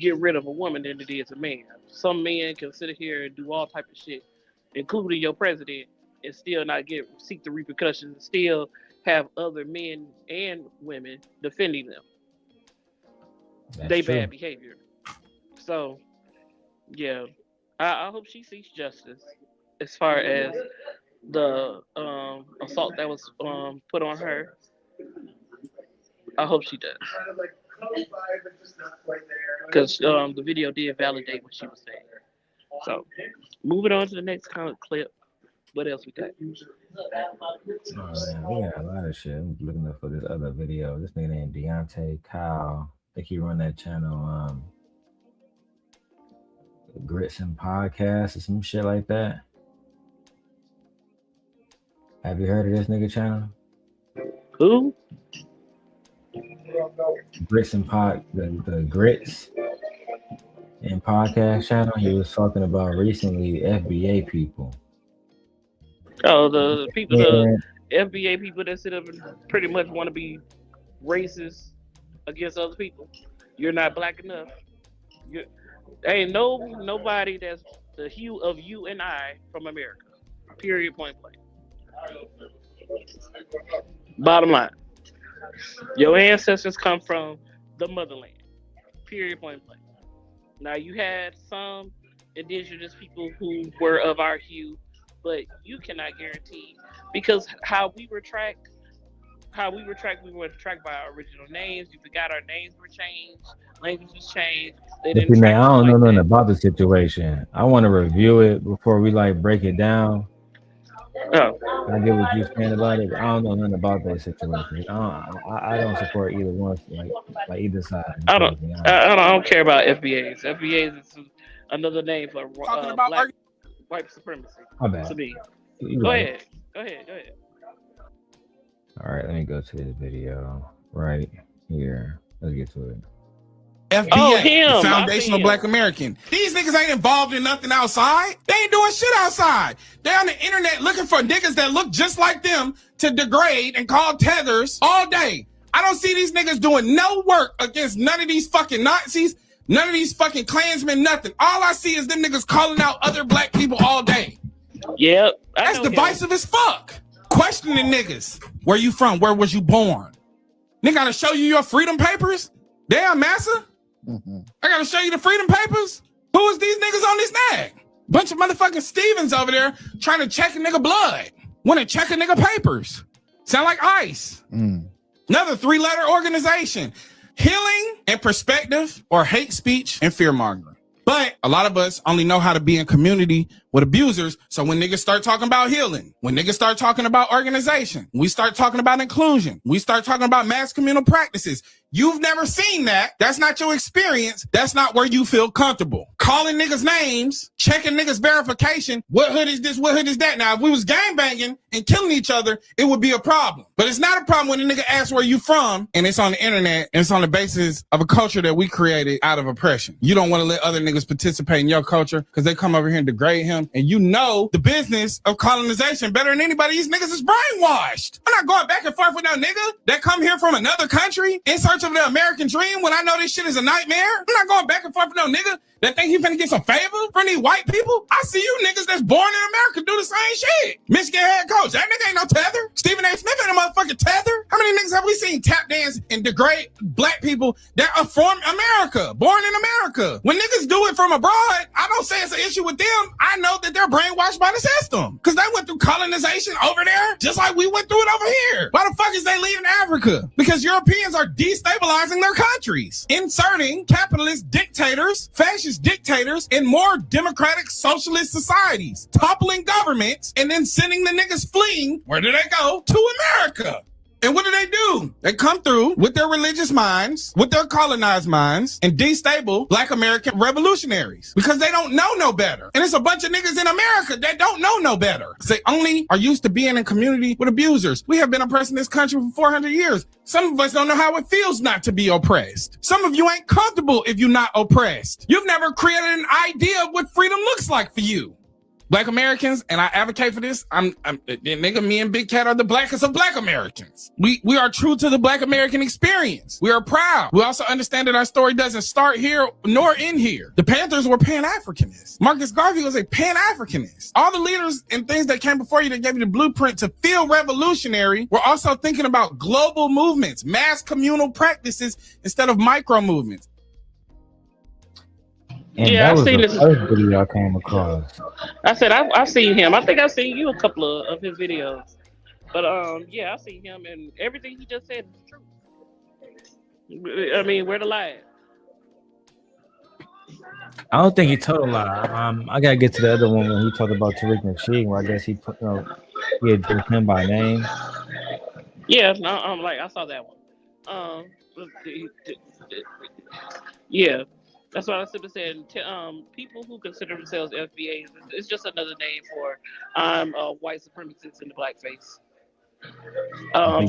Speaker 12: get rid of a woman than it is a man. Some men can sit here and do all type of shit, including your president, and still not seek the repercussions, and still have other men and women defending them. They bad behavior. So, yeah, I hope she seeks justice as far as the assault that was put on her. I hope she does. Because the video did validate what she was saying. So, moving on to the next kind of clip. What else we got?
Speaker 1: Oh, man, we got a lot of shit. I'm looking up for this other video. This nigga named Deante Kyle. I think he run that channel, Grits and Podcast or some shit like that. Have you heard of this nigga channel?
Speaker 12: Who?
Speaker 1: Grits and the Grits and Podcast channel. He was talking about recently FBA people.
Speaker 12: Oh, the people, the FBA people that sit up and pretty much want to be racist against other people. You're not black enough. Ain't nobody that's the hue of you and I from America. Period. Point blank. Bottom line. Your ancestors come from the motherland. Period. Point blank. Now you had some indigenous people who were of our hue, but you cannot guarantee because how we were tracked, we were tracked by our original names. You forgot our names were changed, language was changed. They didn't.
Speaker 1: Man, I don't know nothing about the situation. I want to review it before we break it down.
Speaker 12: Oh.
Speaker 1: I get what you're saying about it, but I don't know nothing about that situation. I don't support either one, like either side.
Speaker 12: I don't care about FBAs. FBAs is another name for black white supremacy.
Speaker 1: My bad.
Speaker 12: To me. Go ahead.
Speaker 1: All right, let me go to this video right here. Let's get to it.
Speaker 13: FBA, the Foundational Black American. These niggas ain't involved in nothing outside. They ain't doing shit outside. They on the internet looking for niggas that look just like them to degrade and call tethers all day. I don't see these niggas doing no work against none of these fucking Nazis, none of these fucking Klansmen, nothing. All I see is them niggas calling out other black people all day.
Speaker 12: Yep.
Speaker 13: That's divisive as fuck. Questioning niggas. Where you from? Where was you born? Nigga gotta show you your freedom papers? Damn, massa. I gotta show you the freedom papers? Who is these niggas on this nag? Bunch of motherfucking Stevens over there trying to check a nigga blood. Want to check a nigga papers. Sound like ICE. Another 3-letter organization. Healing and perspective or hate speech and fear mongering. But a lot of us only know how to be in community with abusers. So when niggas start talking about healing, when niggas start talking about organization, we start talking about inclusion, we start talking about mass communal practices. You've never seen that. That's not your experience. That's not where you feel comfortable. Calling niggas names, checking niggas verification. What hood is this? What hood is that? Now, if we was gangbanging and killing each other, it would be a problem. But it's not a problem when a nigga asks where you from and it's on the internet and it's on the basis of a culture that we created out of oppression. You don't want to let other niggas participate in your culture because they come over here and degrade him. And you know the business of colonization better than anybody. These niggas is brainwashed. I'm not going back and forth with no nigga that come here from another country in search of the American dream when I know this shit is a nightmare. I'm not going back and forth with no nigga that think he finna get some favor from these white people. I see you niggas that's born in America do the same shit. Michigan head coach, that nigga ain't no tether. Stephen A. Smith ain't a motherfucking tether. How many niggas have we seen tap dance and degrade black people that are from America, born in America? When niggas do it from abroad, I don't say it's an issue with them. I know that they're brainwashed by the system because they went through colonization over there just like we went through it over here. Why the fuck is they leaving Africa? Because Europeans are destabilizing their countries, inserting capitalist dictators, fascist dictators in more democratic socialist societies, toppling governments, and then sending the niggas fleeing. Where do they go? To America. And what do? They come through with their religious minds, with their colonized minds, and destabilize Black American revolutionaries because they don't know no better. And it's a bunch of niggas in America that don't know no better. They only are used to being in community with abusers. We have been oppressed in this country for 400 years. Some of us don't know how it feels not to be oppressed. Some of you ain't comfortable if you're not oppressed. You've never created an idea of what freedom looks like for you. Black Americans, and I advocate for this. Nigga, me and Big Cat are the blackest of Black Americans. We are true to the Black American experience. We are proud. We also understand that our story doesn't start here nor end here. The Panthers were Pan-Africanists. Marcus Garvey was a Pan-Africanist. All the leaders and things that came before you that gave you the blueprint to feel revolutionary were also thinking about global movements, mass communal practices instead of micro movements.
Speaker 14: And
Speaker 12: Yeah,
Speaker 14: that was
Speaker 12: I've seen
Speaker 14: the
Speaker 12: this.
Speaker 14: first video I came across.
Speaker 12: I said I've seen him. I think I've seen you a couple of his videos. But yeah, I've seen him, and everything he just said is true. I mean, where the lie at?
Speaker 14: I don't think he told a lie. I gotta get to the other one when he talked about Tariq Nasheed, where I guess he put he addressed him by name.
Speaker 12: Yeah, no, I saw that one. Yeah. That's what I was saying. People who consider themselves FBAs, it's just another name for white supremacists in the blackface.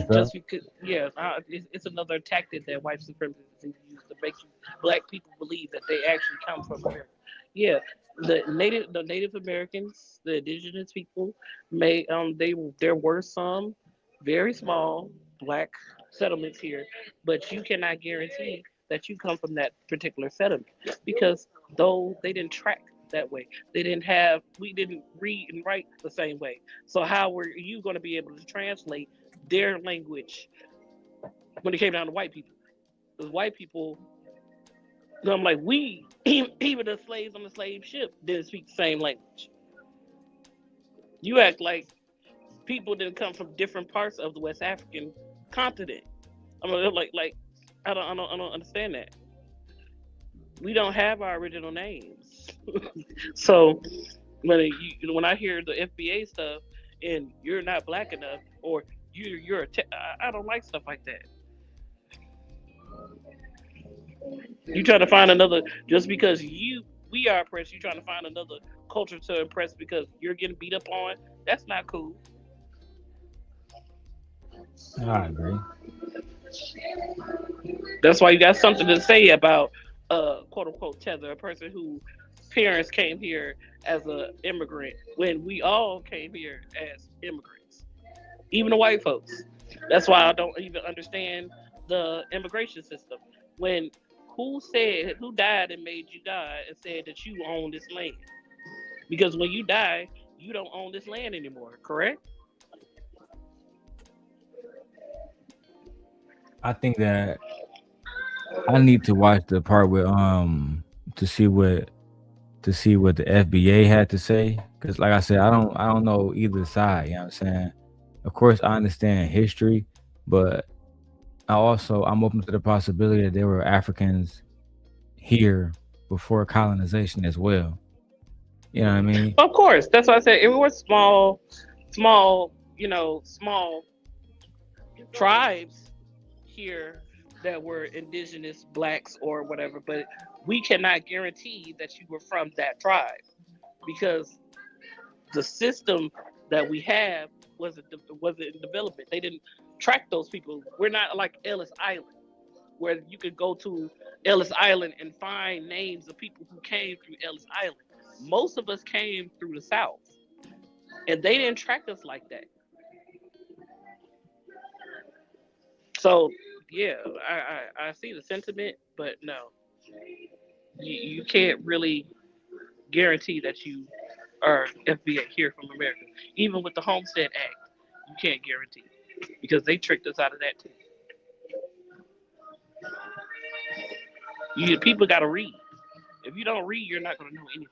Speaker 12: Just because, it's another tactic that white supremacists use to make Black people believe that they actually come from America. Yeah, the Native Americans, the indigenous people, there were some very small Black settlements here, but you cannot guarantee that you come from that particular settlement because though they didn't track that way, we didn't read and write the same way. So how were you going to be able to translate their language when it came down to white people? Because white people, I'm like, we, even the slaves on the slave ship didn't speak the same language. You act like people didn't come from different parts of the West African continent. I mean, like I don't understand that. We don't have our original names. So when I hear the FBA stuff and you're not Black enough or I don't like stuff like that. You trying to find another just because we are oppressed. You trying to find another culture to impress because you're getting beat up on. That's not cool.
Speaker 14: I agree.
Speaker 12: That's why you got something to say about quote unquote tether, a person whose parents came here as an immigrant when we all came here as immigrants, even the white folks. That's why I don't even understand the immigration system. Who died and made you die and said that you own this land? Because when you die, you don't own this land anymore, correct?
Speaker 14: I think that I need to watch the part with to see what the FBA had to say, because like I said, I don't know either side. You know what I'm saying? Of course, I understand history, but I'm open to the possibility that there were Africans here before colonization as well. You know what I mean?
Speaker 12: Of course, that's what I said. It was small tribes here that were indigenous Blacks or whatever, but we cannot guarantee that you were from that tribe because the system that we have wasn't in development. They didn't track those people. We're not like Ellis Island, where you could go to Ellis Island and find names of people who came through Ellis Island. Most of us came through the South, and they didn't track us like that. So, yeah, I see the sentiment, but no, you can't really guarantee that you are FBA here from America. Even with the Homestead Act, you can't guarantee it because they tricked us out of that too. People got to read. If you don't read, you're not going to know anything.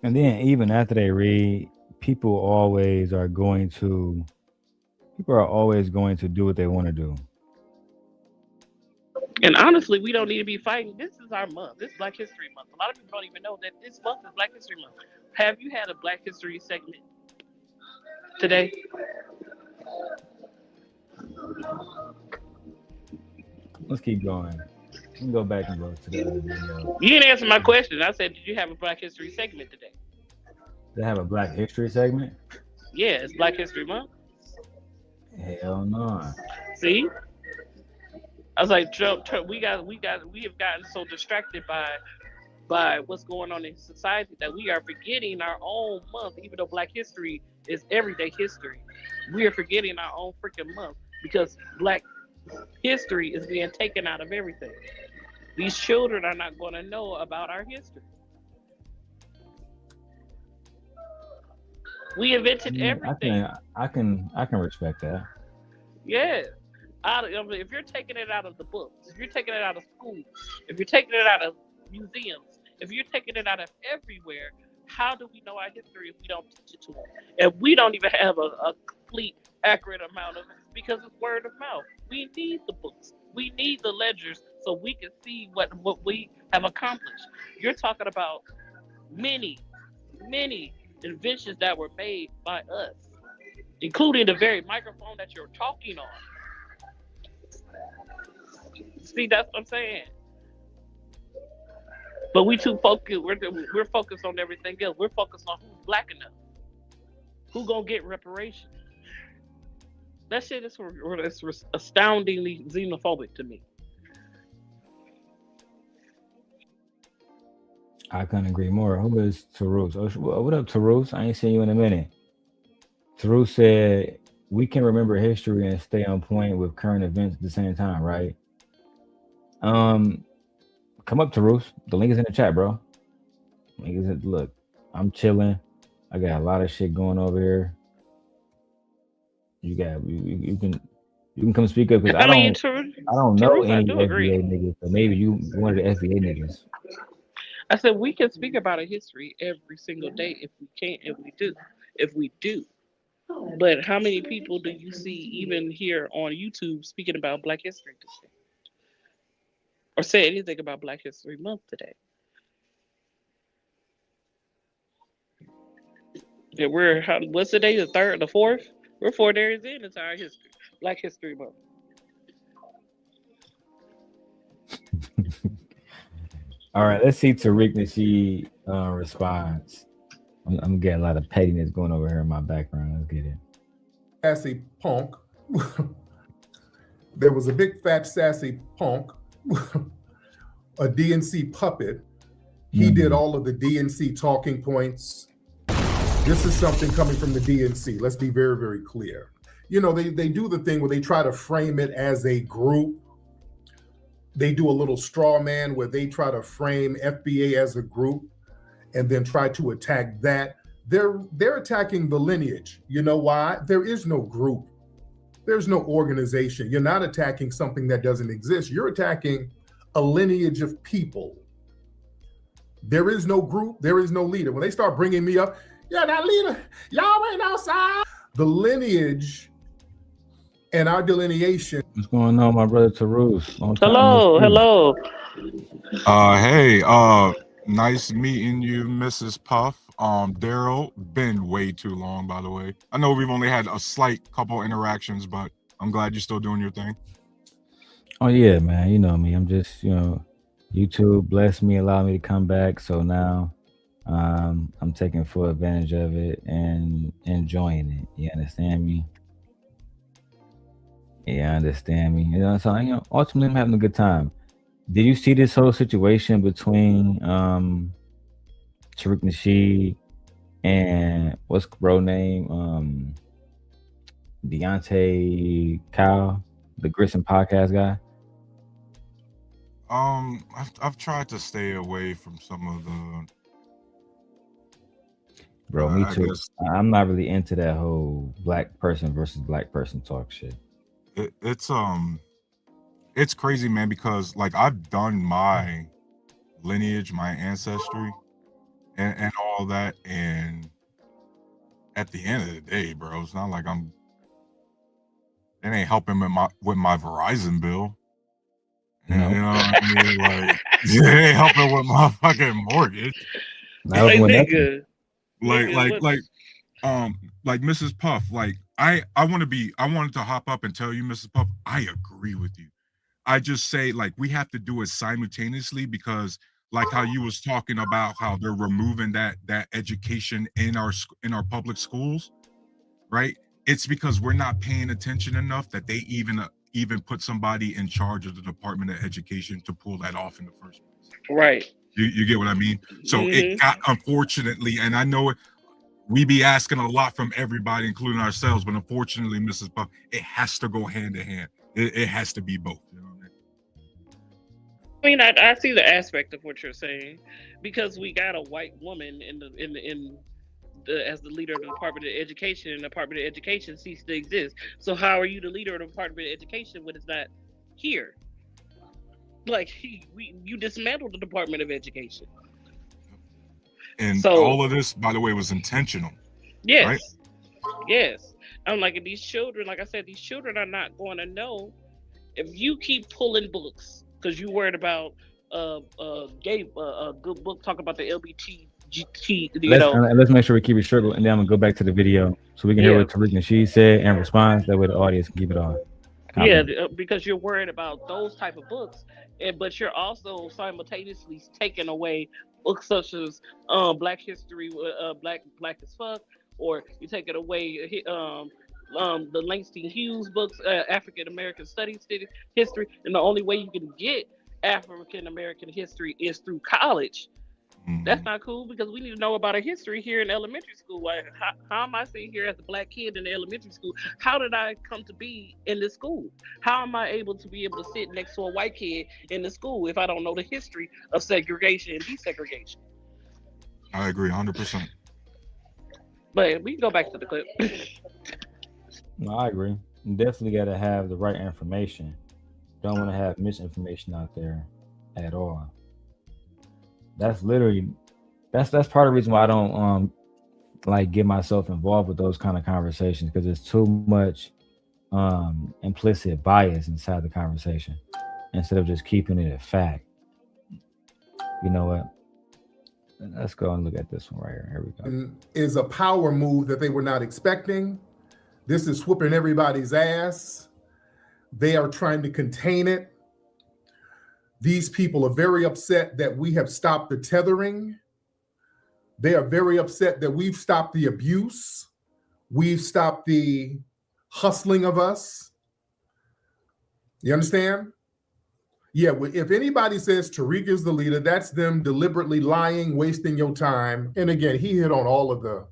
Speaker 14: And then even after they read, people are always going to do what they want to do.
Speaker 12: And honestly, we don't need to be fighting. This is our month. This is Black History Month. A lot of people don't even know that this month is Black History Month. Have you had a Black History segment today?
Speaker 14: Let's keep going. We can go back and go to the other video.
Speaker 12: You didn't answer my question. I said, did you have a Black History segment today?
Speaker 14: They have a Black History segment?
Speaker 12: Yeah, it's Black History Month.
Speaker 14: Hell no.
Speaker 12: See? I was like, Joe, we have gotten so distracted by what's going on in society that we are forgetting our own month, even though Black History is everyday history. We are forgetting our own freaking month because Black history is being taken out of everything. These children are not going to know about our history. We invented everything.
Speaker 14: I can respect that.
Speaker 12: Yeah. If you're taking it out of the books, if you're taking it out of schools, if you're taking it out of museums, if you're taking it out of everywhere, how do we know our history if we don't teach it to them? And we don't even have a complete, accurate amount of it because it's word of mouth. We need the books. We need the ledgers so we can see what we have accomplished. You're talking about many, many inventions that were made by us, including the very microphone that you're talking on. See, that's what I'm saying. But we too focused. We're focused on everything else. We're focused on who's Black enough, who gonna get reparations. That shit is astoundingly xenophobic to me.
Speaker 14: I couldn't agree more. Who is Tariq? What up, Tariq? I ain't seen you in a minute. Tariq said we can remember history and stay on point with current events at the same time, right? Come up, Tariq. The link is in the chat, bro. Look, I'm chilling. I got a lot of shit going over here. You can come speak up because I don't know any FBA niggas, so maybe you one of the FBA niggas.
Speaker 12: I said we can speak about a history every single day if we can, if we do. But how many people do you see even here on YouTube speaking about Black History today? Or say anything about Black History Month today? Yeah, what's the day? The 3rd, the 4th? We're 4 days into our history, Black History Month.
Speaker 14: All right, let's see Tariq Nasheed response. I'm getting a lot of pettiness going over here in my background. Let's get it.
Speaker 11: Sassy punk. There was a big fat sassy punk, a DNC puppet. He did all of the DNC talking points. This is something coming from the DNC. Let's be very, very clear. You know, they do the thing where they try to frame it as a group. They do a little straw man where they try to frame FBA as a group and then try to attack that. They're attacking the lineage. You know why? There is no group. There's no organization. You're not attacking something that doesn't exist. You're attacking a lineage of people. There is no group. There is no leader. When they start bringing me up, yeah, that leader, y'all ain't outside. The lineage and our delineation.
Speaker 14: What's going on, my brother Tariq?
Speaker 12: Hello.
Speaker 15: Hey, nice meeting you, Mrs. Puff. Darrel, been way too long, by the way. I know we've only had a slight couple interactions, but I'm glad you're still doing your thing.
Speaker 14: Oh yeah, man. You know me. I'm just, YouTube blessed me, allowed me to come back. So now I'm taking full advantage of it and enjoying it. You understand me? Yeah, I understand me. So ultimately I'm having a good time. Did you see this whole situation between Tariq Nasheed and what's bro name? Deante Kyle, the Grissom podcast guy?
Speaker 15: I've tried to stay away from some of the.
Speaker 14: Bro, me too. I'm not really into that whole black person versus black person talk shit.
Speaker 15: It's crazy, man, because like I've done my lineage, my ancestry, and all that, and at the end of the day, bro, it's not like it ain't helping with my Verizon bill. You know what I mean? Like, it ain't helping with my fucking mortgage. like Mrs. Puff, like I wanted to hop up and tell you, Mrs. Puff, I agree with you. I just say like we have to do it simultaneously because like how you was talking about how they're removing that education in our public schools, right? It's because we're not paying attention enough that they even put somebody in charge of the Department of Education to pull that off in the first place.
Speaker 12: Right.
Speaker 15: You get what I mean? So it got, unfortunately, and I know we be asking a lot from everybody, including ourselves, but unfortunately, Mrs. Buck, it has to go hand in hand. It has to be both. You know what
Speaker 12: I mean, I see the aspect of what you're saying because we got a white woman as the leader of the Department of Education, and the Department of Education ceased to exist. So how are you the leader of the Department of Education when it's not here? Like you dismantled the Department of Education.
Speaker 15: And so, all of this, by the way, was intentional.
Speaker 12: Yes.
Speaker 15: Right?
Speaker 12: Yes. I'm like, these children, like I said, these children are not going to know if you keep pulling books because you worried about a good book talking about the LBGT.
Speaker 14: Let's make sure we keep it short, and then I'm gonna go back to the video so we can hear what Tariq Nasheed said and response. That way the audience can keep it on.
Speaker 12: Yeah, because you're worried about those type of books, but you're also simultaneously taking away books such as Black History, Black as Fuck, or you take it away the Langston Hughes books, African American Studies history, and the only way you can get African American history is through college. That's not cool because we need to know about a history here in elementary school. How am I sitting here as a Black kid in the elementary school? How did I come to be in this school? How am I able to sit next to a white kid in the school if I don't know the history of segregation and desegregation?
Speaker 15: I agree 100%.
Speaker 12: But we can go back to the clip.
Speaker 14: No, I agree. You definitely got to have the right information. Don't want to have misinformation out there at all. That's literally that's part of the reason why I don't like get myself involved with those kind of conversations, because there's too much implicit bias inside the conversation instead of just keeping it a fact. You know what? Let's go and look at this one right here. Here we go.
Speaker 11: Is a power move that they were not expecting. This is whooping everybody's ass. They are trying to contain it. These people are very upset that we have stopped the tethering. They are very upset that we've stopped the abuse. We've stopped the hustling of us. You understand? Yeah, if anybody says Tariq is the leader, that's them deliberately lying, wasting your time. And again, he hit on all of the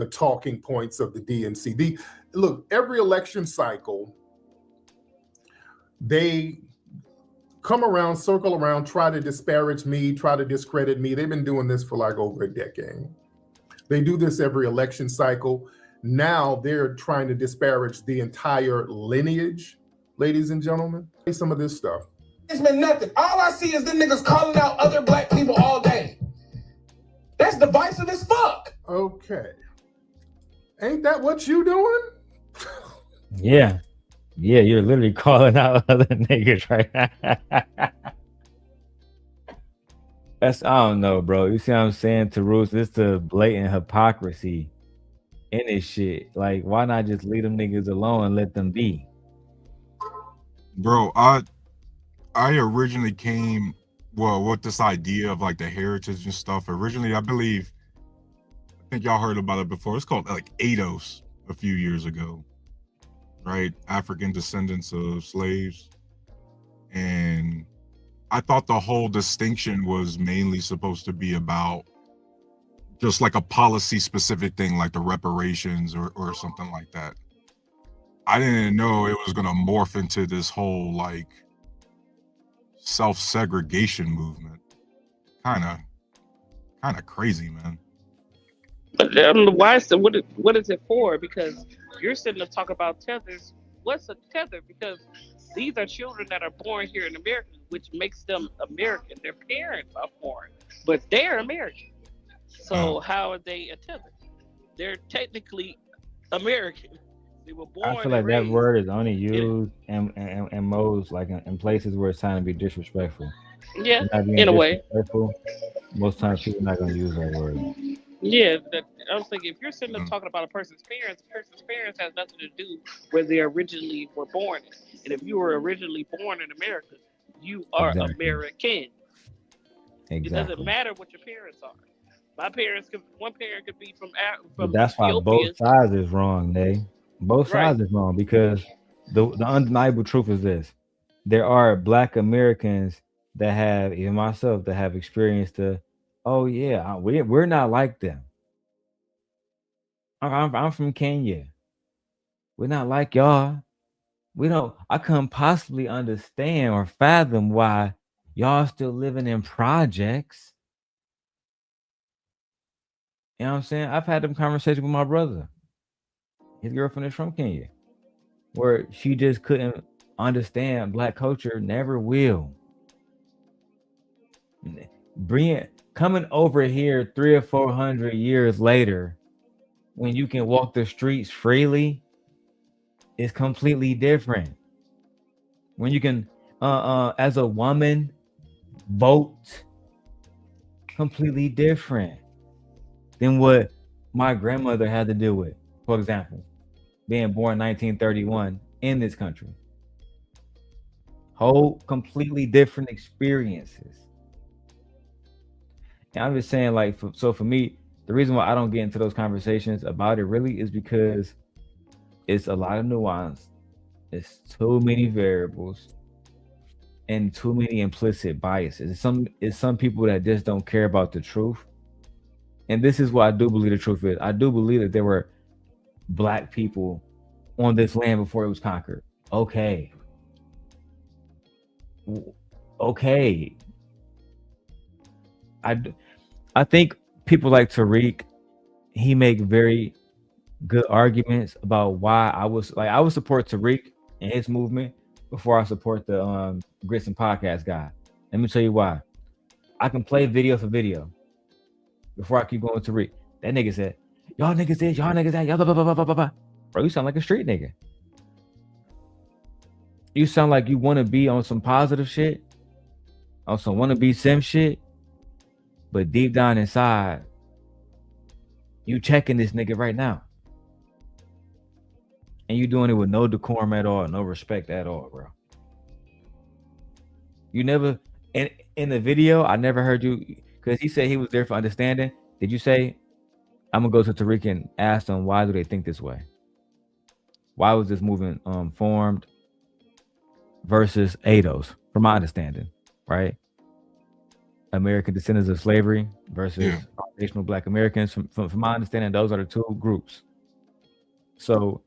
Speaker 11: talking points of the DNC. Look, every election cycle, they come around, circle around, try to disparage me, try to discredit me. They've been doing this for like over a decade. They do this every election cycle. Now they're trying to disparage the entire lineage, ladies and gentlemen. Some of this stuff.
Speaker 16: It's been nothing. All I see is them niggas calling out other Black people all day. That's divisive as fuck.
Speaker 11: Okay. Ain't that what you doing?
Speaker 14: Yeah. Yeah, you're literally calling out other niggas right now. I don't know, bro. You see what I'm saying, Tarus? This the blatant hypocrisy in this shit. Like, why not just leave them niggas alone and let them be?
Speaker 15: Bro, I originally came, with this idea of like the heritage and stuff. Originally, I think y'all heard about it before. It's called like ADOS a few years ago. Right, African descendants of slaves. And I thought the whole distinction was mainly supposed to be about just like a policy specific thing, like the reparations or something like that. I didn't know it was gonna morph into this whole like self-segregation movement. Kind of crazy, man.
Speaker 12: But why is what is it for? Because you're sitting to talk about tethers. What's a tether? Because these are children that are born here in America, which makes them American. Their parents are foreign, but they're American. So how are they a tether? They're technically American. They were born.
Speaker 14: I feel like that word is only used in most like in places where it's trying to be disrespectful.
Speaker 12: Yeah, in a way.
Speaker 14: Most times people are not going to use that word.
Speaker 12: Yeah, I was thinking, if you're sitting up talking about a person's parents has nothing to do where they originally were born. And if you were originally born in America, you are American. It doesn't matter what your parents are. One parent could be from
Speaker 14: But that's
Speaker 12: Ethiopia.
Speaker 14: why both sides is wrong, Nate. Both sides is wrong because the undeniable truth is this: there are Black Americans that have, even myself, that have experienced we're not like them. I'm from Kenya. We're not like y'all. I couldn't possibly understand or fathom why y'all still living in projects. You know what I'm saying? I've had them conversations with my brother. His girlfriend is from Kenya, where she just couldn't understand Black culture, never will. Coming over here 300 or 400 years later, when you can walk the streets freely, is completely different. When you can, as a woman, vote, completely different than what my grandmother had to deal with. For example, being born 1931 in this country. Whole completely different experiences. And I'm just saying, like, for me, the reason why I don't get into those conversations about it really is because it's a lot of nuance. It's too many variables and too many implicit biases. It's some people that just don't care about the truth. And this is what I do believe the truth is. I do believe that there were Black people on this land before it was conquered. Okay. I think people like Tariq, he make very good arguments about why I would support Tariq and his movement before I support the Grits and Podcast guy. Let me tell you why. I can play video for video before I keep going to Tariq. That nigga said, y'all niggas this, y'all niggas that, y'all blah, blah, blah, blah, blah, blah. Bro, you sound like a street nigga. You sound like you want to be on some positive shit, on some want to be sim shit, but deep down inside, you checking this nigga right now. And you doing it with no decorum at all, no respect at all, bro. You never, in the video, I never heard you, because he said he was there for understanding. Did you say, I'm gonna go to Tariq and ask them, why do they think this way? Why was this movement formed versus ADOS, from my understanding, right? American descendants of slavery versus foundational Black Americans. From my understanding, those are the two groups. So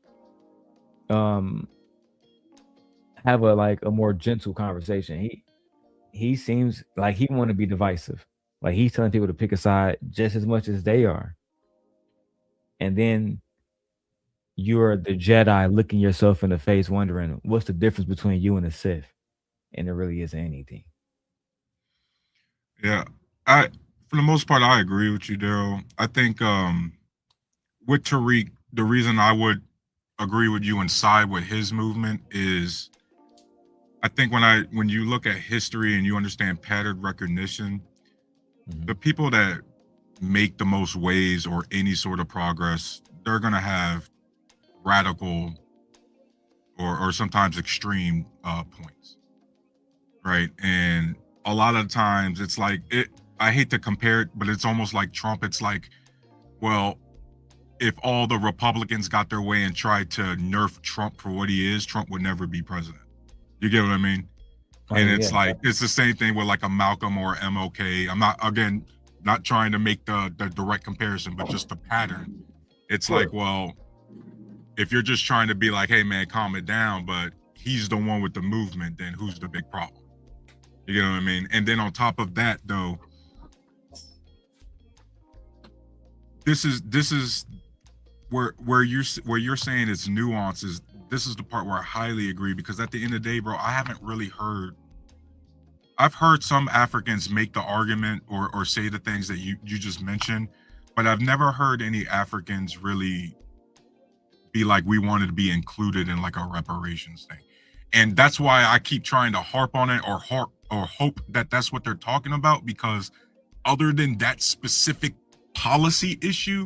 Speaker 14: have a more gentle conversation. He seems like he want to be divisive. Like he's telling people to pick a side just as much as they are. And then you're the Jedi looking yourself in the face wondering what's the difference between you and a Sith. And there really isn't anything.
Speaker 15: Yeah, for the most part, I agree with you, Darrell. I think with Tariq, the reason I would agree with you and side with his movement is, I think when you look at history and you understand pattern recognition, the people that make the most waves or any sort of progress, they're gonna have radical or sometimes extreme points, right? And a lot of times it's like I hate to compare it, but it's almost like Trump. It's like, well, if all the Republicans got their way and tried to nerf Trump for what he is, Trump would never be president. You get what I mean? And it's like, it's the same thing with like a Malcolm or MLK. I'm not trying to make the direct comparison, but just the pattern. It's like, well, if you're just trying to be like, hey man, calm it down, but he's the one with the movement, then who's the big problem? You know what I mean? And then on top of that, though, this is where you're saying it's nuances. This is the part where I highly agree, because at the end of the day, bro, I've heard some Africans make the argument or say the things that you just mentioned, but I've never heard any Africans really be like, we wanted to be included in like a reparations thing. And that's why I keep trying to harp on it or hope that that's what they're talking about, because other than that specific policy issue,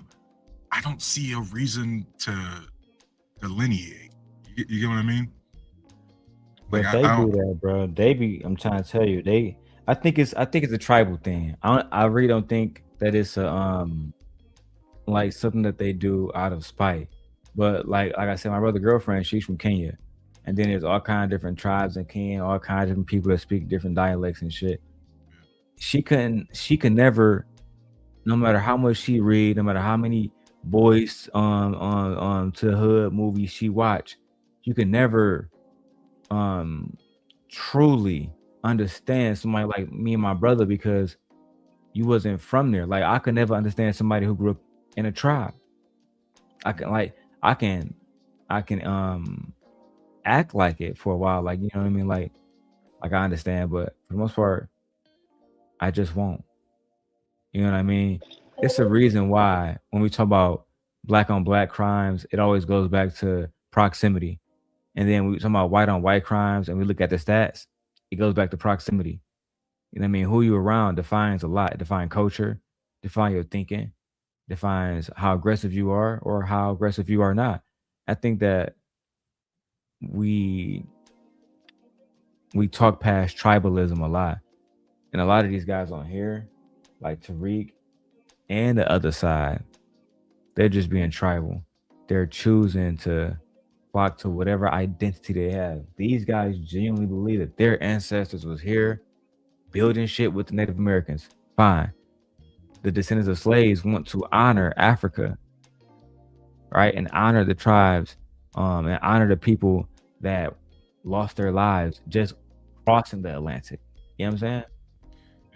Speaker 15: I don't see a reason to delineate. You get what I mean?
Speaker 14: But
Speaker 15: Like,
Speaker 14: they
Speaker 15: I
Speaker 14: do
Speaker 15: don't.
Speaker 14: that, bro. They be. I'm trying to tell you, they. I think it's a tribal thing. I really don't think that it's a like something that they do out of spite. But like I said, my brother's girlfriend, she's from Kenya, and then there's all kinds of different tribes in Kenya, all kinds of different people that speak different dialects and shit. She could never, no matter how much she read, no matter how many boys to the hood movies she watch, you can never truly understand somebody like me and my brother because you wasn't from there. Like I could never understand somebody who grew up in a tribe. I can act like it for a while, like you know what I mean, like I understand, but for the most part I just won't. You know what I mean? It's a reason why when we talk about black on black crimes, it always goes back to proximity. And then we talk about white on white crimes and we look at the stats, it goes back to proximity. You know what I mean? Who you around defines a lot. It defines culture, define your thinking, defines how aggressive you are or how aggressive you are not. I think that we talk past tribalism a lot. And a lot of these guys on here, like Tariq and the other side, they're just being tribal. They're choosing to flock to whatever identity they have. These guys genuinely believe that their ancestors was here building shit with the Native Americans. Fine. The descendants of slaves want to honor Africa, right? And honor the tribes, and honor the people that lost their lives just crossing the Atlantic. You know what I'm saying?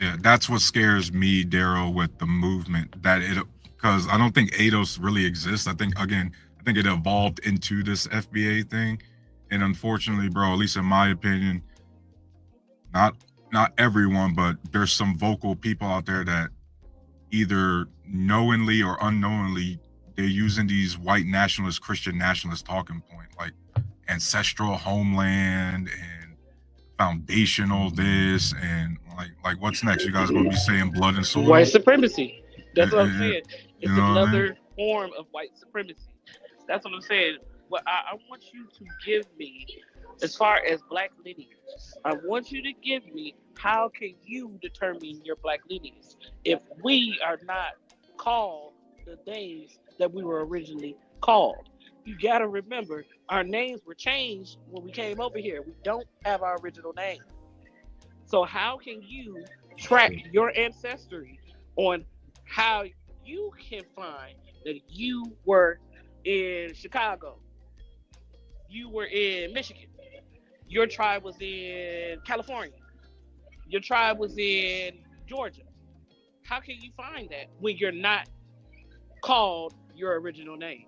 Speaker 15: Yeah, that's what scares me, Darrel, with the movement. That it, because I don't think ADOS really exists. I think it evolved into this FBA thing, and unfortunately, bro, at least in my opinion, not everyone, but there's some vocal people out there that either knowingly or unknowingly they're using these white nationalist, Christian nationalist talking point, like ancestral homeland and foundational this and like what's next? You guys gonna be saying blood and soil?
Speaker 12: White supremacy. That's what I'm saying. It's another form of white supremacy. That's what I'm saying. What I want you to give me, as far as black lineage, I want you to give me how can you determine your black lineage if we are not called the names that we were originally called. You gotta remember, our names were changed when we came over here. We don't have our original name. So how can you track your ancestry on how you can find that you were in Chicago, you were in Michigan, your tribe was in California, your tribe was in Georgia? How can you find that when you're not called your original name?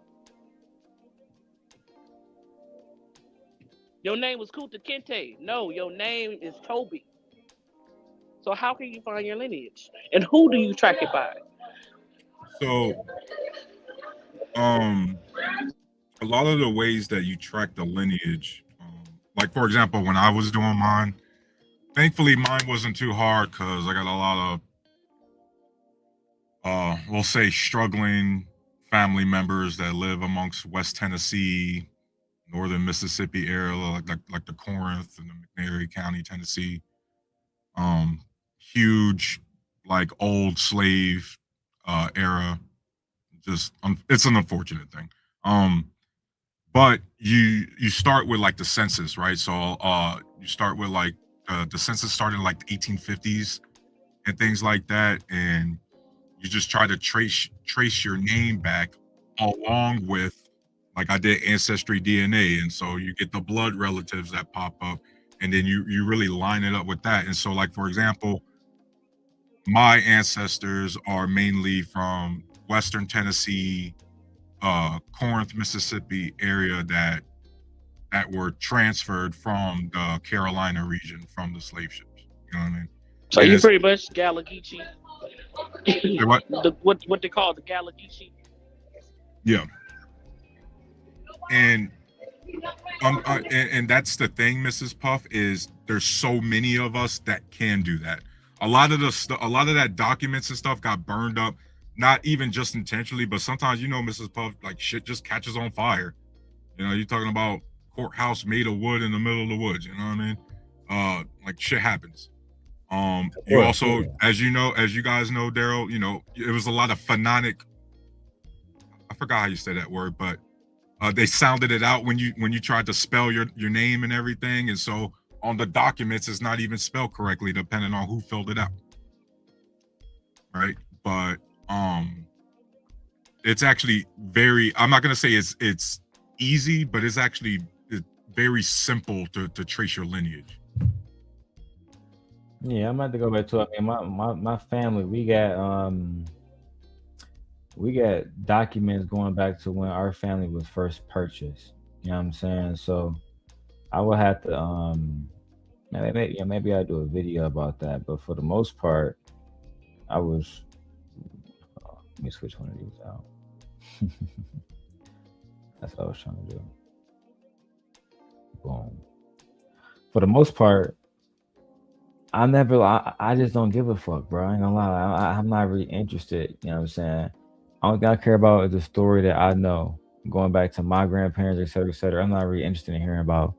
Speaker 12: Your name was Kunta Kinte. No, your name is Toby. So how can you find your lineage? And who do you track it by?
Speaker 15: So, a lot of the ways that you track the lineage, like for example, when I was doing mine, thankfully mine wasn't too hard because I got a lot of, we'll say, struggling family members that live amongst West Tennessee, northern Mississippi area, like the Corinth and the McNairy County, Tennessee. Huge, like old slave era. Just it's an unfortunate thing. But you start with like the census, right? So you start with like the census started in like the 1850s and things like that, and you just try to trace your name back along with, like I did Ancestry DNA, and so you get the blood relatives that pop up, and then you really line it up with that. And so, like for example, my ancestors are mainly from Western Tennessee, Corinth, Mississippi area that were transferred from the Carolina region from the slave ships. You know what I mean?
Speaker 12: So you pretty much Gallagher-Geechee. what they call the Gallagher-Geechee.
Speaker 15: Yeah. And that's the thing, Mrs. Puff, is there's so many of us that can do that. A lot of that documents and stuff got burned up not even just intentionally, but sometimes, you know, Mrs. Puff, like shit just catches on fire. You know, you're talking about courthouse made of wood in the middle of the woods. You know what I mean? Like shit happens. You also, as you know, as you guys know, Darrel, you know, it was a lot of phonetic. I forgot how you say that word, but they sounded it out when you tried to spell your name and everything, and so on the documents it's not even spelled correctly depending on who filled it out, right? But it's actually very, I'm not gonna say it's easy, but it's actually very simple to trace your lineage.
Speaker 14: Yeah, I'm about to go back to it. I mean, my family, we got documents going back to when our family was first purchased. You know what I'm saying? So I would have to maybe I'll do a video about that. But for the most part, I was let me switch one of these out. That's what I was trying to do. Boom. For the most part, I just don't give a fuck, bro. I ain't gonna lie. I'm not really interested. You know what I'm saying? All I care about is the story that I know, going back to my grandparents, et cetera, et cetera. I'm not really interested in hearing about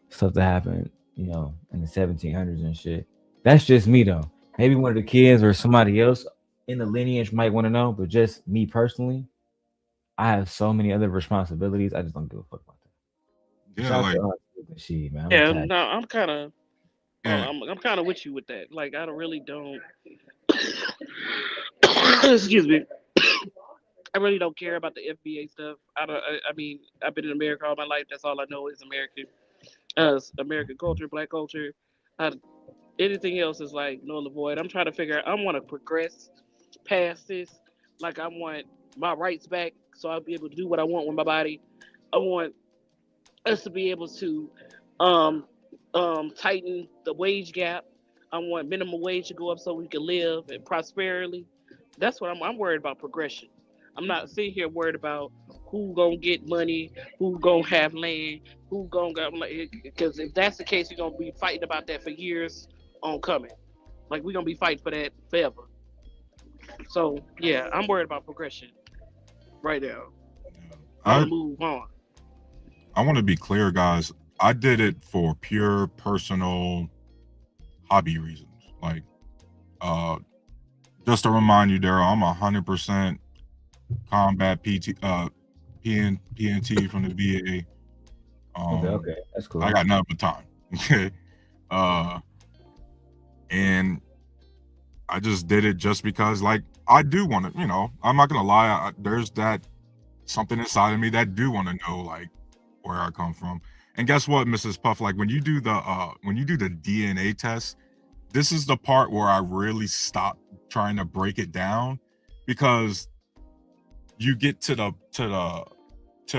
Speaker 14: stuff that happened, you know, in the 1700s and shit. That's just me, though. Maybe one of the kids or somebody else in the lineage might want to know, but just me personally, I have so many other responsibilities. I just don't give a fuck about that.
Speaker 15: Yeah, like,
Speaker 14: Nasheed, man.
Speaker 12: Yeah, no, I'm kind of, I'm kind of with you with that. Like, I really don't. Excuse me. I really don't care about the FBA stuff. I mean, I've been in America all my life. That's all I know is American culture, black culture. Anything else is like null and void. I'm trying to figure out. I want to progress past this. Like, I want my rights back, so I'll be able to do what I want with my body. I want us to be able to tighten the wage gap. I want minimum wage to go up so we can live and prosperity. That's what I'm worried about, progression. I'm not sitting here worried about who gonna get money, who gonna have land, who gonna get, because if that's the case, you're gonna be fighting about that for years on coming. Like, we're gonna be fighting for that forever. So yeah, I'm worried about progression right now. I want to move on.
Speaker 15: I want to be clear, guys. I did it for pure personal hobby reasons. Like, just to remind you, Darrel, I'm 100% combat PNT from the VA.
Speaker 14: Okay, that's cool.
Speaker 15: I got nothing but time. Okay. And I just did it just because, like, I do want to, you know, I'm not gonna lie, there's that something inside of me that do want to know, like, where I come from. And guess what, Mrs. Puff, like, when you do the DNA test, this is the part where I really stop trying to break it down, because you get to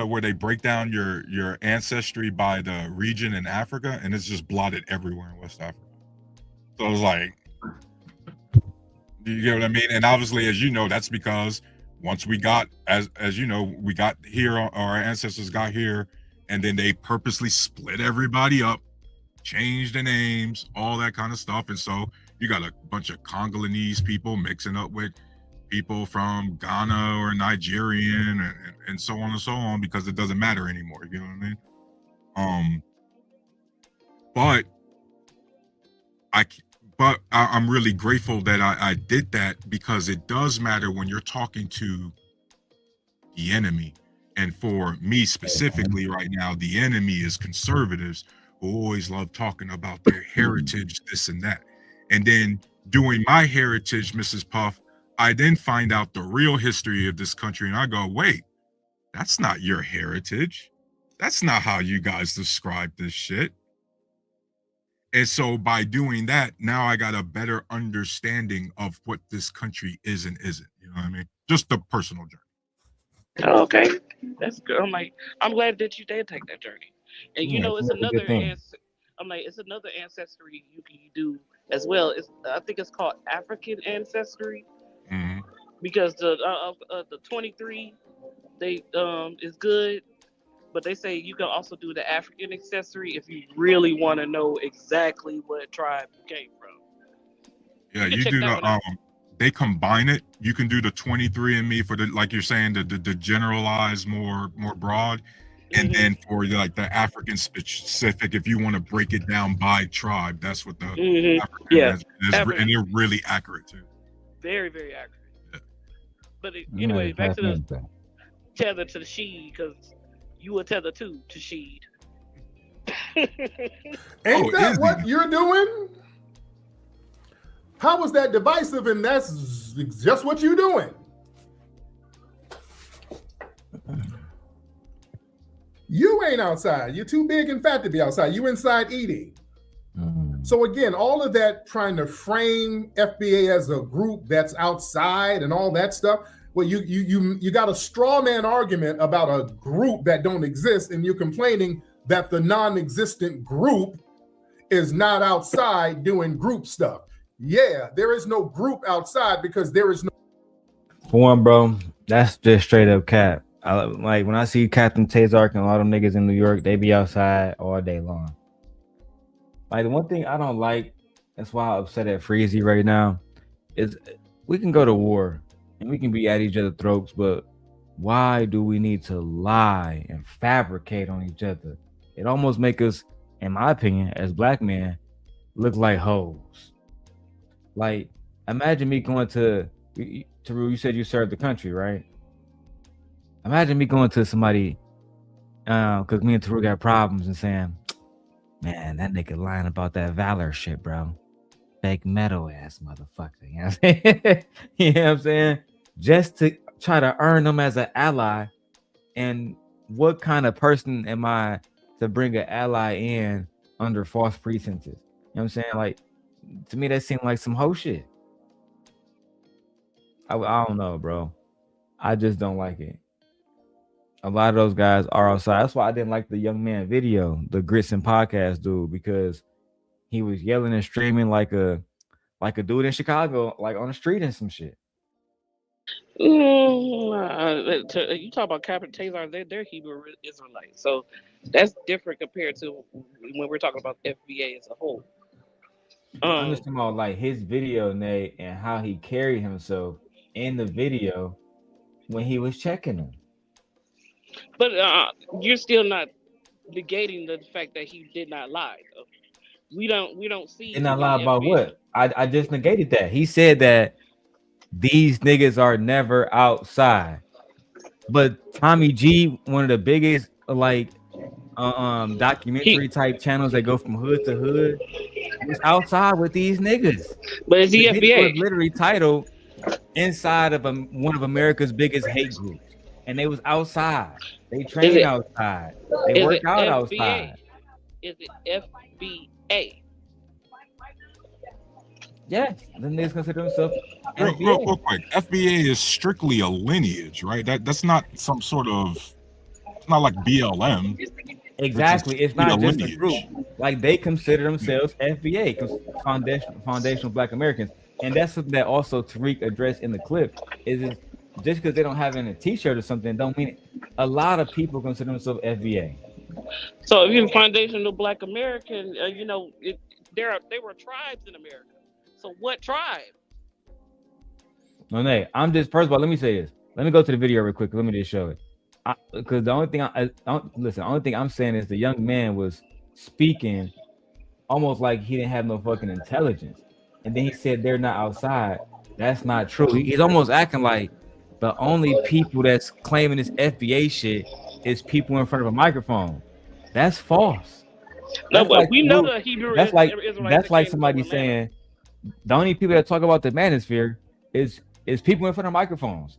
Speaker 15: where they break down your ancestry by the region in Africa, and it's just blotted everywhere in West Africa. So I was like, you get what I mean? And obviously, as you know, that's because once we got, as you know, we got here, our ancestors got here, and then they purposely split everybody up, changed the names, all that kind of stuff. And so you got a bunch of Congolese people mixing up with people from Ghana or Nigerian, and so on and so on, because it doesn't matter anymore. You know what I mean? But I'm really grateful that I did that, because it does matter when you're talking to the enemy. And for me specifically right now, the enemy is conservatives who always love talking about their heritage, this and that. And then doing my heritage, Mrs. Puff, I then find out the real history of this country, and I go, wait, that's not your heritage. That's not how you guys describe this shit. And so by doing that, now I got a better understanding of what this country is and isn't. You know what I mean? Just the personal journey.
Speaker 12: Okay, that's good. I'm glad that you did take that journey. And you know, it's another it's another ancestry you can do as well. I think it's called African ancestry, because the 23 is good, but they say you can also do the African ancestry if you really want to know exactly what tribe you came from.
Speaker 15: Yeah, you do the they combine it. You can do the 23andMe for the, like you're saying, the generalized, more broad, and then for like the African specific, if you want to break it down by tribe, that's what the African is, and they're really accurate too.
Speaker 12: Very, very accurate. Yeah. But anyway, back to the tether to the Sheed, because you were tethered to Sheed.
Speaker 11: Ain't that what you're doing? How was that divisive? And that's just what you're doing. You ain't outside. You're too big and fat to be outside. You inside eating. So again, all of that trying to frame FBA as a group that's outside and all that stuff. Well, you got a straw man argument about a group that don't exist, and you're complaining that the non-existent group is not outside doing group stuff. Yeah, there is no group outside because there is no.
Speaker 14: For one, bro, that's just straight up cap. Like when I see Captain Tazark and all them niggas in New York, they be outside all day long. Like the one thing I don't like, that's why I'm upset at Freezy right now, is we can go to war and we can be at each other's throats, but why do we need to lie and fabricate on each other? It almost make us, in my opinion, as black men, look like hoes. Like, imagine me going to Tariq, you said you served the country, right? Imagine me going to somebody, because me and Tariq got problems, and saying, man, that nigga lying about that valor shit, bro. Fake metal ass motherfucker. You know what I'm saying? You know what I'm saying? Just to try to earn them as an ally. And what kind of person am I to bring an ally in under false pretenses? You know what I'm saying? Like, to me, that seemed like some hoe shit. I don't know, bro. I just don't like it. A lot of those guys are outside. That's why I didn't like the young man video, the Grits and Podcast dude, because he was yelling and screaming like a dude in Chicago, like on the street and some shit.
Speaker 12: You talk about Captain Tazar, they're Hebrew Israelites, so that's different compared to when we're talking about FBA as a whole.
Speaker 14: I'm just talking about like his video, Nate, and how he carried himself in the video when he was checking them.
Speaker 12: But you're still not negating the fact that he did not lie. Though. We don't see.
Speaker 14: Did not lie about what? I just negated that. He said that these niggas are never outside. But Tommy G, one of the biggest like documentary type channels that go from hood to hood, was outside with these niggas.
Speaker 12: But is he FBA?
Speaker 14: Was literally titled inside of one of America's biggest hate groups, and they was outside. They train outside. They work out outside.
Speaker 12: Is it FBA?
Speaker 14: Yes, then they consider themselves
Speaker 15: real quick. FBA is strictly a lineage, right? That's not some sort of. It's not like BLM.
Speaker 14: Exactly, it's not just a group. Like they consider themselves FBA, Foundational Black Americans, and that's something that also Tariq addressed in the clip. Is just because they don't have it in a T-shirt or something, don't mean it. A lot of people consider themselves FBA.
Speaker 12: So if you're Foundational Black American, they were tribes in America. So what tribe?
Speaker 14: No, Nate, I'm just, first of all, let me say this. Let me go to the video real quick. Let me just show it. Because the only thing the only thing I'm saying is the young man was speaking almost like he didn't have no fucking intelligence. And then he said they're not outside. That's not true. He's almost acting like the only people that's claiming this FBA shit is people in front of a microphone. That's false.
Speaker 12: No, but like, we know the Hebrew.
Speaker 14: That's like somebody saying the only people that talk about the manosphere is people in front of microphones.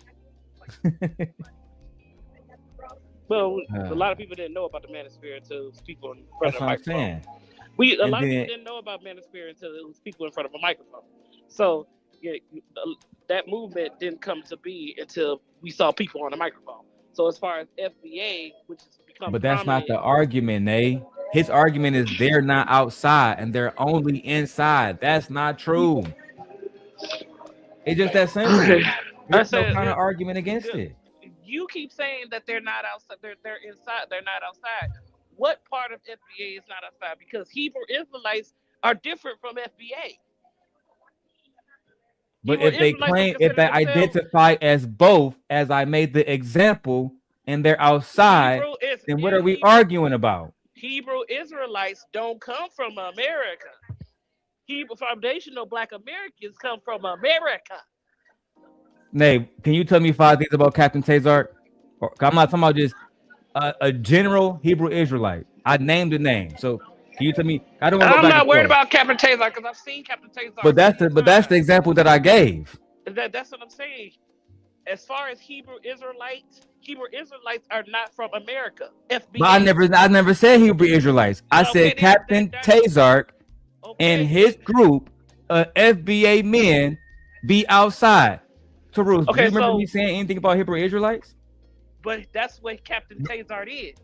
Speaker 12: Well, a lot of people didn't know about the manosphere until it was people in front of a microphone. A lot of people didn't know about manosphere until it was people in front of a microphone. So yeah, that movement didn't come to be until we saw people on the microphone. So as far as FBA, which has become,
Speaker 14: but that's not the argument, Nate. His argument is they're not outside and they're only inside. That's not true. It's just that simple. There's no kind of argument against it.
Speaker 12: You keep saying that they're not outside. They're inside. They're not outside. What part of FBA is not outside? Because Hebrew Israelites are different from FBA.
Speaker 1: But if they claim, if they identify as both, as I made the example, and they're outside, then what are we arguing about?
Speaker 12: Hebrew Israelites don't come from America. Hebrew foundational Black Americans come from America.
Speaker 1: Nay, can you tell me 5 things about Captain Tazark? I'm not talking about just a general Hebrew Israelite. I named the name, so can you tell me? I don't.
Speaker 12: I'm not worried about Captain Tazark because I've seen Captain Tazark.
Speaker 1: But that's the example that I gave.
Speaker 12: That's what I'm saying. As far as Hebrew Israelites are not from America. FBA.
Speaker 1: But I never said Hebrew Israelites. I said Captain Tazark and his group of FBA men be outside. Tarus, do you remember me saying anything about Hebrew Israelites?
Speaker 12: But that's what Captain Tazark is.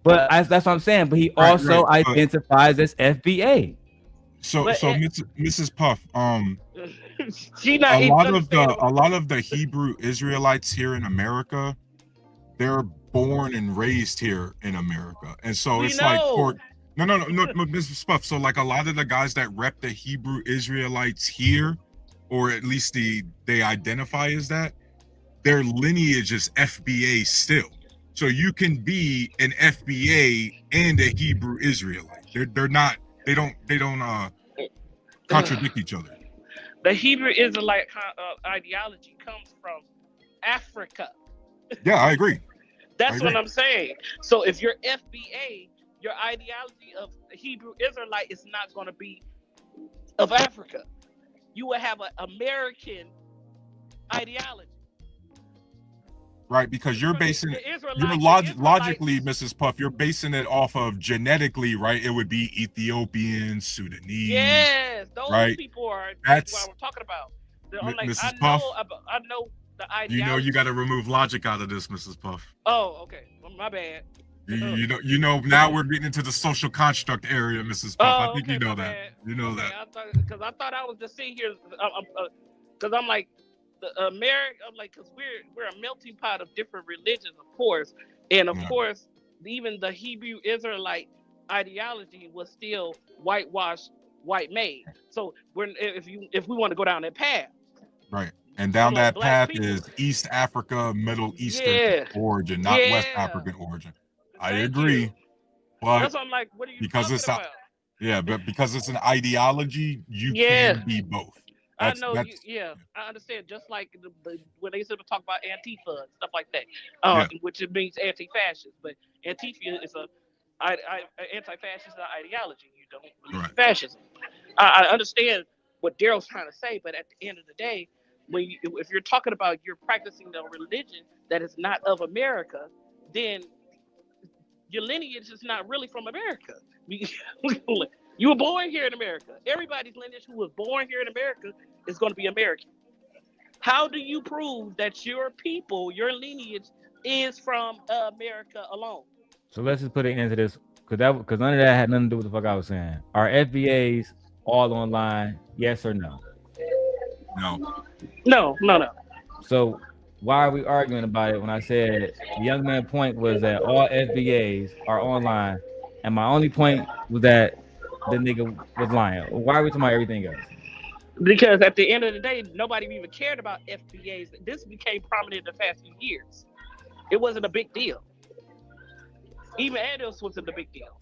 Speaker 1: But that's what I'm saying. But he also identifies as FBA.
Speaker 15: So Mrs. Puff,
Speaker 12: she not
Speaker 15: a lot of the Hebrew Israelites here in America, they're born and raised here in America, and so it's like no, Mrs. Puff. So like a lot of the guys that rep the Hebrew Israelites here, or at least they identify as that, their lineage is FBA still. So you can be an FBA and a Hebrew Israelite. They're not. They don't contradict each other.
Speaker 12: The Hebrew Israelite ideology comes from Africa.
Speaker 15: Yeah, I agree.
Speaker 12: That's what I'm saying. So if you're FBA, your ideology of the Hebrew Israelite is not going to be of Africa. You will have an American ideology.
Speaker 15: Right, because you're basing it, logically, Mrs. Puff, you're basing it off of genetically, right? It would be Ethiopian, Sudanese.
Speaker 12: Yes, those people are. That's what we're talking about. I'm like,
Speaker 15: Mrs. Puff,
Speaker 12: I know the ideology.
Speaker 15: You know, you got to remove logic out of this, Mrs. Puff.
Speaker 12: Oh, okay. Well, my bad.
Speaker 15: You know. Now we're getting into the social construct area, Mrs. Puff. I think you know that. You know that.
Speaker 12: Because I thought I was just sitting here. Because I'm like. America, I'm like, because we're a melting pot of different religions, of course, and of course, even the Hebrew Israelite ideology was still whitewashed, white made. So if we want to go down that path,
Speaker 15: right, and down that path is East Africa, Middle Eastern origin, not West African origin. I agree, but
Speaker 12: that's what I'm like. What are you talking about?
Speaker 15: Yeah, but because it's an ideology, you can be both.
Speaker 12: I know, I understand. Just like when they used to talk about Antifa and stuff like that, which it means anti-fascist, but Antifa is a anti-fascist ideology. You don't believe in fascism. I understand what Darrel's trying to say, but at the end of the day, if you're talking about you're practicing a religion that is not of America, then your lineage is not really from America. You were born here in America. Everybody's lineage who was born here in America is going to be American. How do you prove that your people, your lineage, is from America alone?
Speaker 1: So let's just put an end to this, because none of that had nothing to do with the fuck I was saying. Are FBAs all online? Yes or no?
Speaker 12: No.
Speaker 1: So why are we arguing about it when I said the young man's point was that all FBAs are online, and my only point was that the nigga was lying? Why are we talking about everything else?
Speaker 12: Because at the end of the day, nobody even cared about FBAs. This became prominent in the past few years. It wasn't a big deal. Even Adams wasn't a big deal.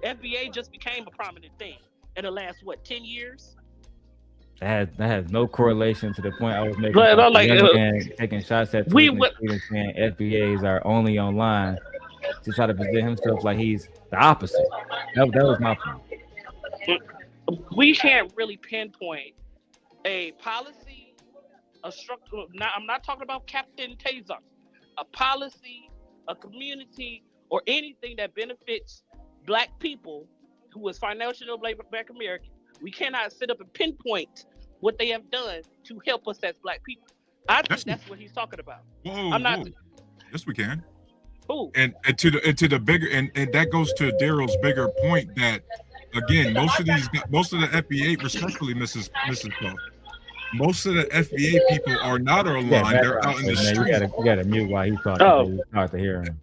Speaker 12: FBA just became a prominent thing in the last 10 years?
Speaker 1: That has no correlation to the point I was making.
Speaker 12: But, like,
Speaker 1: taking shots at saying FBAs are only online to try to present himself like he's the opposite. That was my point.
Speaker 12: We can't really pinpoint a policy, a structure. I'm not talking about Captain Tazark. A policy, a community, or anything that benefits Black people who is financially Black American. We cannot sit up and pinpoint what they have done to help us as Black people. I think that's what he's talking about.
Speaker 15: Yes, we can.
Speaker 12: Who?
Speaker 15: And to the bigger and that goes to Darrel's bigger point that again most of the FBA, respectfully, Mrs. Puff, most of the FBA people are not online. They're out in the street.
Speaker 1: You gotta mute while he's talking. It's hard to hear him.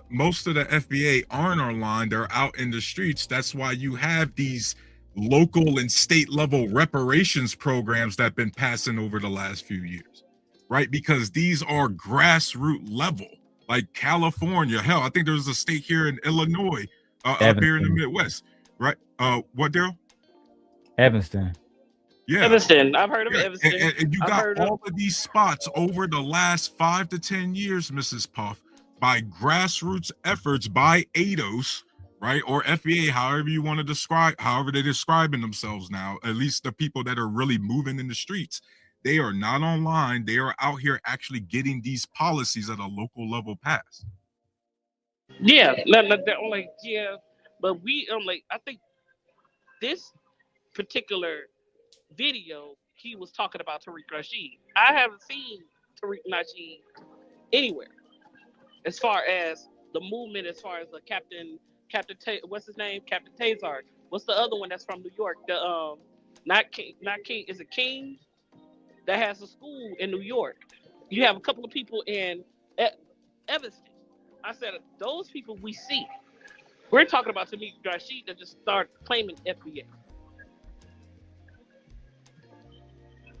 Speaker 15: Most of the FBA aren't online. They're out in the streets. That's why you have these local and state level reparations programs that have been passing over the last few years, right? Because these are grassroots level, like California. Hell, I think there's a state here in Illinois, up here in the Midwest, right? What, Darrel?
Speaker 14: Evanston.
Speaker 15: Yeah,
Speaker 12: Evanston. I've heard of Evanston.
Speaker 15: And you got all of these spots over the last 5 to 10 years, Mrs. Puff, by grassroots efforts by ADOS, right? Or FBA, however you want to describe, however they're describing themselves now, at least the people that are really moving in the streets. They are not online. They are out here actually getting these policies at a local level passed.
Speaker 12: Yeah, I'm like, yeah, but I'm like, I think this particular video, he was talking about Tariq Nasheed. I haven't seen Tariq Nasheed anywhere as far as the movement, as far as the Captain what's his name? Captain Tazar. What's the other one that's from New York? The not King, is it King? That has a school in New York. You have a couple of people in Evanston. I said those people we see. We're talking about Tariq Nasheed that just started claiming FBA.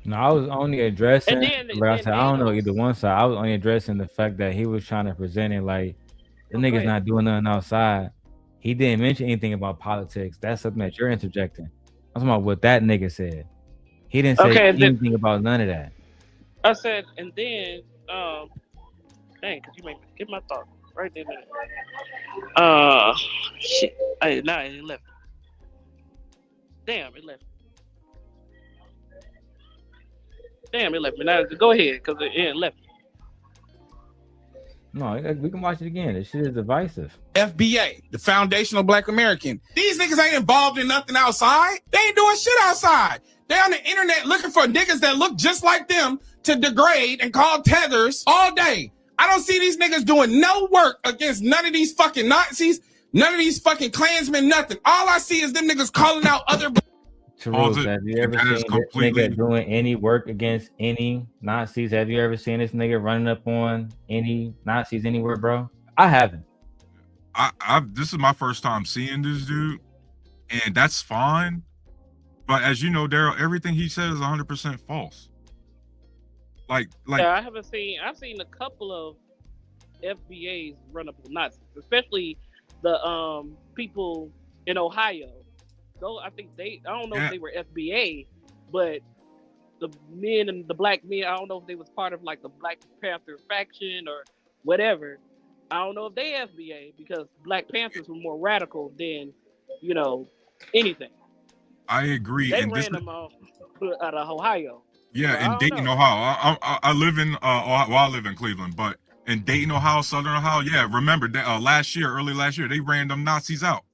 Speaker 14: No, I was only addressing, like I said, I don't know either one side. I was only addressing the fact that he was trying to present it like the nigga's not doing nothing outside. He didn't mention anything about politics. That's something that you're interjecting. I'm talking about what that nigga said. He didn't say anything about none of that.
Speaker 12: I said, and then, dang, because you made me get my thought right there. Shit. Nah, it left. Damn, it left. Damn, it left me. Now, go ahead, because it left me.
Speaker 14: No, we can watch it again. This shit is divisive.
Speaker 13: FBA, the Foundational Black American. These niggas ain't involved in nothing outside. They ain't doing shit outside. They on the internet looking for niggas that look just like them to degrade and call tethers all day. I don't see these niggas doing no work against none of these fucking Nazis, none of these fucking Klansmen, nothing. All I see is them niggas calling out other...
Speaker 14: Tariq, have you ever seen this nigga doing any work against any Nazis? Have you ever seen this nigga running up on any Nazis anywhere, bro? I haven't.
Speaker 15: This is my first time seeing this dude, and that's fine. But as you know, Darrel, everything he says is 100% false. Like
Speaker 12: yeah, I've seen a couple of FBAs run up on Nazis, especially the people in Ohio. I think I don't know if they were FBA, but the men and the black men, I don't know if they was part of like the Black Panther faction or whatever. I don't know if they FBA because Black Panthers were more radical than, anything.
Speaker 15: I agree.
Speaker 12: They ran them out of Ohio.
Speaker 15: Yeah, in Dayton, Ohio. I live in I live in Cleveland, but in Dayton, Ohio, Southern Ohio, yeah, remember that early last year, they ran them Nazis out.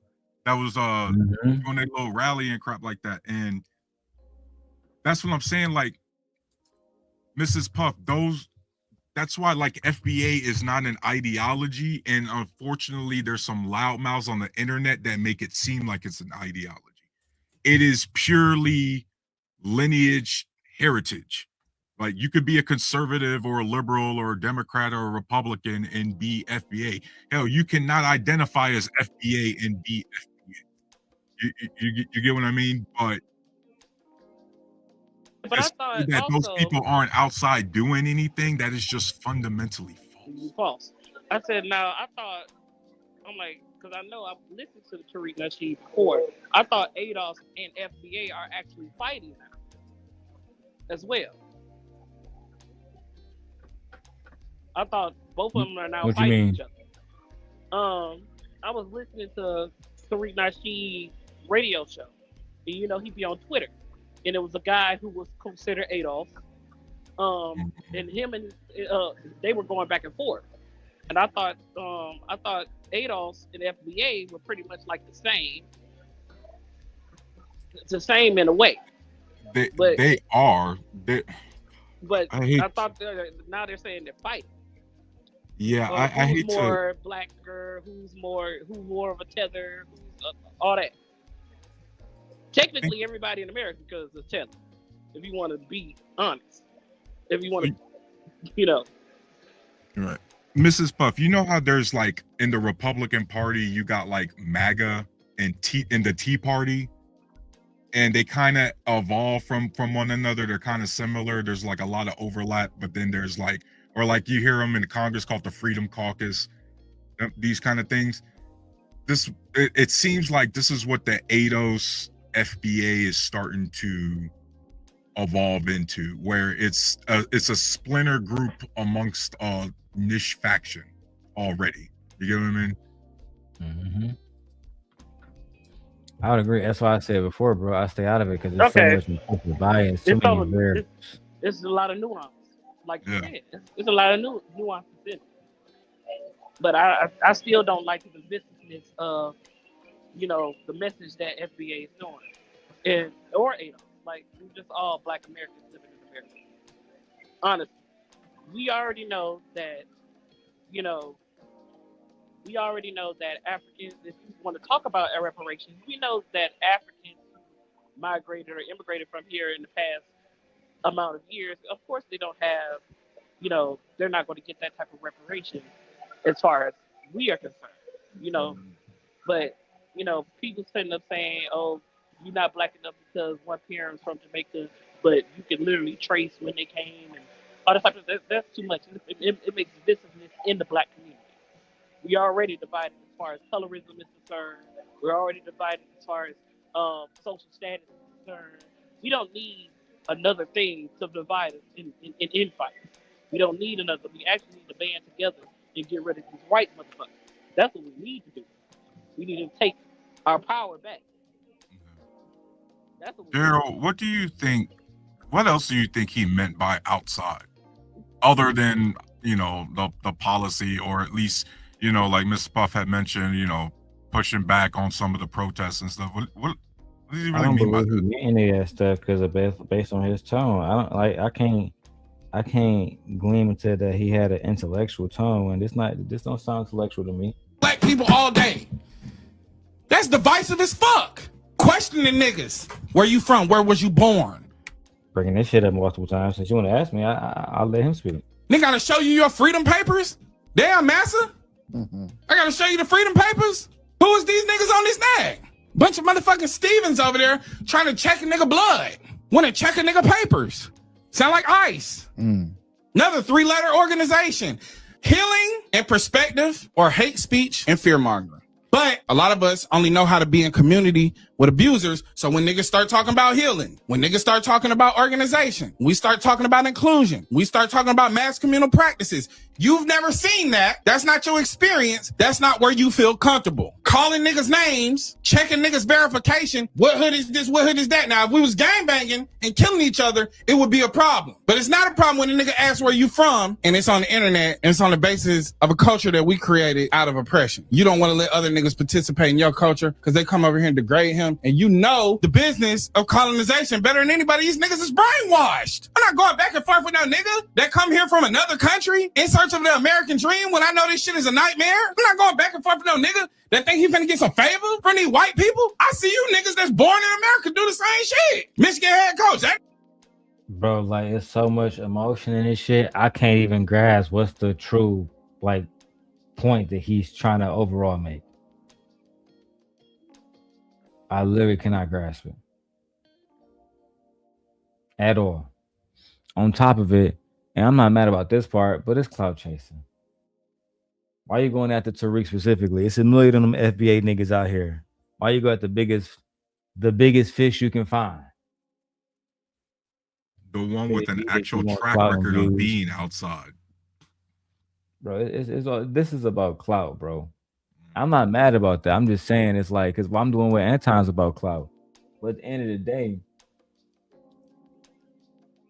Speaker 15: That was doing a little rally and crap like that. And that's what I'm saying. Like, Mrs. Puff, that's why like FBA is not an ideology. And unfortunately, there's some loudmouths on the internet that make it seem like it's an ideology. It is purely lineage heritage. Like, you could be a conservative or a liberal or a Democrat or a Republican and be FBA. Hell, you cannot identify as FBA and be FBA. You get what I mean? But
Speaker 12: I thought
Speaker 15: that those people aren't outside doing anything, that is just fundamentally
Speaker 12: false. I said, now, I'm like, because I know I've listened to Tariq Nasheed before. I thought ADOS and FBA are actually fighting now as well. I thought both of them are now fighting each other. I was listening to Tariq Nasheed radio show. And, he'd be on Twitter. And it was a guy who was considered ADOS. And him and they were going back and forth. And I thought ADOS and FBA were pretty much like the same. It's the same in a way.
Speaker 15: They are.
Speaker 12: But I thought now they're saying they're fighting.
Speaker 15: Yeah, I hate
Speaker 12: who's more blacker, who's more of a tether, who's all that. Technically, everybody in America is a tether. If you want to be honest, if you want to,
Speaker 15: Right, Mrs. Puff. You know how there's like in the Republican Party, you got like MAGA and the Tea Party. and they kind of evolve from one another. They're kind of similar. There's like a lot of overlap, but then there's like, or like you hear them in the Congress called the Freedom Caucus, these kind of things. It seems like this is what the ADOS FBA is starting to evolve into, where it's a splinter group amongst a niche faction already. You get what I mean?
Speaker 14: Mm-hmm. I would agree. That's why I said before, bro. I stay out of it because there's so much implicit bias. Too many variables.
Speaker 12: It's a lot of nuance. Like you said, it's a lot of nuances in it. But I still don't like the divisiveness of, you know, the message that FBA is doing, or ADOS. Like, we're just all Black Americans living in America. Honestly, we already know that, you know, Africans, if you want to talk about reparations, we know that Africans migrated or immigrated from here in the past amount of years. Of course, they don't have, you know, they're not going to get that type of reparation as far as we are concerned, you know. But, you know, people sitting up saying, oh, you're not Black enough because one parent's from Jamaica, but you can literally trace when they came and all that type of stuff. That's too much. It makes divisiveness in the Black community. We are already divided as far as colorism is concerned. We're already divided as far as social status is concerned. We don't need another thing to divide us in infights. We don't need another. We actually need to band together and get rid of these white motherfuckers. That's what we need to do. We need to take our power back. That's what
Speaker 15: Darrel, what do you think? What else do you think he meant by outside, other than, you know, the policy, or at least, you know, like Mr. Puff had mentioned, you know, pushing back on some of the protests and stuff. What does he really mean by that?
Speaker 14: He meant any of that stuff because based on his tone. I can't glean into that he had an intellectual tone, and this don't sound intellectual to me.
Speaker 13: Black people all day. That's divisive as fuck. Questioning niggas. Where you from? Where was you born?
Speaker 14: Bringing this shit up multiple times. Since you want to ask me, I'll let him speak.
Speaker 13: Nigga, gotta show you your freedom papers? Damn, massa. I gotta show you the freedom papers? Who is these niggas on this nag? Bunch of motherfucking Stevens over there trying to check a nigga blood. Want to check a nigga papers. Sound like ICE. Another 3-letter organization. Healing and perspective, or hate speech and fear mongering. But a lot of us only know how to be in community with abusers. So when niggas start talking about healing, when niggas start talking about organization, we start talking about inclusion, we start talking about mass communal practices. You've never seen that. That's not your experience. That's not where you feel comfortable. Calling niggas names, checking niggas verification. What hood is this? What hood is that? Now, if we was gangbanging and killing each other, it would be a problem. But it's not a problem when a nigga asks where you from and it's on the internet and it's on the basis of a culture that we created out of oppression. You don't want to let other niggas participate in your culture because they come over here and degrade him. And you know the business of colonization better than anybody. These niggas is brainwashed. I'm not going back and forth with no nigga that come here from another country in search of the American dream when I know this shit is a nightmare. I'm not going back and forth with no nigga that think he finna get some favor from these white people. I see you niggas that's born in America do the same shit. Michigan head coach.
Speaker 14: Bro, like, it's so much emotion in this shit. I can't even grasp what's the true, like, point that he's trying to overall make. I literally cannot grasp it at all. On top of it, and I'm not mad about this part, but it's clout chasing. Why are you going after Tariq specifically? It's a million of them FBA niggas out here. Why you go at the biggest fish you can find?
Speaker 15: The one with an actual track record of being outside.
Speaker 14: Bro, this is about clout, bro. I'm not mad about that. I'm just saying it's like, because what I'm doing with Anton's about clout. But at the end of the day,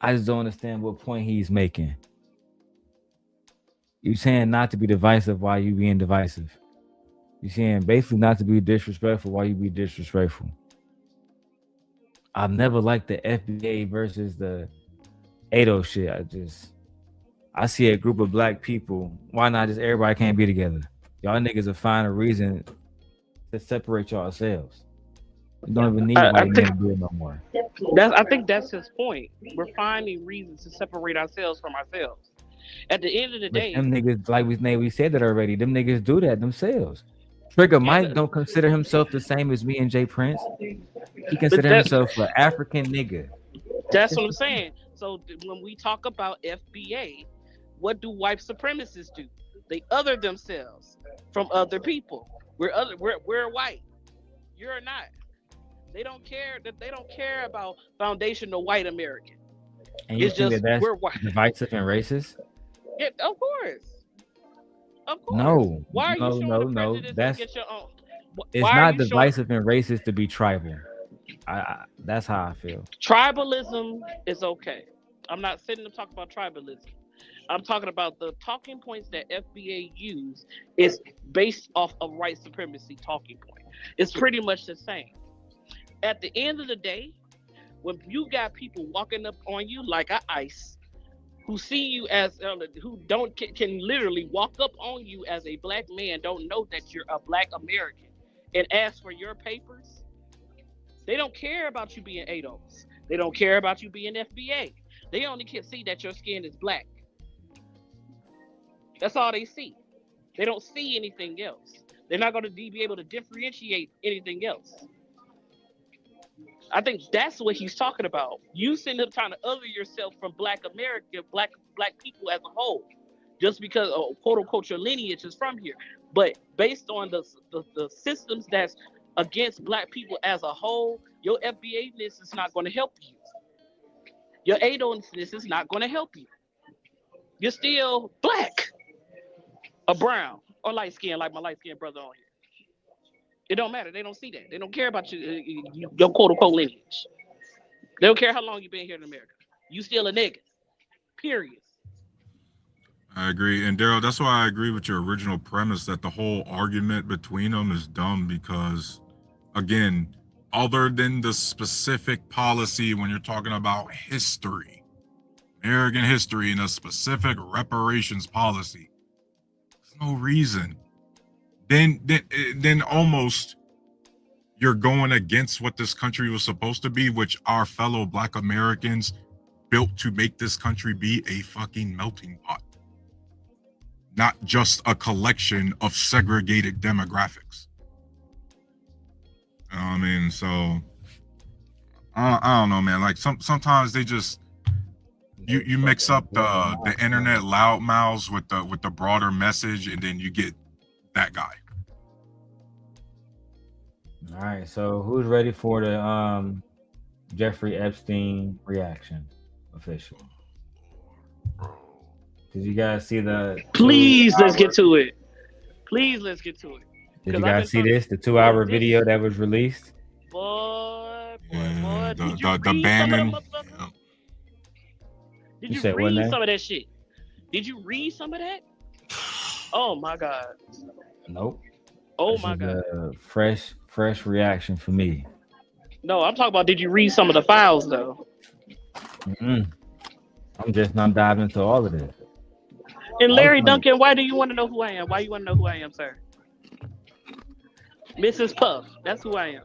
Speaker 14: I just don't understand what point he's making. You're saying not to be divisive while you being divisive. You're saying basically not to be disrespectful while you be disrespectful. I've never liked the FBA versus the ADO shit. I see a group of black people. Why not just everybody can't be together? Y'all niggas will find a reason to separate yourselves. You don't even need white men to do it no more.
Speaker 12: I think that's his point. We're finding reasons to separate ourselves from ourselves. At the end of the day,
Speaker 14: them niggas, like we said that already, them niggas do that themselves. Trigger Mike don't consider himself the same as me and Jay Prince. He consider himself an African nigga.
Speaker 12: That's what I'm saying. So when we talk about FBA, what do white supremacists do? They other themselves from other people. We're white. You're not. They don't care about foundational white American.
Speaker 14: And you
Speaker 12: it's
Speaker 14: think
Speaker 12: just
Speaker 14: that's
Speaker 12: we're white.
Speaker 14: Divisive and racist?
Speaker 12: Yeah, of course. Of course.
Speaker 14: No.
Speaker 12: Why are you showing the prejudice
Speaker 14: That's
Speaker 12: against your own?
Speaker 14: it's
Speaker 12: Why
Speaker 14: not
Speaker 12: are you
Speaker 14: divisive and racist to be tribal. That's how I feel.
Speaker 12: Tribalism is okay. I'm not sitting to talk about tribalism. I'm talking about the talking points that FBA use is based off of white supremacy talking point. It's pretty much the same. At the end of the day, when you got people walking up on you like ICE, who see you as who can literally walk up on you as a black man, don't know that you're a black American, and ask for your papers. They don't care about you being ADOS. They don't care about you being FBA. They only can see that your skin is black. That's all they see. They don't see anything else. They're not going to be able to differentiate anything else. I think that's what he's talking about. You sitting up trying to other yourself from black America, black people as a whole, just because quote unquote your lineage is from here. But based on the systems that's against black people as a whole, your FBA-ness is not going to help you. Your ADOS-ness is not going to help you. You're still black or brown or light skin, like my light skinned brother on here. It don't matter. They don't see that. They don't care about your quote unquote lineage. They don't care how long you've been here in America. You still a nigga. Period.
Speaker 15: I agree. And Darrell, that's why I agree with your original premise that the whole argument between them is dumb because, again, other than the specific policy when you're talking about history, American history and a specific reparations policy, there's no reason. Then almost you're going against what this country was supposed to be, which our fellow Black Americans built to make this country be a fucking melting pot. Not just a collection of segregated demographics. You know what I mean? So I don't know, man. Like sometimes they just you mix up the internet loudmouths with the broader message, and then you get that guy.
Speaker 14: All right, so who's ready for the Jeffrey Epstein reaction official? Did you guys see the?
Speaker 12: Please, let's get to it. Please, let's get to it.
Speaker 14: Did you guys see this? The 2-hour video that was released.
Speaker 12: Boy.
Speaker 15: The banning.
Speaker 12: Did you read some of that shit? Did you read some of that? Oh my God.
Speaker 14: Nope.
Speaker 12: Oh
Speaker 14: this
Speaker 12: my God.
Speaker 14: A fresh reaction for me.
Speaker 12: No, I'm talking about. Did you read some of the files though?
Speaker 14: I'm just not diving into all of this.
Speaker 12: And Larry Duncan, why do you want to know who I am? Why you want to know who I am, sir? Mrs. Puff, that's who I am.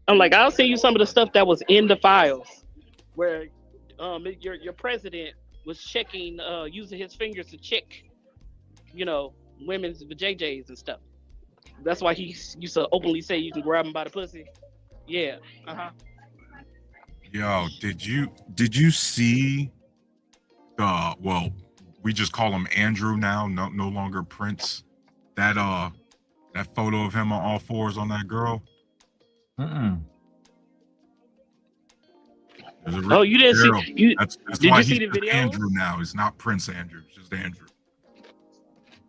Speaker 12: I'm like, I'll send you some of the stuff that was in the files where your president was checking, using his fingers to check, women's JJs and stuff. That's why he used to openly say you can grab him by the pussy. Yeah.
Speaker 15: Yo, did you see we just call him Andrew now, no longer Prince. That photo of him on all fours on that girl.
Speaker 12: Oh, you didn't see you?
Speaker 15: That's
Speaker 12: did
Speaker 15: why
Speaker 12: you see the video?
Speaker 15: Andrew now. It's not Prince Andrew. It's just Andrew.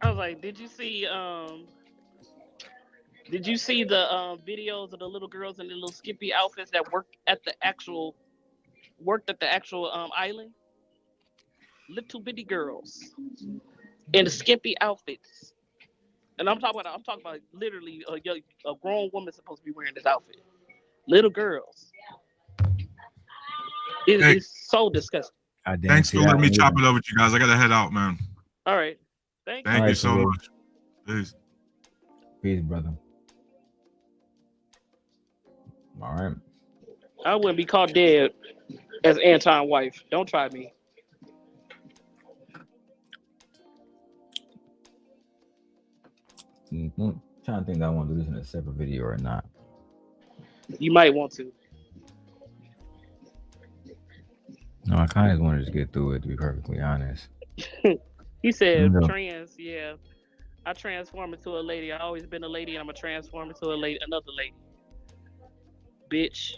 Speaker 12: I was like, did you see the videos of the little girls in the little skimpy outfits that worked at the actual island? Little bitty girls in the skimpy outfits. And I'm talking about literally a grown woman supposed to be wearing this outfit. Little girls. It's so disgusting.
Speaker 15: Thanks for letting me chop it up with you guys. I gotta head out, man.
Speaker 12: All right. Thank
Speaker 15: you so much. Peace.
Speaker 14: Peace, brother. All right.
Speaker 12: I wouldn't be caught dead as Anton's wife. Don't try me.
Speaker 14: I'm trying to think that I want to do this in a separate video or not.
Speaker 12: You might want to.
Speaker 14: No, I kind of wanted to just get through it, to be perfectly honest.
Speaker 12: He said
Speaker 14: No.
Speaker 12: trans, yeah. I transform into a lady. I always been a lady and I'm gonna transform into a lady, another lady. Bitch.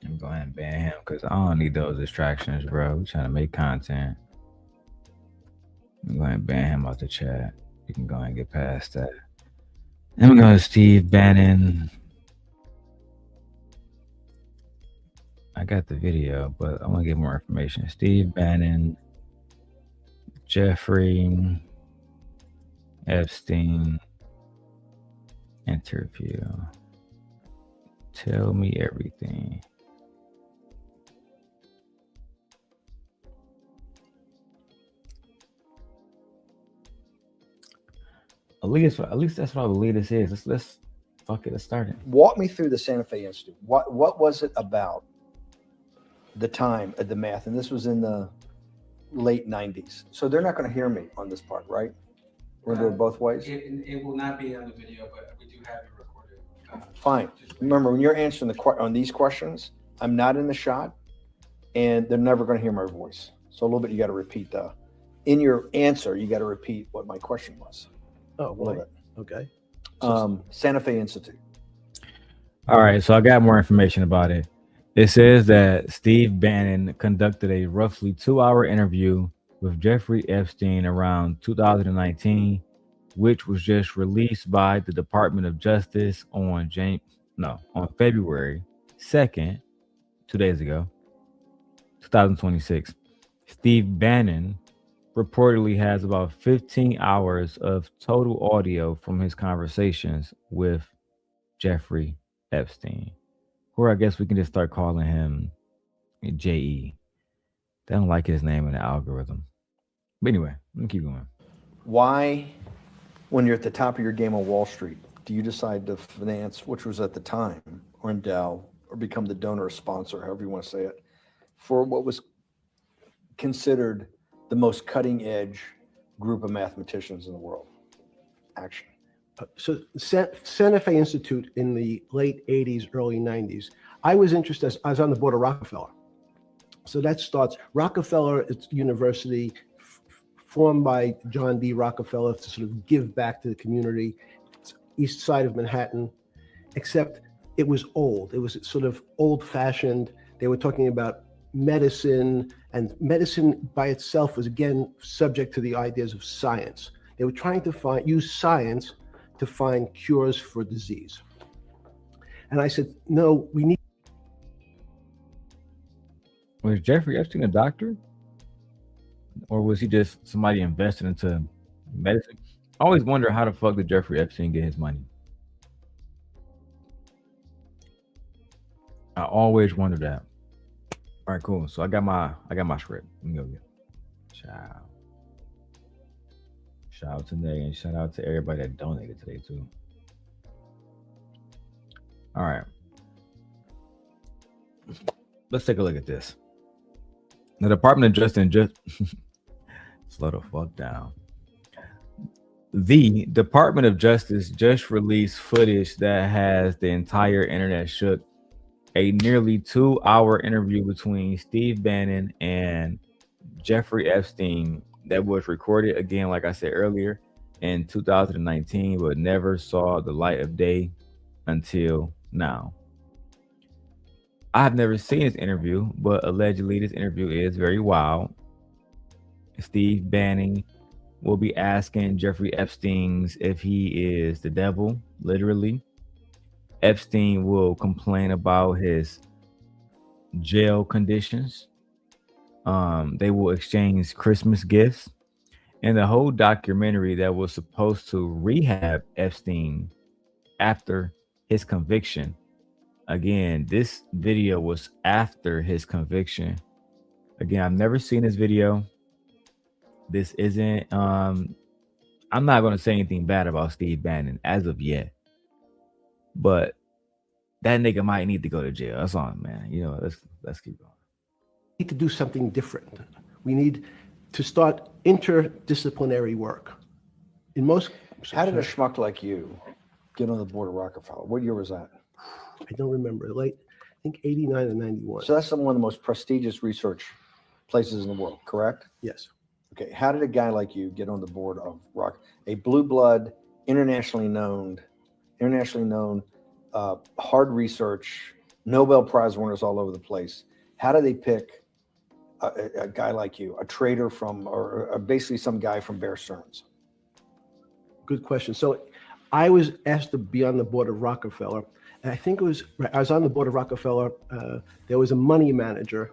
Speaker 14: I'm going to ban him because I don't need those distractions, bro. We're trying to make content. I'm going to ban him out the chat. You can go and get past that. Then we're going to Steve Bannon. I got the video, but I want to get more information. Steve Bannon, Jeffrey Epstein interview. Tell me everything. At least that's what I believe this is. Let's fuck it. Let's start it.
Speaker 17: Walk me through the Santa Fe Institute. What was it about the time of the math? And this was in the late 90s. So they're not going to hear me on this part, right? We're going to do it both ways?
Speaker 18: It will not be on the video, but we do have it recorded.
Speaker 17: Fine. Remember, when you're answering on these questions, I'm not in the shot, and they're never going to hear my voice. So a little bit, you got to repeat in your answer, you got to repeat what my question was.
Speaker 19: Oh,
Speaker 17: a little bit.
Speaker 19: Okay.
Speaker 17: Santa Fe Institute.
Speaker 14: All right, so I got more information about it. It says that Steve Bannon conducted a roughly 2-hour interview with Jeffrey Epstein around 2019, which was just released by the Department of Justice on February 2nd, 2 days ago, 2026. Steve Bannon reportedly has about 15 hours of total audio from his conversations with Jeffrey Epstein, or I guess we can just start calling him J.E. They don't like his name in the algorithm. But anyway, let me keep going.
Speaker 17: Why, when you're at the top of your game on Wall Street, do you decide to finance, which was at the time, or endow, or become the donor or sponsor, however you want to say it, for what was considered the most cutting edge group of mathematicians in the world? Action.
Speaker 19: So Santa Fe Institute in the late 80s, early 90s, I was interested, I was on the board of Rockefeller. So that starts, Rockefeller, it's university formed by John D. Rockefeller to sort of give back to the community. It's east side of Manhattan, except it was old. It was sort of old fashioned. They were talking about medicine, and medicine by itself was again subject to the ideas of science. They were trying to use science to find cures for disease. And I said, no, we need.
Speaker 14: Was Jeffrey Epstein a doctor? Or was he just somebody invested into medicine? I always wonder how the fuck did Jeffrey Epstein get his money? I always wonder that. All right, cool. So I got my script. Let me go get it. Shout out today, and shout out to everybody that donated today too. All right. Let's take a look at this. The Department of Justice slow the fuck down. The Department of Justice just released footage that has the entire internet shook. A nearly 2-hour interview between Steve Bannon and Jeffrey Epstein that was recorded, again, like I said earlier, in 2019, but never saw the light of day until now. I've never seen this interview, but allegedly this interview is very wild. Steve Bannon will be asking Jeffrey Epstein if he is the devil, literally. Epstein will complain about his jail conditions. They will exchange Christmas gifts. And the whole documentary that was supposed to rehab Epstein after his conviction. Again, this video was after his conviction. Again, I've never seen this video. This isn't, I'm not going to say anything bad about Steve Bannon as of yet. But that nigga might need to go to jail. That's all, man. Let's keep going.
Speaker 19: We need to do something different. We need to start interdisciplinary work. In most,
Speaker 17: how did a schmuck like you get on the board of Rockefeller? What year was that?
Speaker 19: I don't remember. Late, I think 89 or 91.
Speaker 17: So that's one of the most prestigious research places in the world, correct?
Speaker 19: Yes.
Speaker 17: Okay. How did a guy like you get on the board of a blue blood, internationally known, hard research, Nobel Prize winners all over the place? How do they pick a guy like you, a trader from, or basically some guy from Bear Stearns?
Speaker 19: Good question. So I was asked to be on the board of Rockefeller. And I think I was on the board of Rockefeller. There was a money manager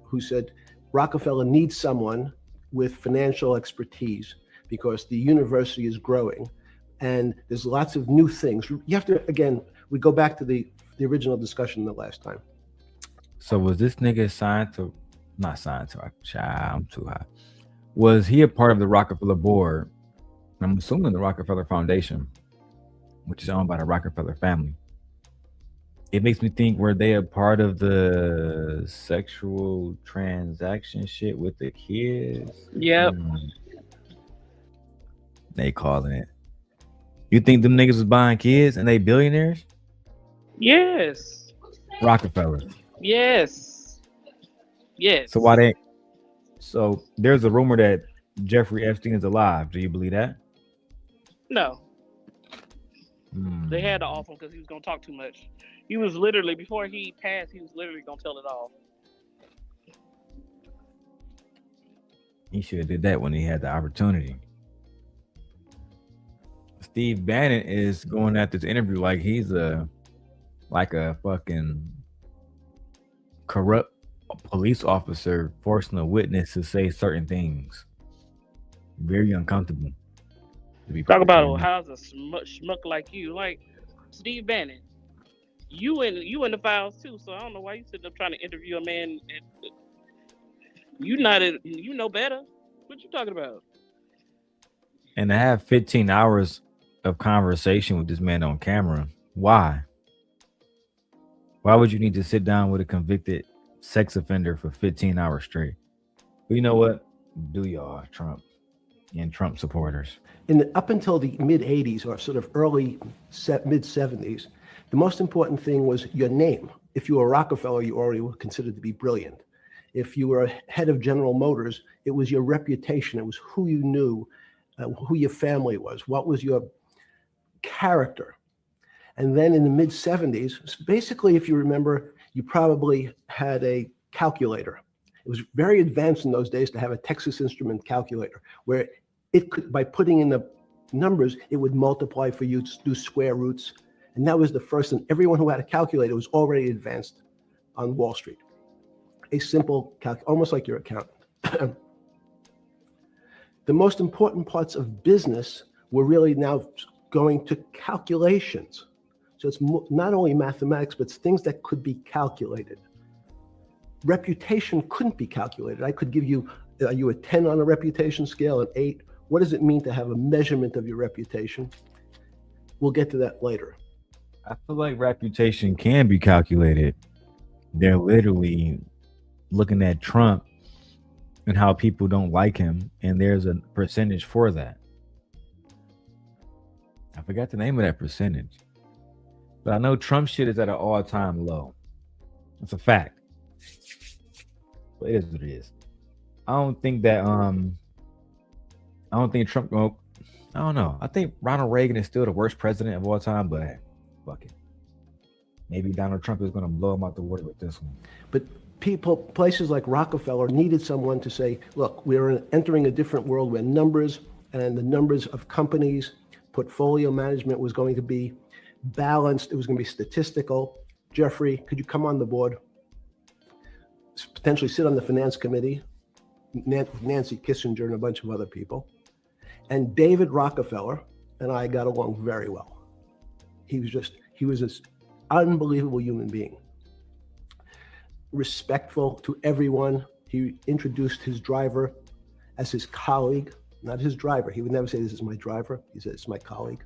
Speaker 19: who said, Rockefeller needs someone with financial expertise because the university is growing and there's lots of new things. You have to, again, we go back to the original discussion the last time.
Speaker 14: So was this nigga not signed to, I'm too high. Was he a part of the Rockefeller board? I'm assuming the Rockefeller Foundation, which is owned by the Rockefeller family. It makes me think, were they a part of the sexual transaction shit with the kids?
Speaker 12: Yep.
Speaker 14: They calling it. You think them niggas was buying kids and they billionaires?
Speaker 12: Yes.
Speaker 14: Rockefeller.
Speaker 12: Yes. Yes.
Speaker 14: So why they? So there's a rumor that Jeffrey Epstein is alive. Do you believe that?
Speaker 12: No. They had to off him because he was gonna talk too much. He was literally, before he passed, he was literally gonna tell it all.
Speaker 14: He should have did that when he had the opportunity. Steve Bannon is going at this interview like he's a fucking corrupt police officer forcing a witness to say certain things. Very uncomfortable.
Speaker 12: Talk about how's a schmuck like you, like Steve Bannon. You in the files too, so I don't know why you sitting up trying to interview a man. You know better. What you talking about?
Speaker 14: And to have 15 hours of conversation with this man on camera, why? Why would you need to sit down with a convicted sex offender for 15 hours straight? But you know what? Do y'all, Trump and Trump supporters.
Speaker 19: Up until the mid 80s or sort of early mid 70s, the most important thing was your name. If you were Rockefeller, you already were considered to be brilliant. If you were head of General Motors, it was your reputation. It was who you knew, who your family was, what was your character. And then in the mid 70s, basically, if you remember, you probably had a calculator. It was very advanced in those days to have a Texas Instrument calculator where it could, by putting in the numbers, it would multiply for you to do square roots. And that was the first, and everyone who had a calculator was already advanced on Wall Street. A simple almost like your accountant. The most important parts of business were really now going to calculations. So it's not only mathematics, but it's things that could be calculated. Reputation couldn't be calculated. I could give you, are you a 10 on a reputation scale, an 8? What does it mean to have a measurement of your reputation? We'll get to that later.
Speaker 14: I feel like reputation can be calculated. They're literally looking at Trump and how people don't like him, and there's a percentage for that. I forgot the name of that percentage, but I know Trump shit is at an all-time low. It's a fact. But it is what it is. I don't think Trump I don't know. I think Ronald Reagan is still the worst president of all time, but fuck it. Maybe Donald Trump is going to blow him out the water with this one.
Speaker 19: But places like Rockefeller needed someone to say, look, we're entering a different world where numbers and the numbers of companies, portfolio management was going to be balanced. It was going to be statistical. Jeffrey, could you come on the board? Potentially sit on the finance committee. Nancy Kissinger and a bunch of other people. And David Rockefeller and I got along very well. He was this unbelievable human being. Respectful to everyone. He introduced his driver as his colleague, not his driver. He would never say, this is my driver. He said, it's my colleague.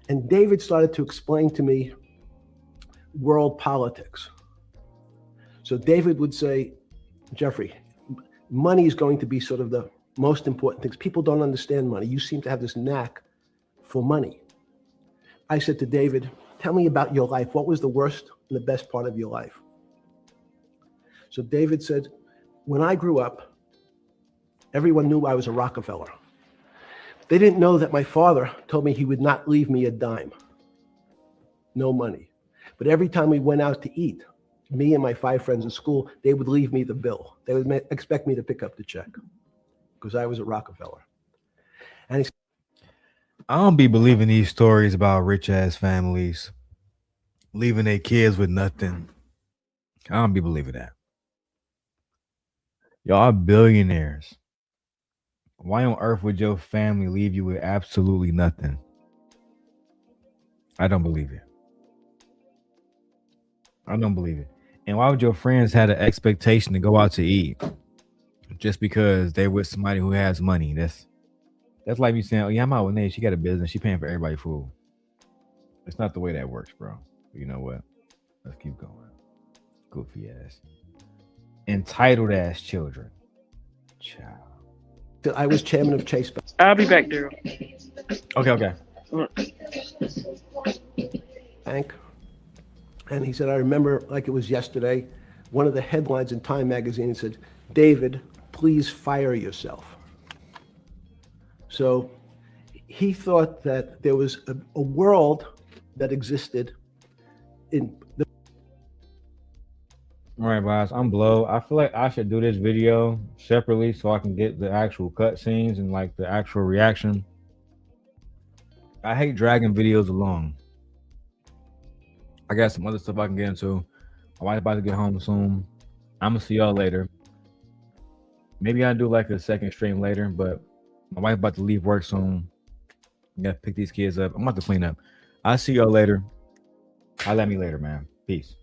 Speaker 19: And David started to explain to me world politics. So David would say, Jeffrey, money is going to be sort of the most important things. People don't understand money. You seem to have this knack for money. I said to David, tell me about your life. What was the worst and the best part of your life? So David said, when I grew up, everyone knew I was a Rockefeller. They didn't know that my father told me he would not leave me a dime. No money. But every time we went out to eat, me and my 5 friends in school, they would leave me the bill. They would expect me to pick up the check because I was a Rockefeller. And
Speaker 14: I don't be believing these stories about rich ass families leaving their kids with nothing. I don't be believing that. Y'all are billionaires. Why on earth would your family leave you with absolutely nothing? I don't believe it. I don't believe it. And why would your friends have an expectation to go out to eat just because they're with somebody who has money? That's like me saying, oh yeah, I'm out with Nate. She got a business. She paying for everybody's food. It's not the way that works, bro. But you know what? Let's keep going. Goofy ass. Entitled ass children. Child.
Speaker 19: I was chairman of Chase Bank.
Speaker 12: I'll be back, Darrel.
Speaker 14: Okay.
Speaker 19: Bank. And he said, I remember like it was yesterday, one of the headlines in Time magazine said, David, please fire yourself. So he thought that there was a world that existed in the.
Speaker 14: All right, guys, I'm blow. I feel like I should do this video separately so I can get the actual cut scenes and like the actual reaction. I hate dragging videos along. I got some other stuff I can get into. My wife's about to get home soon. I'm gonna see y'all later. Maybe I'll do like a second stream later, but my wife's about to leave work soon. I gotta pick these kids up. I'm about to clean up. I'll see y'all later. Holla at me later, man. Peace.